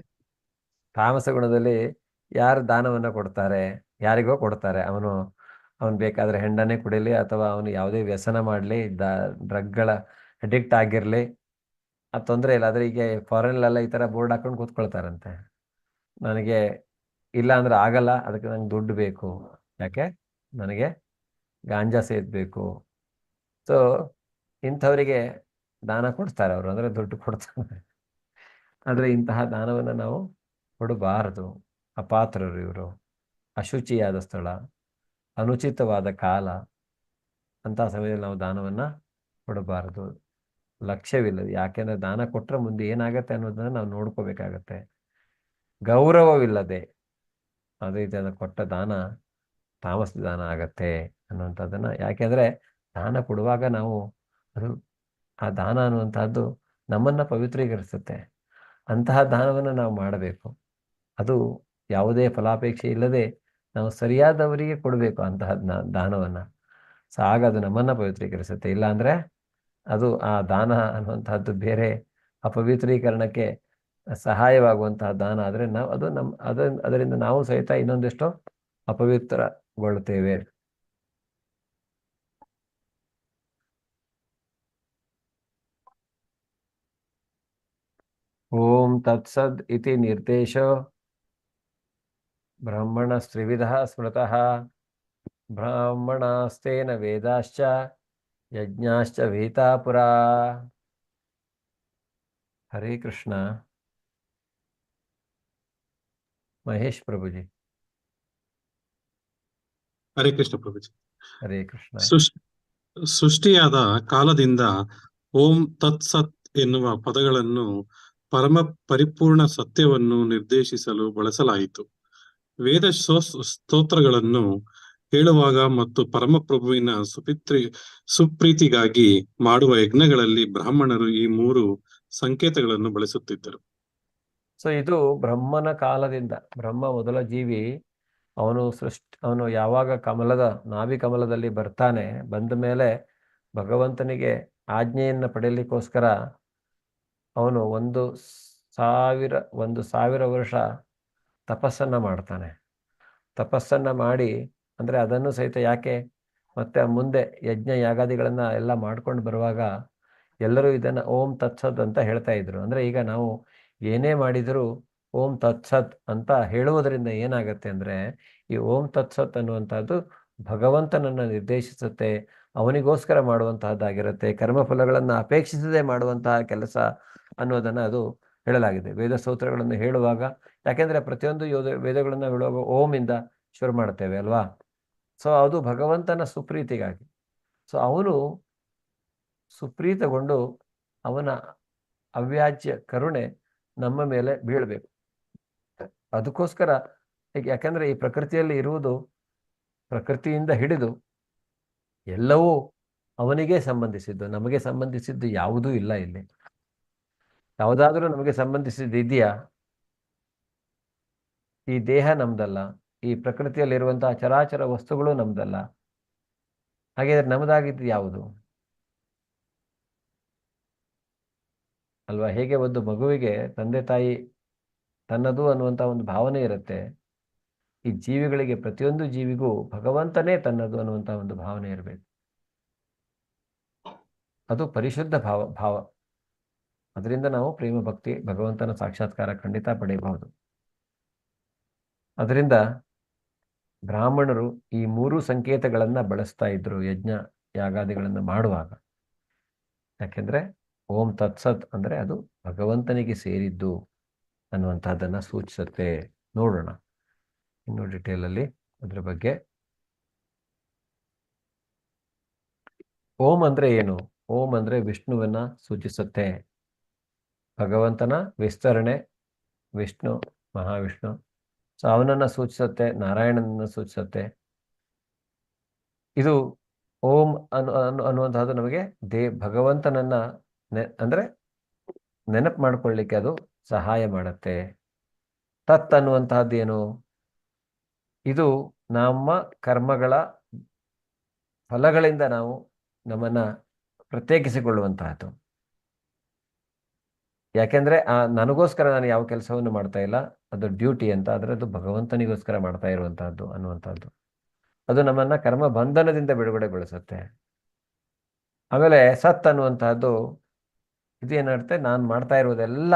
ತಾಮಸ ಗುಣದಲ್ಲಿ ಯಾರು ದಾನವನ್ನು ಕೊಡ್ತಾರೆ, ಯಾರಿಗೋ ಕೊಡ್ತಾರೆ. ಅವನು ಬೇಕಾದರೆ ಹೆಂಡನೇ ಕುಡಿಲಿ, ಅಥವಾ ಅವನು ಯಾವುದೇ ವ್ಯಸನ ಮಾಡಲಿ, ಡ್ರಗ್ಗಳ ಅಡಿಕ್ಟ್ ಆಗಿರಲಿ, ಅದು ತೊಂದರೆ ಇಲ್ಲ. ಆದರೆ ಈಗ ಫಾರಿನ್ಲೆಲ್ಲ ಈ ಥರ ಬೋರ್ಡ್ ಹಾಕೊಂಡು ಕೂತ್ಕೊಳ್ತಾರಂತೆ, ನನಗೆ ಇಲ್ಲ ಅಂದ್ರೆ ಆಗಲ್ಲ, ಅದಕ್ಕೆ ನಂಗೆ ದುಡ್ಡು ಬೇಕು, ಯಾಕೆ ನನಗೆ ಗಾಂಜಾ ಸೇದಬೇಕು. ಸೊ ಇಂಥವರಿಗೆ ದಾನ ಕೊಡ್ತಾರೆ ಅವರು, ಅಂದರೆ ದುಡ್ಡು ಕೊಡ್ತಾರೆ. ಆದರೆ ಇಂತಹ ದಾನವನ್ನು ನಾವು ಕೊಡಬಾರದು. ಅಪಾತ್ರರು ಇವರು. ಅಶುಚಿಯಾದ ಸ್ಥಳ, ಅನುಚಿತವಾದ ಕಾಲ, ಅಂತಹ ಸಮಯದಲ್ಲಿ ನಾವು ದಾನವನ್ನು ಕೊಡಬಾರದು. ಲಕ್ಷ್ಯವಿಲ್ಲದೆ, ಯಾಕೆಂದರೆ ದಾನ ಕೊಟ್ಟರೆ ಮುಂದೆ ಏನಾಗತ್ತೆ ಅನ್ನೋದನ್ನು ನಾವು ನೋಡ್ಕೋಬೇಕಾಗತ್ತೆ. ಗೌರವವಿಲ್ಲದೆ ಅದೇ ರೀತಿಯಾದ ಕೊಟ್ಟ ದಾನ ತಾಮಸ ದಾನ ಆಗತ್ತೆ ಅನ್ನುವಂಥದ್ದನ್ನು. ಯಾಕೆಂದರೆ ದಾನ ಕೊಡುವಾಗ ನಾವು ಆ ದಾನ ಅನ್ನುವಂಥದ್ದು ನಮ್ಮನ್ನು ಪವಿತ್ರೀಕರಿಸುತ್ತೆ. ಅಂತಹ ದಾನವನ್ನು ನಾವು ಮಾಡಬೇಕು. ಅದು ಯಾವುದೇ ಫಲಾಪೇಕ್ಷೆ ಇಲ್ಲದೆ ನಾವು ಸರಿಯಾದವರಿಗೆ ಕೊಡಬೇಕು ಅಂತಹ ದಾನವನ್ನು. ಸೊ ಆಗ ಅದು ನಮ್ಮನ್ನು ಪವಿತ್ರೀಕರಿಸುತ್ತೆ. ಇಲ್ಲಾಂದರೆ ಅದು ಆ ದಾನ ಅನ್ನುವಂತಹದ್ದು ಬೇರೆ ಅಪವಿತ್ರೀಕರಣಕ್ಕೆ ಸಹಾಯವಾಗುವಂತಹ ದಾನ ಆದರೆ ಅದರಿಂದ ನಾವು ಸಹಿತ ಇನ್ನೊಂದಿಷ್ಟು ಅಪವಿತ್ರಗೊಳ್ಳುತ್ತೇವೆ. ಓಂ ತತ್ಸದ್ ಇತಿ ನಿರ್ದೇಶೋ ಬ್ರಹ್ಮಣಸ್ತ್ರಿವಿಧಃ ಸ್ಮೃತಃ ಬ್ರಾಹ್ಮಣಾಸ್ತೇನ ವೇದಾಶ್ಚ ಯಜ್ಞಾಶ್ಚ ವಿಹಿತಾ ಪುರಾ. ಹರೇ ಕೃಷ್ಣ. ಮಹೇಶ್ ಪ್ರಭುಜಿ. ಹರೇ ಕೃಷ್ಣ ಪ್ರಭುಜಿ. ಹರೇ ಕೃಷ್ಣ. ಸೃಷ್ಟಿಯಾದ ಕಾಲದಿಂದ ಓಂ ತತ್ಸತ್ ಎನ್ನುವ ಪದಗಳನ್ನು ಪರಮ ಪರಿಪೂರ್ಣ ಸತ್ಯವನ್ನು ನಿರ್ದೇಶಿಸಲು ಬಳಸಲಾಯಿತು. ವೇದ ಸ್ತೋತ್ರಗಳನ್ನು ಹೇಳುವಾಗ ಮತ್ತು ಪರಮಪ್ರಭುವಿನ ಸುಪ್ರೀತಿಗಾಗಿ ಮಾಡುವ ಯಜ್ಞಗಳಲ್ಲಿ ಬ್ರಾಹ್ಮಣರು ಈ 3 ಸಂಕೇತಗಳನ್ನು ಬಳಸುತ್ತಿದ್ದರು. ಸೊ ಇದು ಬ್ರಹ್ಮನ ಕಾಲದಿಂದ, ಬ್ರಹ್ಮ ಮೊದಲ ಜೀವಿ, ಅವನು ಯಾವಾಗ ನಾಭಿ ಕಮಲದಲ್ಲಿ ಬರ್ತಾನೆ, ಬಂದ ಮೇಲೆ ಭಗವಂತನಿಗೆ ಆಜ್ಞೆಯನ್ನು ಪಡೆಯಲಿಕ್ಕೋಸ್ಕರ ಅವನು 1,000 ವರ್ಷ ತಪಸ್ಸನ್ನು ಮಾಡ್ತಾನೆ. ತಪಸ್ಸನ್ನು ಮಾಡಿ, ಅಂದರೆ ಅದನ್ನು ಸಹಿತ ಯಾಕೆ, ಮತ್ತೆ ಮುಂದೆ ಯಜ್ಞ ಯಾಗಾದಿಗಳನ್ನ ಎಲ್ಲ ಮಾಡ್ಕೊಂಡು ಬರುವಾಗ ಎಲ್ಲರೂ ಇದನ್ನು ಓಂ ತತ್ಸತ್ ಅಂತ ಹೇಳ್ತಾ ಇದ್ರು. ಅಂದರೆ ಈಗ ನಾವು ಏನೇ ಮಾಡಿದರೂ ಓಂ ತತ್ಸತ್ ಅಂತ ಹೇಳುವುದರಿಂದ ಏನಾಗತ್ತೆ ಅಂದರೆ, ಈ ಓಂ ತತ್ಸತ್ ಅನ್ನುವಂಥದ್ದು ಭಗವಂತನನ್ನು ನಿರ್ದೇಶಿಸುತ್ತೆ, ಅವನಿಗೋಸ್ಕರ ಮಾಡುವಂತಹದ್ದಾಗಿರುತ್ತೆ, ಕರ್ಮಫಲಗಳನ್ನು ಅಪೇಕ್ಷಿಸದೆ ಮಾಡುವಂತಹ ಕೆಲಸ ಅನ್ನೋದನ್ನು ಅದು ಹೇಳಲಾಗಿದೆ ವೇದ ಸ್ತೋತ್ರಗಳನ್ನು ಹೇಳುವಾಗ. ಯಾಕೆಂದರೆ ಪ್ರತಿಯೊಂದು ವೇದಗಳನ್ನು ಹೇಳುವಾಗ ಓಮಿಂದ ಶುರು ಮಾಡ್ತೇವೆ ಅಲ್ವಾ. ಸೊ ಅದು ಭಗವಂತನ ಸುಪ್ರೀತಿಗಾಗಿ. ಸೊ ಅವನು ಸುಪ್ರೀತಗೊಂಡು ಅವನ ಅವ್ಯಾಜ್ಯ ಕರುಣೆ ನಮ್ಮ ಮೇಲೆ ಬೀಳಬೇಕು. ಅದಕ್ಕೋಸ್ಕರ ಯಾಕಂದರೆ ಈ ಪ್ರಕೃತಿಯಲ್ಲಿ ಇರುವುದು, ಪ್ರಕೃತಿಯಿಂದ ಹಿಡಿದು ಎಲ್ಲವೂ ಅವನಿಗೆ ಸಂಬಂಧಿಸಿದ್ದು, ನಮಗೆ ಸಂಬಂಧಿಸಿದ್ದು ಯಾವುದೂ ಇಲ್ಲ. ಇಲ್ಲಿ ಯಾವುದಾದ್ರೂ ನಮಗೆ ಸಂಬಂಧಿಸಿದ್ದು ಇದೆಯಾ? ಈ ದೇಹ ನಮ್ದಲ್ಲ, ಈ ಪ್ರಕೃತಿಯಲ್ಲಿರುವಂತಹ ಚರಾಚರ ವಸ್ತುಗಳು ನಮ್ದಲ್ಲ. ಹಾಗಾದ್ರೆ ನಮ್ದಾಗಿದ್ದು ಯಾವುದು ಅಲ್ವಾ? ಹೇಗೆ ಒಂದು ಮಗುವಿಗೆ ತಂದೆ ತಾಯಿ ತನ್ನದು ಅನ್ನುವಂಥ ಒಂದು ಭಾವನೆ ಇರುತ್ತೆ, ಈ ಜೀವಿಗಳಿಗೆ, ಪ್ರತಿಯೊಂದು ಜೀವಿಗೂ ಭಗವಂತನೇ ತನ್ನದು ಅನ್ನುವಂಥ ಒಂದು ಭಾವನೆ ಇರಬೇಕು. ಅದು ಪರಿಶುದ್ಧ ಭಾವ. ಅದರಿಂದ ನಾವು ಪ್ರೇಮ ಭಕ್ತಿ, ಭಗವಂತನ ಸಾಕ್ಷಾತ್ಕಾರ ಖಂಡಿತ ಪಡೆಯಬಹುದು. ಅದರಿಂದ ಬ್ರಾಹ್ಮಣರು ಈ 3 ಸಂಕೇತಗಳನ್ನು ಬಳಸ್ತಾ ಇದ್ರು ಯಜ್ಞ ಯಾಗಾದಿಗಳನ್ನು ಮಾಡುವಾಗ. ಯಾಕೆಂದ್ರೆ ಓಂ ತತ್ಸತ್ ಅಂದರೆ ಅದು ಭಗವಂತನಿಗೆ ಸೇರಿದ್ದು ಅನ್ನುವಂಥದ್ದನ್ನು ಸೂಚಿಸುತ್ತೆ. ನೋಡೋಣ ಇನ್ನು ಡಿಟೇಲಲ್ಲಿ ಅದ್ರ ಬಗ್ಗೆ. ಓಂ ಅಂದರೆ ಏನು? ಓಂ ಅಂದರೆ ವಿಷ್ಣುವನ್ನ ಸೂಚಿಸುತ್ತೆ. ಭಗವಂತನ ವಿಸ್ತರಣೆ, ವಿಷ್ಣು, ಮಹಾವಿಷ್ಣು. ಸೊ ಅವನನ್ನು ಸೂಚಿಸುತ್ತೆ, ನಾರಾಯಣನನ್ನು ಸೂಚಿಸುತ್ತೆ. ಇದು ಓಂ ಅನ್ನುವಂಥದ್ದು ನಮಗೆ ಭಗವಂತನನ್ನ ಅಂದರೆ ನೆನಪು ಮಾಡ್ಕೊಳ್ಳಿಕ್ಕೆ ಅದು ಸಹಾಯ ಮಾಡುತ್ತೆ. ತತ್ ಅನ್ನುವಂತಹದ್ದು ಏನು? ಇದು ನಮ್ಮ ಕರ್ಮಗಳ ಫಲಗಳಿಂದ ನಾವು ನಮ್ಮನ್ನ ಪ್ರತ್ಯೇಕಿಸಿಕೊಳ್ಳುವಂತಹದ್ದು. ಯಾಕೆಂದ್ರೆ ನನಗೋಸ್ಕರ ನಾನು ಯಾವ ಕೆಲಸವನ್ನು ಮಾಡ್ತಾ ಇಲ್ಲ, ಅದು ಡ್ಯೂಟಿ ಅಂತ, ಆದರೆ ಅದು ಭಗವಂತನಿಗೋಸ್ಕರ ಮಾಡ್ತಾ ಇರುವಂತಹದ್ದು ಅನ್ನುವಂಥದ್ದು. ಅದು ನಮ್ಮನ್ನ ಕರ್ಮ ಬಂಧನದಿಂದ ಬಿಡುಗಡೆಗೊಳಿಸುತ್ತೆ. ಆಮೇಲೆ ಸತ್ ಅನ್ನುವಂತಹದ್ದು ಇದೇನರ್ಥ, ನಾನು ಮಾಡ್ತಾ ಇರುವುದೆಲ್ಲ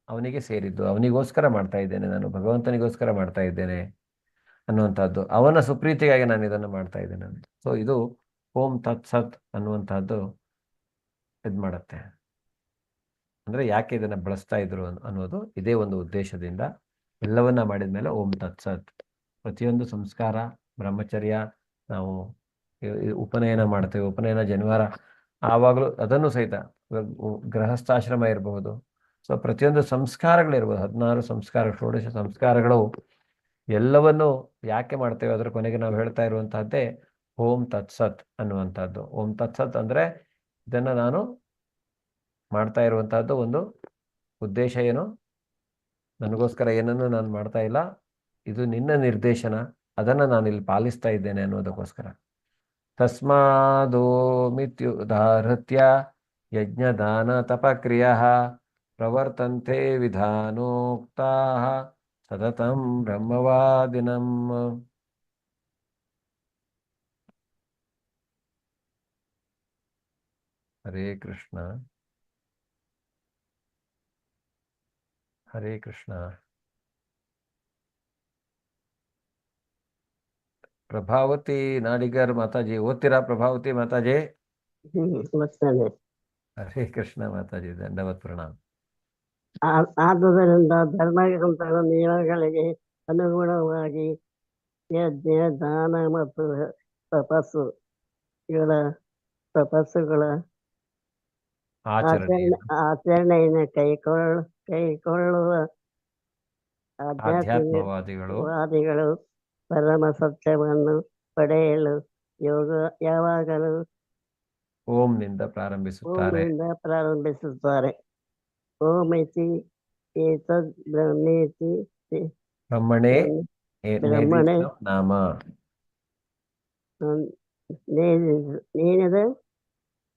ಅವನಿಗೆ ಸೇರಿದ್ದು, ಅವನಿಗೋಸ್ಕರ ಮಾಡ್ತಾ ಇದ್ದೇನೆ, ನಾನು ಭಗವಂತನಿಗೋಸ್ಕರ ಮಾಡ್ತಾ ಇದ್ದೇನೆ ಅನ್ನುವಂಥದ್ದು, ಅವನ ಸುಪ್ರೀತಿಗಾಗಿ ನಾನು ಇದನ್ನು ಮಾಡ್ತಾ ಇದ್ದೇನೆ. ಸೊ ಇದು ಓಂ ತತ್ ಸತ್ ಅನ್ನುವಂತಹದ್ದು ಇದು ಮಾಡುತ್ತೆ. ಅಂದರೆ ಯಾಕೆ ಇದನ್ನು ಬಳಸ್ತಾ ಇದ್ರು ಅನ್ನೋದು ಇದೇ ಒಂದು ಉದ್ದೇಶದಿಂದ. ಎಲ್ಲವನ್ನ ಮಾಡಿದ ಮೇಲೆ ಓಂ ತತ್ಸತ್. ಪ್ರತಿಯೊಂದು ಸಂಸ್ಕಾರ, ಬ್ರಹ್ಮಚರ್ಯ, ನಾವು ಉಪನಯನ ಮಾಡ್ತೇವೆ, ಉಪನಯನ ಜನಿವಾರ, ಆವಾಗಲೂ ಅದನ್ನು ಸಹಿತ ಗೃಹಸ್ಥಾಶ್ರಮ ಇರಬಹುದು. ಸೊ ಪ್ರತಿಯೊಂದು ಸಂಸ್ಕಾರಗಳಿರ್ಬೋದು, 16 ಸಂಸ್ಕಾರ, 16 ಸಂಸ್ಕಾರಗಳು ಎಲ್ಲವನ್ನು ಯಾಕೆ ಮಾಡ್ತೇವೆ, ಅದರ ಕೊನೆಗೆ ನಾವು ಹೇಳ್ತಾ ಇರುವಂತಹದ್ದೇ ಓಂ ತತ್ಸತ್ ಅನ್ನುವಂಥದ್ದು. ಓಂ ತತ್ಸತ್ ಅಂದರೆ ಇದನ್ನು ನಾನು ಮಾಡ್ತಾ ಇರುವಂತಹದ್ದು ಒಂದು ಉದ್ದೇಶ ಏನು, ನನಗೋಸ್ಕರ ಏನನ್ನು ನಾನು ಮಾಡ್ತಾ ಇಲ್ಲ, ಇದು ನಿನ್ನ ನಿರ್ದೇಶನ, ಅದನ್ನು ನಾನು ಇಲ್ಲಿ ಪಾಲಿಸ್ತಾ ಇದ್ದೇನೆ ಅನ್ನೋದಕ್ಕೋಸ್ಕರ. ತಸ್ಮಾದೋ ಮಿತ್ಯುದಾಹೃತ್ಯ ಯಜ್ಞದಾನ ತಪಕ್ರಿಯಾ ಪ್ರವರ್ತಂತೆ ವಿಧಾನೋಕ್ತಾ ಸತತಂ ಬ್ರಹ್ಮವಾದಿನಂ. ಹರೇ ಕೃಷ್ಣ, ಹರೇ ಕೃಷ್ಣ. ಪ್ರಭಾವತಿ ನಾಡಿಗರ್ ಮಾತಾಜಿ ಓದ್ತೀರಾ? ಪ್ರಭಾವತಿ ಮಾತಾಜಿ. ಹರೇ ಕೃಷ್ಣ ಮಾತಾಜಿ, ದಂಡವತ್ ಪ್ರಣಾಮ. ಆದುದರಿಂದ ಧರ್ಮಗ್ರಂಥಗಳ ನಿಯಮಗಳಿಗೆ ಅನುಗುಣವಾಗಿ ಯಜ್ಞ, ದಾನ ಮತ್ತು ತಪಸ್ಸುಗಳ ಆಚರಣೆಯನ್ನು ಕೈಕೊಳ್ಳುವ ಆಧ್ಯಾತ್ಮವಾದಿಗಳು ವಾದಿಗಳು ಪರಮ ಸತ್ಯವನ್ನು ಪಡೆಯಲು ಯಾವಾಗಲೂ ಓಂನಿಂದ ಪ್ರಾರಂಭಿಸುತ್ತಾರೆ. ಓಮಿತಿ ಏತದ್ ಬ್ರಹ್ಮೇತಿ ಬ್ರಹ್ಮಣೇ ಬ್ರಹ್ಮಣೇ ನಾಮ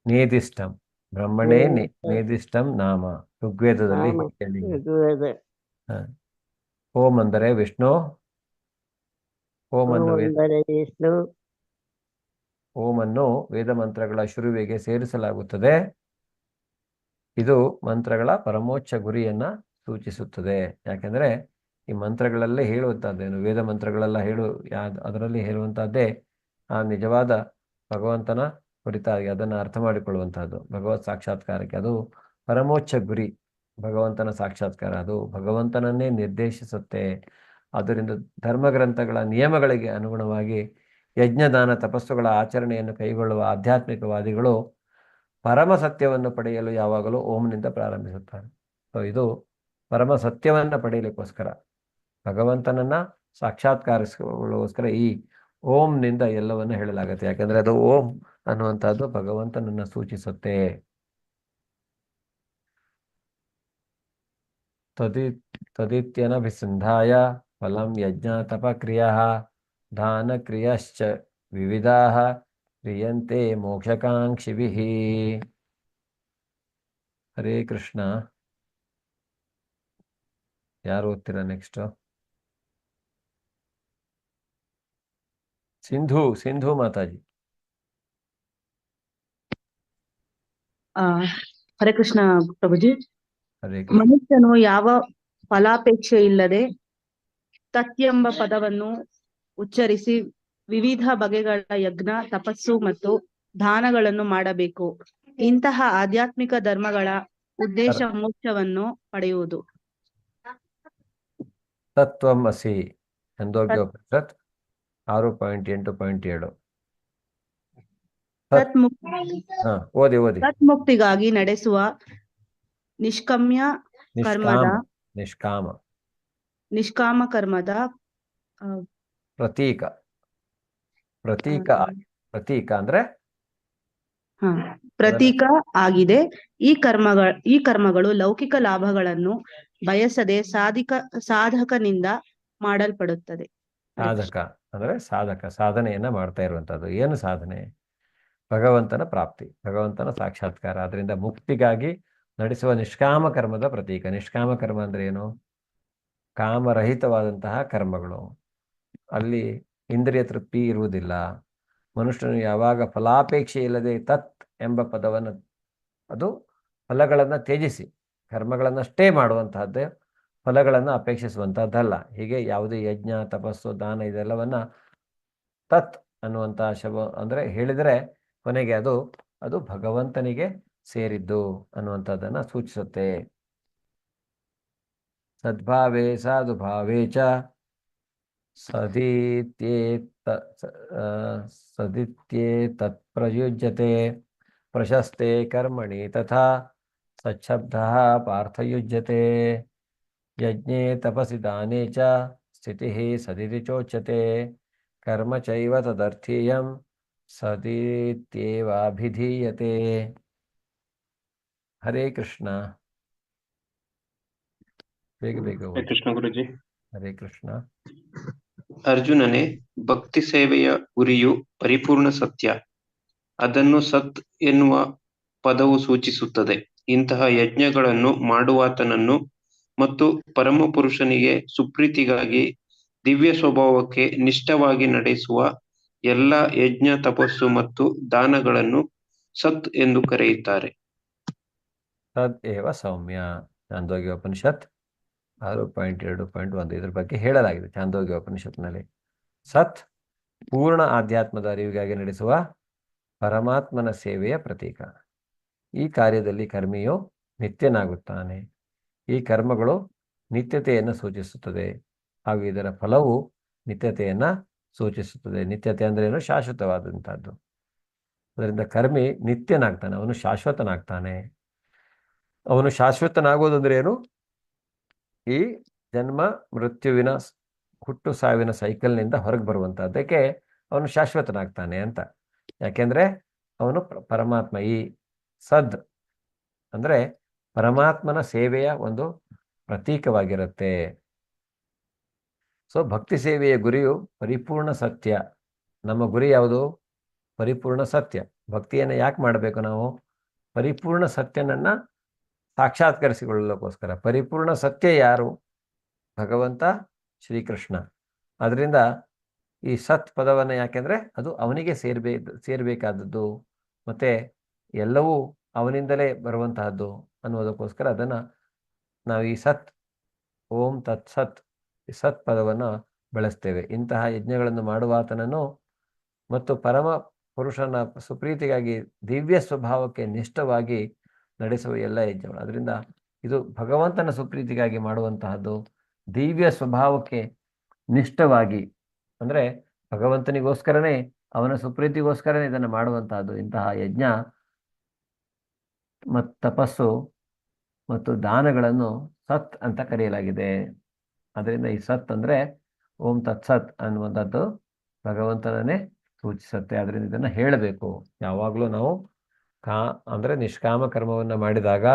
ನೇದಿಷ್ಟಂ ಬ್ರಹ್ಮಣೇ ನೇದಿಷ್ಟಂ ನಾಮ ಋಗ್ವೇದದಲ್ಲಿ ಓಂ ಅಂದರೆ ವಿಷ್ಣು. ಓಮನ್ನು ವೇದ ಮಂತ್ರಗಳ ಶುರುವಿಗೆ ಸೇರಿಸಲಾಗುತ್ತದೆ. ಇದು ಮಂತ್ರಗಳ ಪರಮೋಚ್ಚ ಗುರಿಯನ್ನ ಸೂಚಿಸುತ್ತದೆ. ಯಾಕೆಂದ್ರೆ ಈ ಮಂತ್ರಗಳಲ್ಲೇ ಹೇಳುವಂತಹದ್ದೇನು, ವೇದ ಮಂತ್ರಗಳೆಲ್ಲ ಅದರಲ್ಲಿ ಹೇಳುವಂತಹದ್ದೇ ಆ ನಿಜವಾದ ಭಗವಂತನ ಕುರಿತಾಗಿ ಅದನ್ನು ಅರ್ಥ ಮಾಡಿಕೊಳ್ಳುವಂತಹದ್ದು. ಭಗವತ್ ಸಾಕ್ಷಾತ್ಕಾರಕ್ಕೆ ಅದು ಪರಮೋಚ್ಚ ಗುರಿ. ಭಗವಂತನ ಸಾಕ್ಷಾತ್ಕಾರ ಅದು ಭಗವಂತನನ್ನೇ ನಿರ್ದೇಶಿಸುತ್ತೆ. ಆದ್ದರಿಂದ ಧರ್ಮಗ್ರಂಥಗಳ ನಿಯಮಗಳಿಗೆ ಅನುಗುಣವಾಗಿ ಯಜ್ಞದಾನ ತಪಸ್ಸುಗಳ ಆಚರಣೆಯನ್ನು ಕೈಗೊಳ್ಳುವ ಆಧ್ಯಾತ್ಮಿಕವಾದಿಗಳು ಪರಮ ಸತ್ಯವನ್ನು ಪಡೆಯಲು ಯಾವಾಗಲೂ ಓಂನಿಂದ ಪ್ರಾರಂಭಿಸುತ್ತಾರೆ. ಇದು ಪರಮ ಸತ್ಯವನ್ನು ಪಡೆಯಲಿಕ್ಕೋಸ್ಕರ, ಭಗವಂತನನ್ನ ಸಾಕ್ಷಾತ್ಕಾರಿಸಿಕೊಳ್ಳುವಗೋಸ್ಕರ ಈ ಓಂನಿಂದ ಎಲ್ಲವನ್ನು ಹೇಳಲಾಗುತ್ತೆ. ಯಾಕೆಂದ್ರೆ ಅದು ಓಂ ಅನ್ನುವಂಥದ್ದು ಭಗವಂತನನ್ನ ಸೂಚಿಸುತ್ತೆ. ತದಿತ್ಯನಭಿಸಂಧಾಯ ಫಲಂ ಯಜ್ಞ ತಪಕ್ರಿಯಾ ದಾನ ಕ್ರಿಯಶ್ಚ ವಿವಿಧಾಃ ಕ್ರಿಯಂತೆ ಮೋಕ್ಷಕಾಂಕ್ಷಿಭಿಃ. ಹರೇ ಕೃಷ್ಣ. ಯಾರು ಓದ್ತೀರಾ ನೆಕ್ಸ್ಟ್? ಸಿಂಧು ಮಾತಾಜಿ. ಹರೇ ಕೃಷ್ಣ ಪ್ರಭುಜಿ. ಹರೇ ಕೃಷ್ಣ. ಮನುಷ್ಯನು ಯಾವ ಫಲಾಪೇಕ್ಷೆ ಇಲ್ಲದೆ ತತ್ ಎಂಬ ಪದವನ್ನು ಉಚ್ಚರಿಸಿ ವಿವಿಧ ಬಗೆಗಳ ಯಜ್ಞ ತಪಸ್ಸು ಮತ್ತು ದಾನಗಳನ್ನು ಮಾಡಬೇಕು. ಇಂತಹ ಆಧ್ಯಾತ್ಮಿಕ ಧರ್ಮಗಳ ಉದ್ದೇಶ ಮೋಕ್ಷವನ್ನು ಪಡೆಯುವುದು. ತತ್ವಮಸಿ ಛಂದೋಗ್ಯೋಪನಿಷತ್ 6.8.7. ಓದಿ. ತತ್ಮುಕ್ತಿಗಾಗಿ ನಡೆಸುವ ನಿಷ್ಕಾಮ ಕರ್ಮದ ಪ್ರತೀಕ ಅಂದ್ರೆ ಪ್ರತೀಕ ಆಗಿದೆ. ಈ ಕರ್ಮಗಳು ಲೌಕಿಕ ಲಾಭಗಳನ್ನು ಬಯಸದೆ ಸಾಧಕನಿಂದ ಮಾಡಲ್ಪಡುತ್ತದೆ. ಸಾಧಕ ಅಂದ್ರೆ ಸಾಧನೆಯನ್ನ ಮಾಡ್ತಾ ಇರುವಂತದ್ದು. ಏನು ಸಾಧನೆ? ಭಗವಂತನ ಪ್ರಾಪ್ತಿ, ಭಗವಂತನ ಸಾಕ್ಷಾತ್ಕಾರ. ಅದರಿಂದ ಮುಕ್ತಿಗಾಗಿ ನಡೆಸುವ ನಿಷ್ಕಾಮ ಕರ್ಮದ ಪ್ರತೀಕ. ನಿಷ್ಕಾಮ ಕರ್ಮ ಅಂದ್ರೆ ಏನು? ಕಾಮರಹಿತವಾದಂತಹ ಕರ್ಮಗಳು. ಅಲ್ಲಿ ಇಂದ್ರಿಯ ತೃಪ್ತಿ ಇರುವುದಿಲ್ಲ. ಮನುಷ್ಯನು ಯಾವಾಗ ಫಲಾಪೇಕ್ಷೆ ಇಲ್ಲದೆ ತತ್ ಎಂಬ ಪದವನ್ನು, ಅದು ಫಲಗಳನ್ನು ತ್ಯಜಿಸಿ ಕರ್ಮಗಳನ್ನಷ್ಟೇ ಮಾಡುವಂತಹದ್ದೇ, ಫಲಗಳನ್ನು ಅಪೇಕ್ಷಿಸುವಂತಹದ್ದಲ್ಲ. ಹೀಗೆ ಯಾವುದೇ ಯಜ್ಞ ತಪಸ್ಸು ದಾನ ಇದೆಲ್ಲವನ್ನ ತತ್ ಅನ್ನುವಂತಹ ಶಬ್ದ ಅಂದ್ರೆ ಹೇಳಿದರೆ ಕೊನೆಗೆ ಅದು ಭಗವಂತನಿಗೆ ಸೇರಿದ್ದು ಅನ್ನುವಂಥದ್ದನ್ನ ಸೂಚಿಸುತ್ತೆ. ಸದ್ಭಾವೇ ಸಾಧುಭಾವೇ ಚ ಸದಿತ್ಯೇ ತತ್ಪ್ರಯುಜ್ಯತೆ ಪ್ರಶಸ್ತೆ ಕರ್ಮಣಿ ತಥಾ ಸಚ್ಛಬ್ದಃ ಪಾರ್ಥಯುಜ್ಯತೆ ಯಜ್ಞೇ ತಪಸಿ ದಾನೇ ಚ ಸ್ಥಿತಿಃ ಸದಿತಿ ಚೋಚ್ಯತೆ ಕರ್ಮ ಚೈವ ತದರ್ಥೀಯಂ ಸದಿತ್ಯೇವಾಭಿಧೀಯತೆ. ಹರೇ ಕೃಷ್ಣ. ಬೇಗ ಹರೇ ಕೃಷ್ಣ ಗುರುಜಿ. ಹರೇ ಕೃಷ್ಣ. ಅರ್ಜುನನೇ, ಭಕ್ತಿ ಸೇವೆಯ ಗುರಿಯು ಪರಿಪೂರ್ಣ ಸತ್ಯ. ಅದನ್ನು ಸತ್ ಎನ್ನುವ ಪದವು ಸೂಚಿಸುತ್ತದೆ. ಇಂತಹ ಯಜ್ಞಗಳನ್ನು ಮಾಡುವಾತನನ್ನು ಮತ್ತು ಪರಮಪುರುಷನಿಗೆ ಸುಪ್ರೀತಿಗಾಗಿ ದಿವ್ಯ ಸ್ವಭಾವಕ್ಕೆ ನಿಷ್ಠವಾಗಿ ನಡೆಸುವ ಎಲ್ಲ ಯಜ್ಞ ತಪಸ್ಸು ಮತ್ತು ದಾನಗಳನ್ನು ಸತ್ ಎಂದು ಕರೆಯುತ್ತಾರೆ. ತದ್ ಏವ ಸೌಮ್ಯ. ಛಾಂದೋಗ್ಯ ಉಪನಿಷತ್ 6.2.1 ಇದ್ರ ಬಗ್ಗೆ ಹೇಳಲಾಗಿದೆ ಛಾಂದೋಗ್ಯ ಉಪನಿಷತ್ನಲ್ಲಿ. ಸತ್ ಪೂರ್ಣ ಆಧ್ಯಾತ್ಮದ ಅರಿವಿಗಾಗಿ ನಡೆಸುವ ಪರಮಾತ್ಮನ ಸೇವೆಯ ಪ್ರತೀಕ. ಈ ಕಾರ್ಯದಲ್ಲಿ ಕರ್ಮಿಯು ನಿತ್ಯನಾಗುತ್ತಾನೆ. ಈ ಕರ್ಮಗಳು ನಿತ್ಯತೆಯನ್ನು ಸೂಚಿಸುತ್ತದೆ ಹಾಗೂ ಇದರ ಫಲವು ನಿತ್ಯತೆಯನ್ನ ಸೂಚಿಸುತ್ತದೆ. ನಿತ್ಯತೆ ಅಂದ್ರೆ ಏನು? ಶಾಶ್ವತವಾದಂತಹದ್ದು. ಅದರಿಂದ ಕರ್ಮಿ ನಿತ್ಯನಾಗ್ತಾನೆ, ಅವನು ಶಾಶ್ವತನಾಗ್ತಾನೆ. ಅವನು ಶಾಶ್ವತನಾಗೋದಂದ್ರೆ ಏನು? ಈ ಜನ್ಮ ಮೃತ್ಯುವಿನ ಹುಟ್ಟು ಸಾವಿನ ಸೈಕಲ್ನಿಂದ ಹೊರಗೆ ಬರುವಂತಹದ್ದಕ್ಕೆ ಅವನು ಶಾಶ್ವತನಾಗ್ತಾನೆ ಅಂತ. ಯಾಕೆಂದ್ರೆ ಅವನು ಪರಮಾತ್ಮ, ಈ ಸದ್ ಅಂದ್ರೆ ಪರಮಾತ್ಮನ ಸೇವೆಯ ಒಂದು ಪ್ರತೀಕವಾಗಿರುತ್ತೆ. ಸೊ ಭಕ್ತಿ ಸೇವೆಯ ಗುರಿಯು ಪರಿಪೂರ್ಣ ಸತ್ಯ. ನಮ್ಮ ಗುರಿ ಯಾವುದು? ಪರಿಪೂರ್ಣ ಸತ್ಯ. ಭಕ್ತಿಯನ್ನು ಯಾಕೆ ಮಾಡಬೇಕು ನಾವು? ಪರಿಪೂರ್ಣ ಸತ್ಯನನ್ನ ಸಾಕ್ಷಾತ್ಕರಿಸಿಕೊಳ್ಳೋಕ್ಕೋಸ್ಕರ. ಪರಿಪೂರ್ಣ ಸತ್ಯ ಯಾರು? ಭಗವಂತ ಶ್ರೀಕೃಷ್ಣ. ಅದರಿಂದ ಈ ಸತ್ ಪದವನ್ನು ಯಾಕೆಂದ್ರೆ ಅದು ಅವನಿಗೆ ಸೇರ್ಬೇಕಾದದ್ದು, ಮತ್ತೆ ಎಲ್ಲವೂ ಅವನಿಂದಲೇ ಬರುವಂತಹದ್ದು ಅನ್ನೋದಕ್ಕೋಸ್ಕರ ಅದನ್ನ ನಾವು ಈ ಸತ್, ಓಂ ತತ್ ಸತ್, ಈ ಸತ್ ಪದವನ್ನು ಬಳಸ್ತೇವೆ. ಇಂತಹ ಯಜ್ಞಗಳನ್ನು ಮಾಡುವಾತನನ್ನು ಮತ್ತು ಪರಮ ಪುರುಷನ ಸುಪ್ರೀತಿಗಾಗಿ ದಿವ್ಯ ಸ್ವಭಾವಕ್ಕೆ ನಿಷ್ಠವಾಗಿ ನಡೆಸುವ ಎಲ್ಲ ಯಜ್ಞಗಳು. ಅದರಿಂದ ಇದು ಭಗವಂತನ ಸುಪ್ರೀತಿಗಾಗಿ ಮಾಡುವಂತಹದ್ದು, ದಿವ್ಯ ಸ್ವಭಾವಕ್ಕೆ ನಿಷ್ಠವಾಗಿ, ಅಂದ್ರೆ ಭಗವಂತನಿಗೋಸ್ಕರನೇ, ಅವನ ಸುಪ್ರೀತಿಗೋಸ್ಕರನೇ ಇದನ್ನು ಮಾಡುವಂತಹದ್ದು. ಇಂತಹ ಯಜ್ಞ ಮತ್ತು ತಪಸ್ಸು ಮತ್ತು ದಾನಗಳನ್ನು ಸತ್ ಅಂತ ಕರೆಯಲಾಗಿದೆ. ಅದರಿಂದ ಈ ಸತ್ ಅಂದ್ರೆ ಓಂ ತತ್ಸತ್ ಅನ್ನುವಂಥದ್ದು ಭಗವಂತನನ್ನೇ ಸೂಚಿಸುತ್ತೆ. ಅದರಿಂದ ಇದನ್ನು ಹೇಳಬೇಕು. ಯಾವಾಗಲೂ ನಾವು ಅಂದ್ರೆ ನಿಷ್ಕಾಮ ಕರ್ಮವನ್ನು ಮಾಡಿದಾಗ,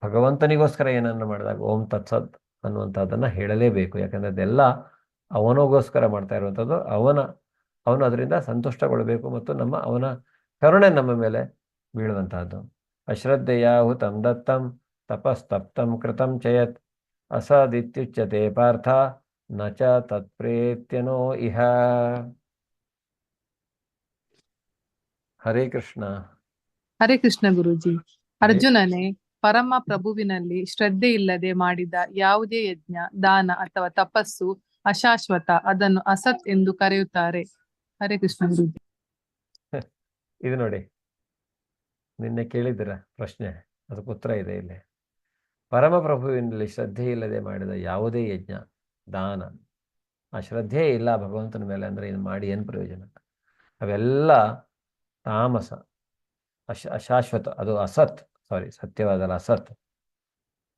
ಭಗವಂತನಿಗೋಸ್ಕರ ಏನನ್ನು ಮಾಡಿದಾಗ ಓಂ ತತ್ಸತ್ ಅನ್ನುವಂಥದ್ದನ್ನು ಹೇಳಲೇಬೇಕು. ಯಾಕಂದ್ರೆ ಅದೆಲ್ಲ ಅವನಿಗೋಸ್ಕರ ಮಾಡ್ತಾ ಇರುವಂಥದ್ದು. ಅವನು ಅದರಿಂದ ಸಂತುಷ್ಟಗೊಳ್ಳಬೇಕು ಮತ್ತು ಅವನ ಕರುಣೆ ನಮ್ಮ ಮೇಲೆ ಬೀಳುವಂತಹದ್ದು. ಅಶ್ರದ್ಧೆಯ ಹುತಂ ದತ್ತಂ ತಪಸ್ತಪ್ತಂ ಕೃತಂ ಚಯತ್ ಅಸದಿತ್ಯುಚ್ಯತೆ ಪಾರ್ಥ ನ ಚ ತತ್ಪ್ರೇತ್ಯನೋ ಇಹ. ಹರೇ ಕೃಷ್ಣ. ಹರೇ ಕೃಷ್ಣ ಗುರುಜಿ. ಅರ್ಜುನನೇ, ಪರಮ ಪ್ರಭುವಿನಲ್ಲಿ ಶ್ರದ್ಧೆ ಇಲ್ಲದೆ ಮಾಡಿದ ಯಾವುದೇ ಯಜ್ಞ, ದಾನ ಅಥವಾ ತಪಸ್ಸು ಅಶಾಶ್ವತ, ಅದನ್ನು ಅಸತ್ ಎಂದು ಕರೆಯುತ್ತಾರೆ. ಹರೇ ಕೃಷ್ಣ ಗುರುಜಿ. ಇದು ನೋಡಿ, ನಿನ್ನೆ ಕೇಳಿದ್ದೀರ ಪ್ರಶ್ನೆ, ಅದಕ್ಕೆ ಉತ್ತರ ಇದೆ ಇಲ್ಲಿ. ಪರಮಪ್ರಭುವಿನಲ್ಲಿ ಶ್ರದ್ಧೆ ಇಲ್ಲದೆ ಮಾಡಿದ ಯಾವುದೇ ಯಜ್ಞ, ದಾನ, ಆ ಶ್ರದ್ಧೆ ಇಲ್ಲ ಭಗವಂತನ ಮೇಲೆ ಅಂದ್ರೆ ಇದು ಮಾಡಿ ಏನು ಪ್ರಯೋಜನ? ಅವೆಲ್ಲ ತಾಮಸ, ಅಶಾಶ್ವತ, ಅದು ಅಸತ್, ಸತ್ಯವಾದಲ್ಲ, ಅಸತ್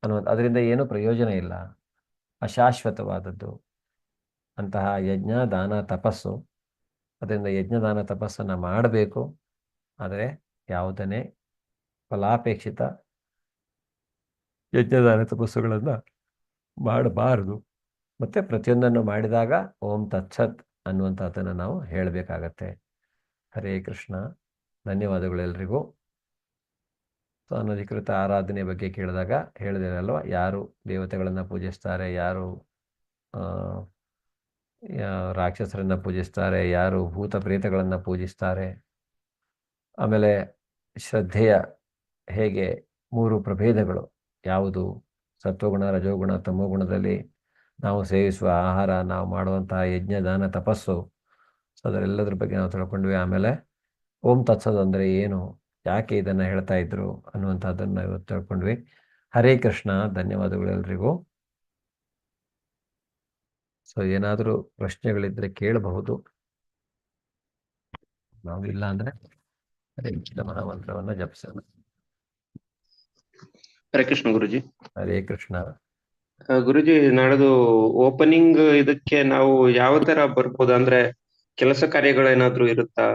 ಅನ್ನುವಂಥ. ಅದರಿಂದ ಏನು ಪ್ರಯೋಜನ ಇಲ್ಲ, ಅಶಾಶ್ವತವಾದದ್ದು ಅಂತಹ ಯಜ್ಞ, ದಾನ, ತಪಸ್ಸು. ಅದರಿಂದ ಯಜ್ಞ, ದಾನ, ತಪಸ್ಸನ್ನು ಮಾಡಬೇಕು, ಆದರೆ ಯಾವುದನ್ನೇ ಫಲಾಪೇಕ್ಷಿತ ಯಜ್ಞದಾನ ತಪಸ್ಸುಗಳನ್ನು ಮಾಡಬಾರದು. ಮತ್ತು ಪ್ರತಿಯೊಂದನ್ನು ಮಾಡಿದಾಗ ಓಂ ತತ್ಸತ್ ಅನ್ನುವಂಥದ್ದನ್ನು ನಾವು ಹೇಳಬೇಕಾಗತ್ತೆ. ಹರೇ ಕೃಷ್ಣ. ಧನ್ಯವಾದಗಳು ಎಲ್ರಿಗೂ. ಅನಧಿಕೃತ ಆರಾಧನೆ ಬಗ್ಗೆ ಕೇಳಿದಾಗ ಹೇಳಿದಿರಲ್ವ, ಯಾರು ದೇವತೆಗಳನ್ನು ಪೂಜಿಸ್ತಾರೆ, ಯಾರು ರಾಕ್ಷಸರನ್ನು ಪೂಜಿಸ್ತಾರೆ, ಯಾರು ಭೂತ ಪ್ರೇತಗಳನ್ನು ಪೂಜಿಸ್ತಾರೆ, ಆಮೇಲೆ ಶ್ರದ್ಧೆಯ ಹೇಗೆ 3 ಪ್ರಭೇದಗಳು ಯಾವುದು, ಸತ್ವಗುಣ, ರಜೋಗುಣ, ತಮೋಗುಣದಲ್ಲಿ ನಾವು ಸೇವಿಸುವ ಆಹಾರ, ನಾವು ಮಾಡುವಂತಹ ಯಜ್ಞ, ದಾನ, ತಪಸ್ಸು, ಅದರೆಲ್ಲದ್ರ ಬಗ್ಗೆ ನಾವು ತಿಳ್ಕೊಂಡ್ವಿ. ಆಮೇಲೆ ಓಂ ತತ್ಸದ್ ಅಂದರೆ ಏನು, ಯಾಕೆ ಇದನ್ನು ಹೇಳ್ತಾ ಇದ್ರು ಅನ್ನುವಂಥದ್ದನ್ನು ಇವತ್ತು ತಿಳ್ಕೊಂಡ್ವಿ. ಹರೇ ಕೃಷ್ಣ. ಧನ್ಯವಾದಗಳು ಎಲ್ರಿಗೂ. ಸೊ ಏನಾದರೂ ಪ್ರಶ್ನೆಗಳಿದ್ರೆ ಕೇಳಬಹುದು. ನಾವು ಇಲ್ಲ ಅಂದ್ರೆ ಹರೇ ಕೃಷ್ಣ ಮಹಾಮಂತ್ರವನ್ನು ಜಪಿಸೋಣ. ಹರೇ ಕೃಷ್ಣ ಗುರುಜಿ. ಹರೇ ಕೃಷ್ಣ. ಗುರುಜಿ, ನಾಡದು ಓಪನಿಂಗ್ ಇದಕ್ಕೆ ನಾವು ಯಾವ ತರ ಬರ್ಬೋದು? ಅಂದ್ರೆ ಕೆಲಸ ಕಾರ್ಯಗಳೇನಾದ್ರೂ ಇರುತ್ತಾ?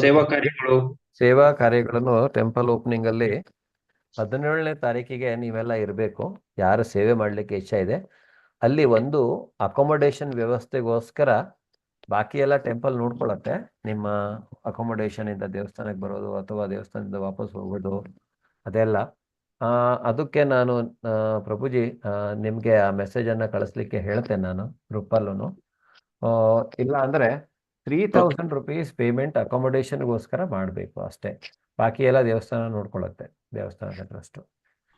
ಸೇವಾ ಕಾರ್ಯಗಳು? ಸೇವಾ ಕಾರ್ಯಗಳನ್ನು ಟೆಂಪಲ್ ಓಪನಿಂಗ್ ಅಲ್ಲಿ 17ನೇ ತಾರೀಕಿಗೆ ನೀವೆಲ್ಲ ಇರಬೇಕು. ಯಾರು ಸೇವೆ ಮಾಡಲಿಕ್ಕೆ ಇಚ್ಛೆ ಇದೆ ಅಲ್ಲಿ ಒಂದು ಅಕೊಮೊಡೇಷನ್ ವ್ಯವಸ್ಥೆಗೋಸ್ಕರ, ಬಾಕಿ ಎಲ್ಲ ಟೆಂಪಲ್ ನೋಡ್ಕೊಳ್ಳುತ್ತೆ. ನಿಮ್ಮ ಅಕೊಮೊಡೇಷನ್ ಇಂದ ದೇವಸ್ಥಾನಕ್ಕೆ ಬರೋದು ಅಥವಾ ದೇವಸ್ಥಾನದಿಂದ ವಾಪಸ್ ಹೋಗೋದು ಅದೆಲ್ಲ. ಅದಕ್ಕೆ ನಾನು ಪ್ರಭುಜಿ ನಿಮಗೆ ಆ ಮೆಸೇಜನ್ನು ಕಳಿಸ್ಲಿಕ್ಕೆ ಹೇಳ್ತೇನೆ ನಾನು ಗ್ರೂಪಲ್ಲೂ. ಇಲ್ಲ ಅಂದರೆ 3000 rupees ಪೇಮೆಂಟ್ ಅಕೊಮೊಡೇಷನ್ಗೋಸ್ಕರ ಮಾಡಬೇಕು ಅಷ್ಟೇ. ಬಾಕಿ ಎಲ್ಲ ದೇವಸ್ಥಾನ ನೋಡ್ಕೊಳ್ಳುತ್ತೆ, ದೇವಸ್ಥಾನದ ಟ್ರಸ್ಟ್.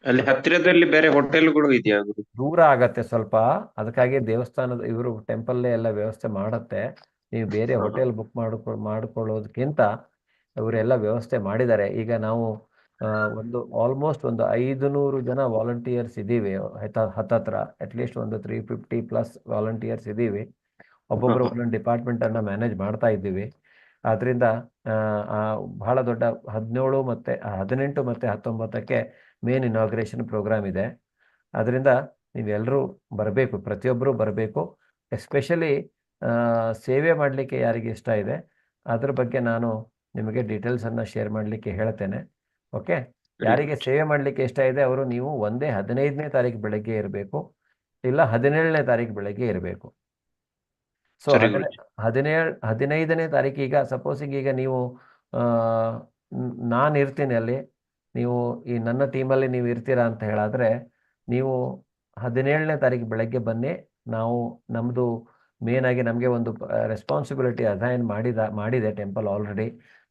ಅಲ್ಲಿ ಹತ್ತಿರದಲ್ಲಿ ಬೇರೆ ಹೋಟೆಲ್ಗಳು ಇದೆಯಾ? ದೂರ ಆಗತ್ತೆ ಸ್ವಲ್ಪ, ಅದಕ್ಕಾಗಿ ದೇವಸ್ಥಾನದ ಇವರು ಟೆಂಪಲ್ಲೇ ಎಲ್ಲ ವ್ಯವಸ್ಥೆ ಮಾಡುತ್ತೆ. ನೀವು ಬೇರೆ ಹೋಟೆಲ್ ಬುಕ್ ಮಾಡ್ಕೊಳ್ಳೋದಕ್ಕಿಂತ ಇವರೆಲ್ಲ ವ್ಯವಸ್ಥೆ ಮಾಡಿದ್ದಾರೆ. ಈಗ ನಾವು ಆಲ್ಮೋಸ್ಟ್ ಒಂದು 500 ಜನ ವಾಲಂಟಿಯರ್ಸ್ ಇದ್ದೀವಿ ಹತ್ತತ್ರ. ಅಟ್ಲೀಸ್ಟ್ ಒಂದು 350+ ವಾಲಂಟಿಯರ್ಸ್ ಇದ್ದೀವಿ. ಒಬ್ಬೊಬ್ಬರು ಒಂದೊಂದು ಡಿಪಾರ್ಟ್ಮೆಂಟ್ ಅನ್ನ ಮ್ಯಾನೇಜ್ ಮಾಡ್ತಾ ಇದ್ದೀವಿ. ಆದ್ರಿಂದ ಬಹಳ ದೊಡ್ಡ 17 ಮತ್ತು 18 ಮತ್ತು 19ಕ್ಕೆ ಮೇನ್ ಇನಾಗ್ರೇಷನ್ ಪ್ರೋಗ್ರಾಮ್ ಇದೆ. ಅದರಿಂದ ನೀವೆಲ್ಲರೂ ಬರಬೇಕು, ಪ್ರತಿಯೊಬ್ಬರೂ ಬರಬೇಕು. ಎಸ್ಪೆಷಲಿ ಸೇವೆ ಮಾಡಲಿಕ್ಕೆ ಯಾರಿಗೆ ಇಷ್ಟ ಇದೆ ಅದ್ರ ಬಗ್ಗೆ ನಾನು ನಿಮಗೆ ಡೀಟೇಲ್ಸನ್ನು ಶೇರ್ ಮಾಡಲಿಕ್ಕೆ ಹೇಳ್ತೇನೆ. ಓಕೆ, ಯಾರಿಗೆ ಸೇವೆ ಮಾಡಲಿಕ್ಕೆ ಇಷ್ಟ ಇದೆ ಅವರು ನೀವು ಒಂದೇ 15ನೇ ತಾರೀಕು ಬೆಳಗ್ಗೆ ಇರಬೇಕು, ಇಲ್ಲ 17ನೇ ತಾರೀಕು ಬೆಳಗ್ಗೆ ಇರಬೇಕು. ಸೊ 15ನೇ ತಾರೀಕು, ಈಗ ಸಪೋಸಿಂಗ್ ಈಗ ನೀವು ನಾನು ಇರ್ತೀನಿ ಅಲ್ಲಿ, ನೀವು ಈ ನನ್ನ ಟೀಮಲ್ಲಿ ನೀವು ಇರ್ತೀರಾ ಅಂತ ಹೇಳಿದ್ರೆ ನೀವು 17ನೇ ತಾರೀಕು ಬೆಳಗ್ಗೆ ಬನ್ನಿ. ನಾವು ನಮ್ಮದು ಮೇನ್ ಆಗಿ ನಮಗೆ ಒಂದು ರೆಸ್ಪಾನ್ಸಿಬಿಲಿಟಿ ಅಸೈನ್ ಮಾಡಿದೆ ಟೆಂಪಲ್ ಆಲ್ರೆಡಿ.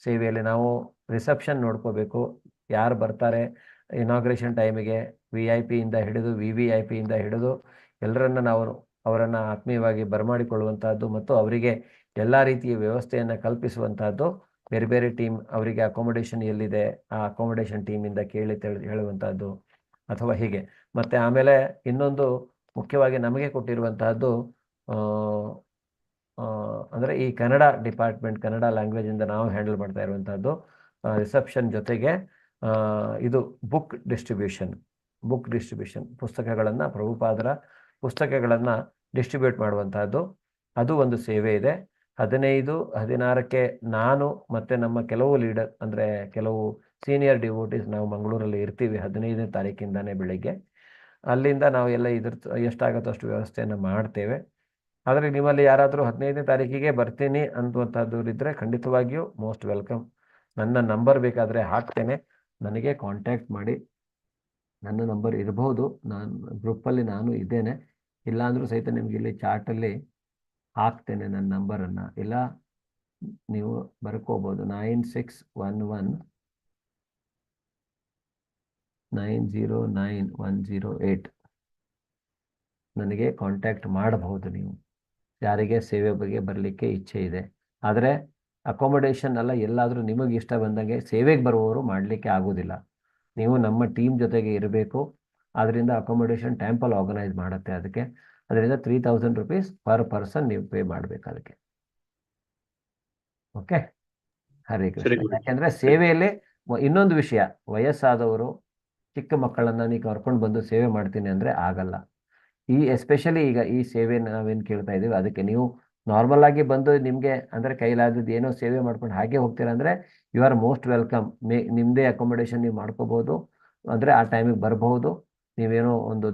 ಸೇವೆಯಲ್ಲಿ ನಾವು ರಿಸೆಪ್ಷನ್ ನೋಡ್ಕೋಬೇಕು, ಯಾರು ಬರ್ತಾರೆ ಇನಾಗ್ರೇಷನ್ ಟೈಮಿಗೆ, VIP ಇಂದ ಹಿಡಿದು VVIP ಇಂದ ಹಿಡಿದು ಎಲ್ಲರನ್ನ ನಾವು ಅವರನ್ನು ಆತ್ಮೀಯವಾಗಿ ಬರಮಾಡಿಕೊಳ್ಳುವಂತಹದ್ದು ಮತ್ತು ಅವರಿಗೆ ಎಲ್ಲ ರೀತಿಯ ವ್ಯವಸ್ಥೆಯನ್ನು ಕಲ್ಪಿಸುವಂತಹದ್ದು. ಬೇರೆ ಬೇರೆ ಟೀಮ್ ಅವರಿಗೆ ಅಕೊಮೊಡೇಷನ್ ಎಲ್ಲಿದೆ ಆ ಅಕೊಮೊಡೇಷನ್ ಟೀಮಿಂದ ಕೇಳಿ ಹೇಳುವಂತಹದ್ದು ಅಥವಾ ಹೀಗೆ. ಮತ್ತು ಆಮೇಲೆ ಇನ್ನೊಂದು ಮುಖ್ಯವಾಗಿ ನಮಗೆ ಕೊಟ್ಟಿರುವಂತಹದ್ದು ಅಂದರೆ ಈ ಕನ್ನಡ ಡಿಪಾರ್ಟ್ಮೆಂಟ್, ಕನ್ನಡ ಲ್ಯಾಂಗ್ವೇಜಿಂದ ನಾವು ಹ್ಯಾಂಡಲ್ ಮಾಡ್ತಾ ಇರುವಂತಹದ್ದು. ರಿಸೆಪ್ಷನ್ ಜೊತೆಗೆ ಇದು ಬುಕ್ ಡಿಸ್ಟ್ರಿಬ್ಯೂಷನ್, ಪುಸ್ತಕಗಳನ್ನು, ಪ್ರಭುಪಾದರ ಪುಸ್ತಕಗಳನ್ನು ಡಿಸ್ಟ್ರಿಬ್ಯೂಟ್ ಮಾಡುವಂತಹದ್ದು, ಅದು ಒಂದು ಸೇವೆ ಇದೆ. 15, 16ಕ್ಕೆ ನಾನು ಮತ್ತು ನಮ್ಮ ಕೆಲವು ಲೀಡರ್ ಅಂದರೆ ಕೆಲವು ಸೀನಿಯರ್ ಡಿವೋಟೀಸ್ ನಾವು ಮಂಗಳೂರಲ್ಲಿ ಇರ್ತೀವಿ 15ನೇ ತಾರೀಕಿಂದಾನೇ ಬೆಳಿಗ್ಗೆ. ಅಲ್ಲಿಂದ ನಾವು ಎಲ್ಲ ಎಷ್ಟಾಗುತ್ತೋ ಅಷ್ಟು ವ್ಯವಸ್ಥೆಯನ್ನು ಮಾಡ್ತೇವೆ. ಆದರೆ ನಿಮ್ಮಲ್ಲಿ ಯಾರಾದರೂ 15ನೇ ತಾರೀಕಿಗೆ ಬರ್ತೀನಿ ಅನ್ನುವಂಥದ್ದು ಇದ್ದರೆ ಖಂಡಿತವಾಗಿಯೂ ಮೋಸ್ಟ್ ವೆಲ್ಕಮ್. ನನ್ನ ನಂಬರ್ ಬೇಕಾದರೆ ಹಾಕ್ತೇನೆ, ನನಗೆ ಕಾಂಟ್ಯಾಕ್ಟ್ ಮಾಡಿ. ನನ್ನ ನಂಬರ್ ಇರಬಹುದು, ನಾನು ಗ್ರೂಪಲ್ಲಿ ನಾನು ಇದ್ದೇನೆ, ಇಲ್ಲಾಂದರೂ ಸಹಿತ ನಿಮಗೆ ಇಲ್ಲಿ ಚಾರ್ಟಲ್ಲಿ ಹಾಕ್ತೇನೆ ನನ್ನ ನಂಬರನ್ನು, ಇಲ್ಲ ನೀವು ಬರ್ಕೋಬೋದು. 9611909108 ನನಗೆ ಕಾಂಟ್ಯಾಕ್ಟ್ ಮಾಡಬಹುದು ನೀವು, ಯಾರಿಗೆ ಸೇವೆ ಬಗ್ಗೆ ಬರಲಿಕ್ಕೆ ಇಚ್ಛೆ ಇದೆ. ಆದರೆ ಅಕೊಮೊಡೇಷನ್ ಎಲ್ಲ ಎಲ್ಲಾದರೂ ನಿಮಗೆ ಇಷ್ಟ ಬಂದಂಗೆ ಸೇವೆಗೆ ಬರುವವರು ಮಾಡಲಿಕ್ಕೆ ಆಗೋದಿಲ್ಲ. ನೀವು ನಮ್ಮ ಟೀಮ್ ಜೊತೆಗೆ ಇರಬೇಕು. ಅದರಿಂದ ಅಕೊಮೊಡೇಷನ್ ಟೆಂಪಲ್ ಆರ್ಗನೈಸ್ ಮಾಡುತ್ತೆ ಅದಕ್ಕೆ. ಅದರಿಂದ 3000 rupees ಪರ್ ಪರ್ಸನ್ ನೀವು ಪೇ ಮಾಡಬೇಕು ಅದಕ್ಕೆ. ಓಕೆ, ಹರೇ ಕೃಷ್ಣ. ಯಾಕೆಂದರೆ ಸೇವೆಯಲ್ಲಿ ಇನ್ನೊಂದು ವಿಷಯ, ವಯಸ್ಸಾದವರು ಚಿಕ್ಕ ಮಕ್ಕಳನ್ನು ನೀವು ಕರ್ಕೊಂಡು ಬಂದು ಸೇವೆ ಮಾಡ್ತೀನಿ ಅಂದರೆ ಆಗಲ್ಲ. ಎಸ್ಪೆಷಲಿ ಈಗ ಈ ಸೇವೆ ನಾವೇನು ಕೇಳ್ತಾ ಇದ್ದೀವಿ ಅದಕ್ಕೆ ನೀವು ನಾರ್ಮಲ್ ಆಗಿ ಬಂದು ನಿಮಗೆ ಅಂದರೆ ಕೈಲಾದದ್ದು ಏನೋ ಸೇವೆ ಮಾಡ್ಕೊಂಡು ಹಾಗೆ ಹೋಗ್ತೀರಾ ಅಂದರೆ ಯು ಆರ್ ಮೋಸ್ಟ್ ವೆಲ್ಕಮ್. ನಿಮ್ಮದೇ ಅಕೊಮೊಡೇಷನ್ ನೀವು ಮಾಡ್ಕೋಬೋದು, ಅಂದರೆ ಆ ಟೈಮಿಗೆ ಬರಬಹುದು. ನೀವೇನೋ ಒಂದು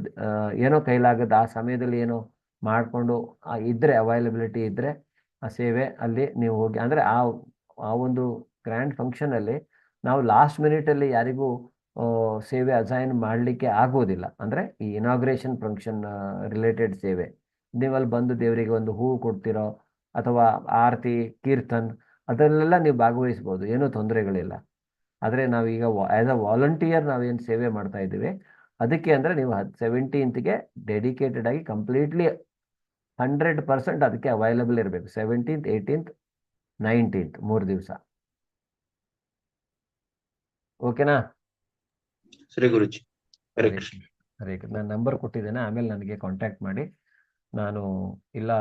ಏನೋ ಕೈಲಾಗದ ಆ ಸಮಯದಲ್ಲಿ ಏನೋ ಮಾಡಿಕೊಂಡು ಇದ್ದರೆ, ಅವೈಲಬಿಲಿಟಿ ಇದ್ದರೆ ಆ ಸೇವೆ ಅಲ್ಲಿ ನೀವು ಹೋಗಿ, ಅಂದರೆ ಆ ಒಂದು ಗ್ರ್ಯಾಂಡ್ ಫಂಕ್ಷನಲ್ಲಿ ನಾವು ಲಾಸ್ಟ್ ಮಿನಿಟಲ್ಲಿ ಯಾರಿಗೂ ಸೇವೆ ಅಸೈನ್ ಮಾಡಲಿಕ್ಕೆ ಆಗೋದಿಲ್ಲ. ಅಂದರೆ ಈ ಇನಾಗ್ರೇಷನ್ ಫಂಕ್ಷನ್ ರಿಲೇಟೆಡ್ ಸೇವೆ ನೀವಲ್ಲಿ ಬಂದು ದೇವರಿಗೆ ಒಂದು ಹೂವು ಕೊಡ್ತಿರೋ ಅಥವಾ ಆರತಿ, ಕೀರ್ತನ್ ಅದರಲ್ಲೆಲ್ಲ ನೀವು ಭಾಗವಹಿಸ್ಬೋದು, ಏನೂ ತೊಂದರೆಗಳಿಲ್ಲ. ಆದರೆ ನಾವೀಗ ಆ್ಯಸ್ ಅ ವಾಲಂಟಿಯರ್ ನಾವೇನು ಸೇವೆ ಮಾಡ್ತಾ ಇದ್ದೀವಿ ಅದಕ್ಕೆ ಅಂದರೆ ನೀವು 17th ಡೆಡಿಕೇಟೆಡ್ ಆಗಿ ಕಂಪ್ಲೀಟ್ಲಿ 100% ಅದಕ್ಕೆ ಅವೈಲಬಲ್ ಇರಬೇಕು. 17th, 18th, 19th 3 ದಿವಸ. ಓಕೆನಾ? ಸರಿ ಗುರುಜಿ. ಹರೇ ಕೃಷ್ಣ. ಹರೇ ಕೃಷ್ಣ. ನಾನು ನಂಬರ್ ಕೊಟ್ಟಿದ್ದೇನೆ, ಆಮೇಲೆ ನನಗೆ ಕಾಂಟ್ಯಾಕ್ಟ್ ಮಾಡಿ. ನಾನು ಇಲ್ಲ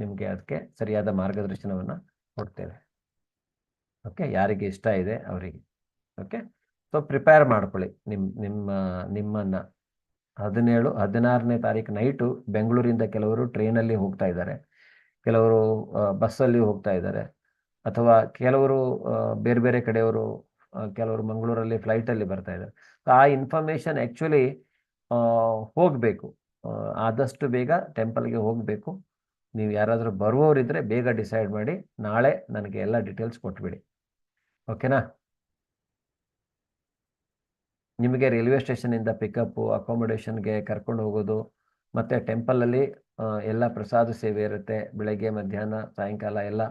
ನಿಮಗೆ ಅದಕ್ಕೆ ಸರಿಯಾದ ಮಾರ್ಗದರ್ಶನವನ್ನು ಕೊಡ್ತೇವೆ. ಓಕೆ, ಯಾರಿಗೆ ಇಷ್ಟ ಇದೆ ಅವರಿಗೆ. ಓಕೆ, ಸೊ ಪ್ರಿಪೇರ್ ಮಾಡ್ಕೊಳ್ಳಿ ನಿಮ್ಮನ್ನು. 17, 16ನೇ ತಾರೀಕು ನೈಟು ಬೆಂಗಳೂರಿಂದ ಕೆಲವರು ಟ್ರೈನಲ್ಲಿ ಹೋಗ್ತಾ ಇದ್ದಾರೆ, ಕೆಲವರು ಬಸ್ಸಲ್ಲಿ ಹೋಗ್ತಾ ಇದ್ದಾರೆ, ಅಥವಾ ಕೆಲವರು ಬೇರೆ ಬೇರೆ ಕಡೆಯವರು, ಕೆಲವರು ಮಂಗಳೂರಲ್ಲಿ ಫ್ಲೈಟಲ್ಲಿ ಬರ್ತಾ ಇದ್ದಾರೆ. ಆ ಇನ್ಫಾರ್ಮೇಷನ್ ಆ್ಯಕ್ಚುಲಿ ಹೋಗಬೇಕು, ಆದಷ್ಟು ಬೇಗ ಟೆಂಪಲ್ಗೆ ಹೋಗಬೇಕು. ನೀವು ಯಾರಾದರೂ ಬರುವವರಿದ್ದರೆ ಬೇಗ ಡಿಸೈಡ್ ಮಾಡಿ ನಾಳೆ ನನಗೆ ಎಲ್ಲ ಡೀಟೇಲ್ಸ್ ಕೊಟ್ಬಿಡಿ. ಓಕೆನಾ? ನಿಮಗೆ ರೈಲ್ವೆ ಸ್ಟೇಷನಿಂದ ಪಿಕಪ್ಪು, ಅಕೊಮೊಡೇಷನ್ಗೆ ಕರ್ಕೊಂಡು ಹೋಗೋದು, ಮತ್ತು ಟೆಂಪಲಲ್ಲಿ ಎಲ್ಲ ಪ್ರಸಾದ ಸೇವೆ ಇರುತ್ತೆ. ಬೆಳಗ್ಗೆ, ಮಧ್ಯಾಹ್ನ, ಸಾಯಂಕಾಲ ಎಲ್ಲ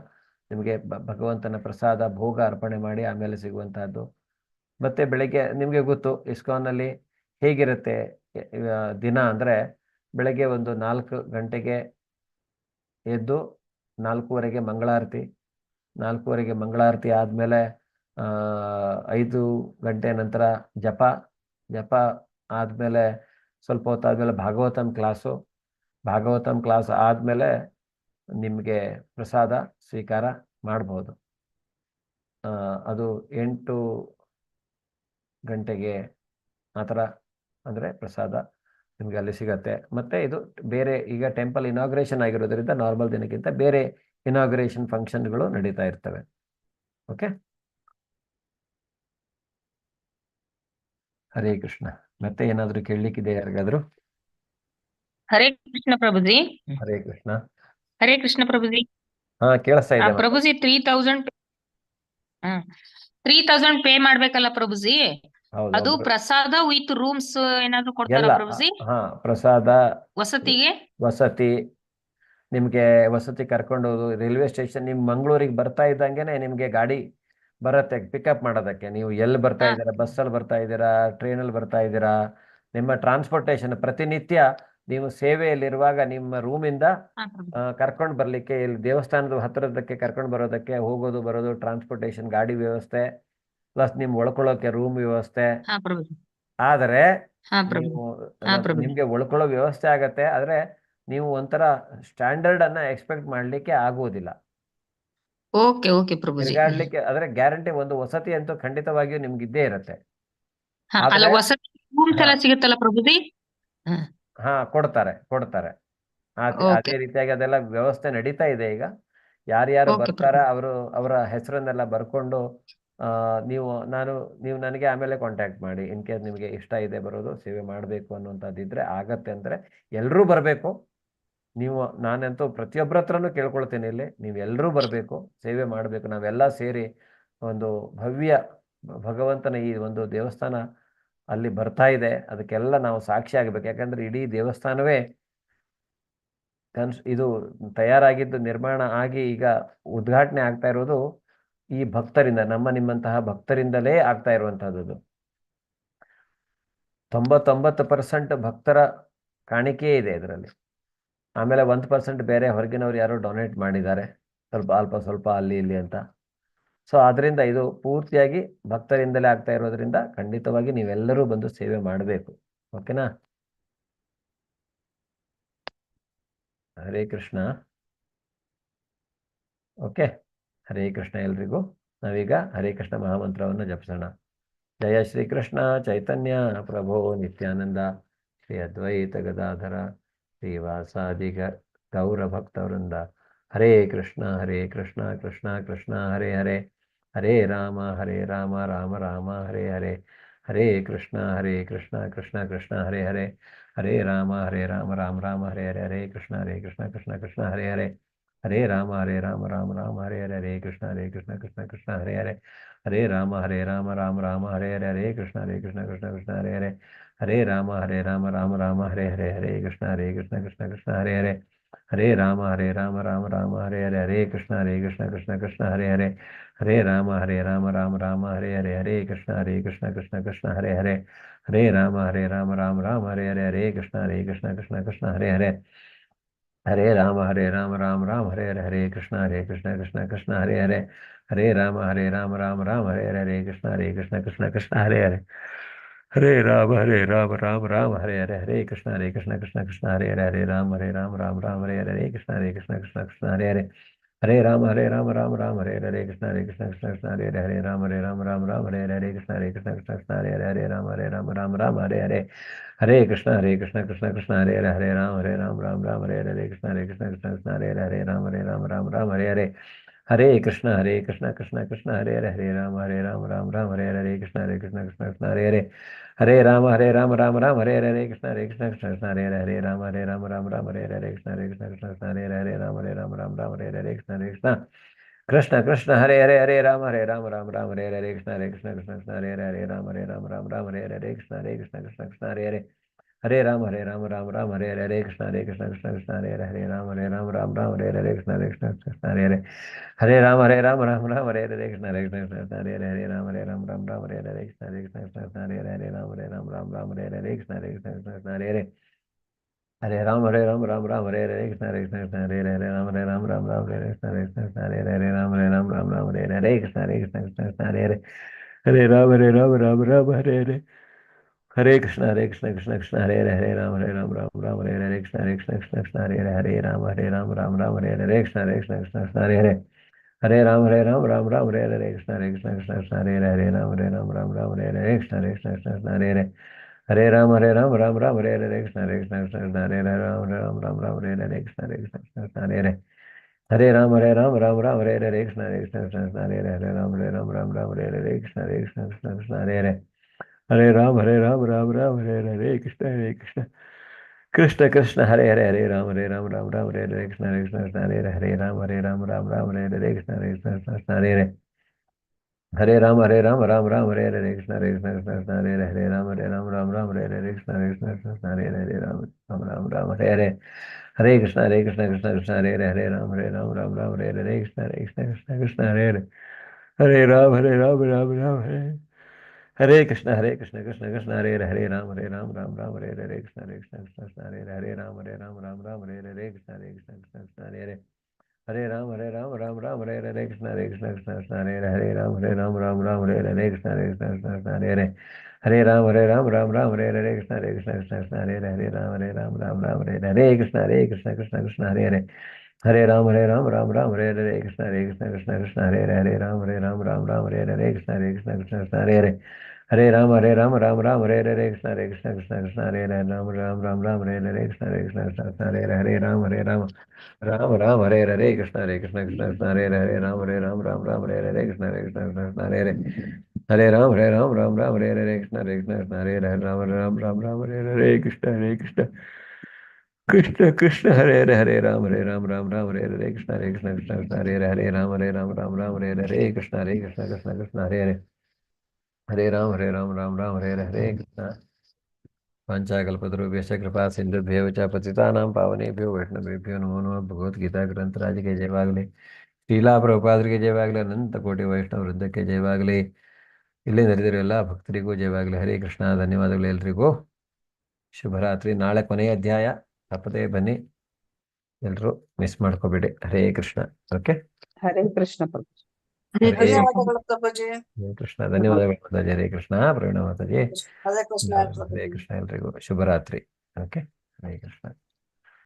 ನಿಮಗೆ ಭಗವಂತನ ಪ್ರಸಾದ ಭೋಗ ಅರ್ಪಣೆ ಮಾಡಿ ಆಮೇಲೆ ಸಿಗುವಂತಹದ್ದು. ಮತ್ತು ಬೆಳಗ್ಗೆ ನಿಮಗೆ ಗೊತ್ತು ಇಸ್ಕಾನ್ನಲ್ಲಿ ಹೇಗಿರುತ್ತೆ ದಿನ ಅಂದರೆ, ಬೆಳಗ್ಗೆ ಒಂದು 4 ಗಂಟೆಗೆ ಎದ್ದು 4:15 ಮಂಗಳಾರತಿ, 4:15 ಮಂಗಳಾರತಿ ಆದಮೇಲೆ 5 ಗಂಟೆ ನಂತರ ಜಪ ಆದಮೇಲೆ ಸ್ವಲ್ಪ ಹೊತ್ತಾದಮೇಲೆ ಭಾಗವತಂ ಕ್ಲಾಸ್ ಆದಮೇಲೆ ನಿಮಗೆ ಪ್ರಸಾದ ಸ್ವೀಕಾರ ಮಾಡ್ಬೋದು. ಅದು 8 ಗಂಟೆಗೆ ಆ ಥರ ಅಂದರೆ ಪ್ರಸಾದ ನಿಮಗೆ ಅಲ್ಲಿ ಸಿಗತ್ತೆ. ಮತ್ತು ಇದು ಬೇರೆ ಈಗ ಟೆಂಪಲ್ ಇನಾಗ್ರೇಷನ್ ಆಗಿರೋದ್ರಿಂದ ನಾರ್ಮಲ್ ದಿನಕ್ಕಿಂತ ಬೇರೆ ಇನಾಗ್ರೇಷನ್ ಫಂಕ್ಷನ್ಗಳು ನಡೀತಾ ಇರ್ತವೆ. ಓಕೆ, ಹರೇ ಕೃಷ್ಣ. ಮತ್ತೆ ಏನಾದರೂ ಕೇಳಲಿಕ್ಕಿದೆ ಯಾರಿಗಾದ್ರು? ಹರೇ ಕೃಷ್ಣ ಪ್ರಭುಜಿ. ಹರೇ ಕೃಷ್ಣ. ಹರೇ ಕೃಷ್ಣ ಪ್ರಭುಜಿ. ಹಾ, ಕೇಳಿಸ್ತಾ ಇದೆ. ಪ್ರಭುಜಿ 3000 ಪೇ ಮಾಡ್ಬೇಕಲ್ಲ ಪ್ರಭುಜಿ? ಅದು ಪ್ರಸಾದ ವಿತ್ ರೂಮ್ಸ್ ಏನಾದ್ರು ಕೊಡ್ತಾರ ಪ್ರಭುಜಿ? ಹಾ, ಪ್ರಸಾದ, ವಸತಿಗೆ ವಸತಿ, ನಿಮ್ಗೆ ವಸತಿ ಕರ್ಕೊಂಡು ಹೋಗೋದು. ರೈಲ್ವೆ ಸ್ಟೇಷನ್ ನಿಮ್ ಮಂಗಳೂರಿಗೆ ಬರ್ತಾ ಇದ್ದಂಗೆನೆ ನಿಮ್ಗೆ ಗಾಡಿ ಬರುತ್ತೆ ಪಿಕಪ್ ಮಾಡೋದಕ್ಕೆ. ನೀವು ಎಲ್ಲಿ ಬರ್ತಾ ಇದ್ದೀರಾ, ಬಸ್ಸಲ್ಲಿ ಬರ್ತಾ ಇದ್ದೀರಾ, ಟ್ರೈನಲ್ಲಿ ಬರ್ತಾ ಇದ್ದೀರಾ, ನಿಮ್ಮ ಟ್ರಾನ್ಸ್ಪೋರ್ಟೇಷನ್ ಪ್ರತಿನಿತ್ಯ ನೀವು ಸೇವೆಯಲ್ಲಿರುವಾಗ ನಿಮ್ಮ ರೂಮಿಂದ ಕರ್ಕೊಂಡು ಬರ್ಲಿಕ್ಕೆ, ಇಲ್ಲಿ ದೇವಸ್ಥಾನದ ಹತ್ತಿರದಕ್ಕೆ ಕರ್ಕೊಂಡು ಬರೋದಕ್ಕೆ, ಹೋಗೋದು ಬರೋದು, ಟ್ರಾನ್ಸ್ಪೋರ್ಟೇಷನ್ ಗಾಡಿ ವ್ಯವಸ್ಥೆ, ಪ್ಲಸ್ ನಿಮ್ ಉಳ್ಕೊಳ್ಳೋಕೆ ರೂಮ್ ವ್ಯವಸ್ಥೆ. ಆದರೆ ನಿಮ್ಗೆ ಉಳ್ಕೊಳ್ಳೋ ವ್ಯವಸ್ಥೆ ಆಗತ್ತೆ, ಆದ್ರೆ ನೀವು ಒಂಥರ ಸ್ಟ್ಯಾಂಡರ್ಡ್ ಅನ್ನ ಎಕ್ಸ್ಪೆಕ್ಟ್ ಮಾಡ್ಲಿಕ್ಕೆ ಆಗುವುದಿಲ್ಲ. ತಿರುಗಾಡ್ಲಿಕ್ಕೆ ಆದ್ರೆ ಗ್ಯಾರಂಟಿ ಒಂದು ವಸತಿ ಅಂತೂ ಖಂಡಿತವಾಗಿಯೂ ನಿಮ್ಗೆ ಇದ್ದೇ ಇರತ್ತೆ. ಹಾ, ಕೊಡ್ತಾರೆ. ಅದೇ ರೀತಿಯಾಗಿ ಅದೆಲ್ಲ ವ್ಯವಸ್ಥೆ ನಡೀತಾ ಇದೆ ಈಗ. ಯಾರ್ಯಾರು ಬರ್ತಾರ ಅವರ ಹೆಸರನ್ನೆಲ್ಲ ಬರ್ಕೊಂಡು ನೀವು ನನಗೆ ಆಮೇಲೆ ಕಾಂಟ್ಯಾಕ್ಟ್ ಮಾಡಿ. ಇನ್ ಕೇಸ್ ನಿಮಗೆ ಇಷ್ಟ ಇದೆ ಬರೋದು, ಸೇವೆ ಮಾಡಬೇಕು ಅನ್ನುವಂಥದ್ದಿದ್ರೆ ಆಗತ್ತೆ. ಅಂದ್ರೆ ಎಲ್ಲರೂ ಬರಬೇಕು. ನಾನಂತೂ ಪ್ರತಿಯೊಬ್ಬರ ಹತ್ರನೂ ಕೇಳ್ಕೊಳ್ತೀನಿ, ಇಲ್ಲಿ ನೀವೆಲ್ಲರೂ ಬರಬೇಕು, ಸೇವೆ ಮಾಡಬೇಕು. ನಾವೆಲ್ಲ ಸೇರಿ ಒಂದು ಭವ್ಯ ಭಗವಂತನ ಈ ಒಂದು ದೇವಸ್ಥಾನ ಅಲ್ಲಿ ಬರ್ತಾ ಇದೆ, ಅದಕ್ಕೆಲ್ಲ ನಾವು ಸಾಕ್ಷಿ ಆಗಬೇಕು. ಯಾಕಂದ್ರೆ ಇಡೀ ದೇವಸ್ಥಾನವೇ ಇದು ತಯಾರಾಗಿದ್ದು, ನಿರ್ಮಾಣ ಆಗಿ ಈಗ ಉದ್ಘಾಟನೆ ಆಗ್ತಾ ಇರೋದು ಈ ಭಕ್ತರಿಂದ, ನಿಮ್ಮಂತಹ ಭಕ್ತರಿಂದಲೇ ಆಗ್ತಾ ಇರುವಂತಹದ್ದು. 99% ಭಕ್ತರ ಕಾಣಿಕೆ ಇದೆ ಇದರಲ್ಲಿ. ಆಮೇಲೆ 1% ಬೇರೆ ಹೊರಗಿನವ್ರು ಯಾರೋ ಡೊನೇಟ್ ಮಾಡಿದ್ದಾರೆ, ಅಲ್ಪ ಸ್ವಲ್ಪ ಅಲ್ಲಿ ಇಲ್ಲಿ ಅಂತ. ಸೊ ಅದರಿಂದ ಇದು ಪೂರ್ತಿಯಾಗಿ ಭಕ್ತರಿಂದಲೇ ಆಗ್ತಾ ಇರೋದ್ರಿಂದ ಖಂಡಿತವಾಗಿ ನೀವೆಲ್ಲರೂ ಬಂದು ಸೇವೆ ಮಾಡಬೇಕು. ಓಕೆನಾ? ಹರೇ ಕೃಷ್ಣ. ಓಕೆ, ಹರೇ ಕೃಷ್ಣ ಎಲ್ರಿಗೂ. ನಾವೀಗ ಹರೇ ಕೃಷ್ಣ ಮಹಾಮಂತ್ರವನ್ನು ಜಪಿಸೋಣ. ಜಯ ಶ್ರೀಕೃಷ್ಣ ಚೈತನ್ಯ ಪ್ರಭೋ ನಿತ್ಯಾನಂದ, ಶ್ರೀ ಅದ್ವೈತ ಗದಾಧರ ಶ್ರೀವಾಸಾದಿ ಗೌರ ಭಕ್ತವೃಂದ. ಹರೇ ಕೃಷ್ಣ ಕೃಷ್ಣ ಕೃಷ್ಣ ಹರೇ ಹರೇ, ಹರೇ ರಾಮ ರಾಮ ರಾಮ ಹರೇ ಹರೇ. ಹರೇ ಕೃಷ್ಣ ಕೃಷ್ಣ ಕೃಷ್ಣ ಹರೇ ಹರೇ, ಹರೇ ರಾಮ ರಾಮ ರಾಮ ಹರೇ ಹರೇ. ಹರೇ ಕೃಷ್ಣ ಕೃಷ್ಣ ಕೃಷ್ಣ ಹರೇ ಹರೇ, ಹರೇ ರಾಮ ರಾಮ ರಾಮ ಹರೇ ಹರೇ. ಹರೇ ಕೃಷ್ಣ ಕೃಷ್ಣ ಕೃಷ್ಣ ಹರೇ ಹರೇ, ಹರೇ ರಾಮ ರಾಮ ರಾಮ ಹರೇ ಹರೇ. ಹರೇ ಕೃಷ್ಣ ಕೃಷ್ಣ ಕೃಷ್ಣ ಹರೇ ಹರೇ, ಹರೇ ರಾಮ ರಾಮ ರಾಮ ಹರೇ ಹರೇ. ಹರೇ ಕೃಷ್ಣ ಕೃಷ್ಣ ಕೃಷ್ಣ ಹರೇ ಹರೇ, ಹರೇ ರಾಮ ರಾಮ ರಾಮ ಹರೇ ಹರೇ. ಹರೇ ಕೃಷ್ಣ ಕೃಷ್ಣ ಕೃಷ್ಣ ಹರೇ ಹರೇ, ಹರೇ ರಾಮ ರಾಮ ರಾಮ ಹರೇ ಹರೇ. ಹರೇ ಕೃಷ್ಣ ಕೃಷ್ಣ ಕೃಷ್ಣ ಹರೇ ಹರೇ, ಹರೇ ರಾಮ ರಾಮ ರಾಮ ಹರೇ ಹರೇ. ಹರೇ ಕೃಷ್ಣ ಕೃಷ್ಣ ಕೃಷ್ಣ ಹರೇ ಹರೇ, ಹರೇ ರಾಮ ರಾಮ ರಾಮ ಹರೇ ಹರೇ. ಹರೇ ಕೃಷ್ಣ ಕೃಷ್ಣ ಕೃಷ್ಣ ಹರೇ ಹರೇ, ಹರೇ ರಾಮ ರಾಮ ರಾಮ ಹರೇ ಹರೇ. ಹರೇ ಕೃಷ್ಣ ಕೃಷ್ಣ ಕೃಷ್ಣ ಹರೇ ಹರೇ, ಹರೇ ರಾಮ ರಾಮ ರಾಮ ಹರೇ ಹರೇ. ಹರೇ ಕೃಷ್ಣ ಕೃಷ್ಣ ಕೃಷ್ಣ ಹರೇ ಹರೇ, ಹರೇ ರಾಮ ರಾಮ ರಾಮ ಹರೇ ಹರೇ. ಹರೇ ಕೃಷ್ಣ ಕೃಷ್ಣ ಕೃಷ್ಣ ಹರೇ ಹರೇ, ಹರೇ ರಾಮ ರಾಮ ರಾಮ ಹರೇ ಹರೇ. ಹರೇ ಕೃಷ್ಣ ಕೃಷ್ಣ ಕೃಷ್ಣ ಹರೇ ಹರೇ, ಹರೇ ರಾಮ ರಾಮ ರಾಮ ಹರೇ ಹರೇ. ಹರೇ ಕೃಷ್ಣ ಕೃಷ್ಣ ಕೃಷ್ಣ ಹರೇ ಹರೇ, ಹರೇ ರಾಮ ರಾಮ ರಾಮ ಹರೇ ಹರೇ. ಹರೇ ಕೃಷ್ಣ ಕೃಷ್ಣ ಕೃಷ್ಣ ಹರೇ ಹರೇ, ಹರೇ ರಾಮ ರಾಮ ಹರೇ ಹರೇ. ಹರೇ ಕೃಷ್ಣ ಕೃಷ್ಣ ಕೃಷ್ಣ ಹರೇ ಹರೇ, ಹರೇ ರಾಮ ರಾಮ ರಾಮ ಹರೇ ಹರೇ. ಹರೇ ಕೃಷ್ಣ ಕೃಷ್ಣ ಕೃಷ್ಣ ಹರೇ ಹರೇ, ಹರೇ ರಾಮ ರಾಮ ರಾಮ ಹರೇ ಹರೇ. ಹರೇ ಕೃಷ್ಣ ಕೃಷ್ಣ ಕೃಷ್ಣ ಹರೇ ಹರೇ, ಹರೇ ರಾಮ ರಾಮ ರಾಮ ಹರೇ ಹರೇ. ಹರೇ ಕೃಷ್ಣ ಕೃಷ್ಣ ಕೃಷ್ಣ ಹರೇ ಹರೇ, ಹರೇ ರಾಮ ರಾಮ ರಾಮ ಹರೇ ಹರೇ. ಹರೇ ಕೃಷ್ಣ ಕೃಷ್ಣ ಕೃಷ್ಣ ಹರೇ ಹರೇ, ಹರೇ ರಾಮ ರಾಮ ರಾಮ ಹರೇ ಹರೇ. ಹರೇ ಕೃಷ್ಣ ಕೃಷ್ಣ ಕೃಷ್ಣ ಹರೇ ಹರೇ, ಹರೇ ರಾಮ ರಾಮ ರಾಮ ಹರೇ ಹರೇ. ಹರೇ ಕೃಷ್ಣ ಕೃಷ್ಣ ಕೃಷ್ಣ ಹರೇ ಹರೇ, ಹರೇ ರಾಮ ರಾಮ ರಾಮ ಹರೇ ಹರೇ. ಹರೇ ಕೃಷ್ಣ ಕೃಷ್ಣ ಕೃಷ್ಣ ಹರೇ ಹರೇ, ಹರೇ ರಾಮ ರಾಮ ಹರೇ ಹರೇ. ಹರೇ ಕೃಷ್ಣ ಕೃಷ್ಣ ಕೃಷ್ಣ ಹರೇ ಹರೇ, ಹರೇ ರಾಮ ರಾಮ ರಾಮ ಹರೇ ಹರೇ. ಹರೇ ಕೃಷ್ಣ ಕೃಷ್ಣ ಕೃಷ್ಣ ಹರೇ ಹರೇ, ಹರೇ ರಾಮ ರಾಮ ಹರೇ ಹರೇ. ಹರೇ ಕೃಷ್ಣ ಕೃಷ್ಣ ಕೃಷ್ಣ ಹರೇ ಹರೇ, ಹರೇ ರಾಮ ರಾಮ ಹರೇ ಹರೇ. ಹರೇ ಕೃಷ್ಣ ಕೃಷ್ಣ ಕೃಷ್ಣ ಹರೇ ಹರೇ, ಹರೇ ರಾಮ ರಾಮ ಹರೇ ಹರೇ. ಹರೇ ಕೃಷ್ಣ ಕೃಷ್ಣ ಕೃಷ್ಣ ಹರೇ ಹರೇ, ಹರೇ ರಾಮ ರಾಮ ಹರೇ ಹರೇ. ಹರೇ ಕೃಷ್ಣ ಕೃಷ್ಣ ಕೃಷ್ಣ ಹರೇ ಹರೇ, ಹರೇ ರಾಮ ರಾಮ ಹರೇ ಹರೇ. ಹರೇ ಕೃಷ್ಣ ಕೃಷ್ಣ ಹರೇ ಹರೇ, ಹರೇ ರಾಮ ರಾಮ ಹರೇ ಹರೇ. ಹರೇ ಕೃಷ್ಣ ಕೃಷ್ಣ ಕೃಷ್ಣ ಹರೇ ಹರೇ, ಹರೇ ರಾಮ ರಾಮ ಹರೇ ಹರೇ. ಹರೇ ಕೃಷ್ಣ ಕೃಷ್ಣ ಕೃಷ್ಣ ಹರೇ ಹರೇ, ಹರೇ ರಾಮ ರಾಮ ಹರೇ ಹರೇ. ಹರೇ ಕೃಷ್ಣ ಕೃಷ್ಣ ಕೃಷ್ಣ ಹರೇ ಹರೇ, ಹರೇ ರಾಮ ರಾಮ ಹರೇ ಹರೇ. ಹರೇ ಕೃಷ್ಣ ಕೃಷ್ಣ ಕೃಷ್ಣ ಹರೇ ಹರೇ, हरे राम राम राम हरे हरे कृष्ण कृष्ण कृष्ण हरे हरे राम राम हरे हरे कृष्ण कृष्ण कृष्ण हरे हरे हरे राम राम हरे हरे कृष्ण कृष्ण कृष्ण हरे हरे राम हरे हरे कृष्ण कृष्ण कृष्ण हरे हरे हरे राम राम हरे हरे कृष्ण कृष्ण कृष्ण हरे हरे राम हरे हरे कृष्ण कृष्ण कृष्ण हरे हरे हरे राम राम हरे हरे कृष्ण कृष्ण कृष्ण हरे हरे राम राम हरे हरे कृष्ण कृष्ण कृष्ण हरे हरे राम राम हरे हरे कृष्ण कृष्ण कृष्ण हरे हरे हरे राम राम हरे हरे कृष्ण कृष्ण कृष्ण हरे हरे राम राम हरे हरे कृष्ण कृष्ण कृष्ण हरे हरे राम राम हरे हरे हरे कृष्ण कृष्ण कृष्ण हरे हरे राम राम हरे हरे कृष्ण कृष्ण कृष्ण हरे हरे हरे राम राम हरे हरे कृष्ण कृष्ण कृष्ण हरे हरे राम राम हरे हरे कृष्ण कृष्ण कृष्ण हरे हरे राम राम हरे हरे कृष्ण कृष्ण कृष्ण हरे हरे हरे राम राम हरे हरे कृष्ण कृष्ण कृष्ण हरे हरे राम राम हरे हरे कृष्ण कृष्ण कृष्ण हरे हरे हरे राम राम हरे हरे कृष्ण कृष्ण कृष्ण हरे हरे राम राम हरे हरे कृष्ण कृष्ण कृष्ण हरे हरे हरे राम राम हरे हरे कृष्ण कृष्ण कृष्ण हरे हरे राम राम हरे हरे कृष्ण कृष्ण कृष्ण हरे हरे हरे राम राम हरे हरे कृष्ण कृष्ण कृष्ण हरे हरे राम राम हरे हरे कृष्ण कृष्ण कृष्ण हरे हरे राम राम हरे हरे कृष्ण कृष्ण कृष्ण हरे हरे राम राम हरे हरे कृष्ण कृष्ण कृष्ण हरे हरे हरे राम राम हरे हरे कृष्ण कृष्ण कृष्ण हरे हरे राम राम हरे हरे कृष्ण कृष्ण कृष्ण हरे हरे राम राम हरे हरे कृष्ण कृष्ण कृष्ण कृष्ण हरे हरे राम राम हरे हरे कृष्ण कृष्ण कृष्ण हरे हरे हरे राम राम हरे हरे कृष्ण पंचाकल्पतरुभ्यश्च कृपा सिन्धुभ्यो च पतितानां पावनेभ्यो वैष्णवेभ्यो नमो नमः भगवद्गीता ग्रंथराज के जयवागले ಶ್ರೀಲಾ ಪ್ರಭುಪಾದರಿಗೆ ಜಯವಾಗಲಿ ಅನಂತ ಕೋಟಿ ವೈಷ್ಣವ ವೃಂದಕ್ಕೆ ಜಯವಾಗಲಿ ಇಲ್ಲಿ ನೆರೆದಿರೋ ಎಲ್ಲ ಭಕ್ತರಿಗೂ ಜಯವಾಗಲಿ ಹರೇ ಕೃಷ್ಣ ಧನ್ಯವಾದಗಳು ಎಲ್ರಿಗೂ ಶುಭರಾತ್ರಿ ನಾಳೆ ಕೊನೆಯ ಅಧ್ಯಾಯ ತಪ್ಪದೇ ಬನ್ನಿ ಎಲ್ರು ಮಿಸ್ ಮಾಡ್ಕೋಬೇಡಿ ಹರೇ ಕೃಷ್ಣ ಓಕೆ ಹರೇ ಕೃಷ್ಣ ಪ್ರಭು. ಹರೇ ಹರೇ ಕೃಷ್ಣ ಧನ್ಯವಾದಗಳು ಪ್ರಭುಜಿ. ಹರೇ ಕೃಷ್ಣ ಧನ್ಯವಾದಗಳು ಮಾತಾಜಿ ಹರೇ ಕೃಷ್ಣ ಪ್ರೇರಣ ಮಾತಾಜಿ ಹರೇ ಕೃಷ್ಣ ಹರೇ ಪ್ರಭುಜಿ. ಕೃಷ್ಣ ಎಲ್ರಿಗೂ ಶುಭರಾತ್ರಿ ಓಕೆ ಹರೇ ಕೃಷ್ಣ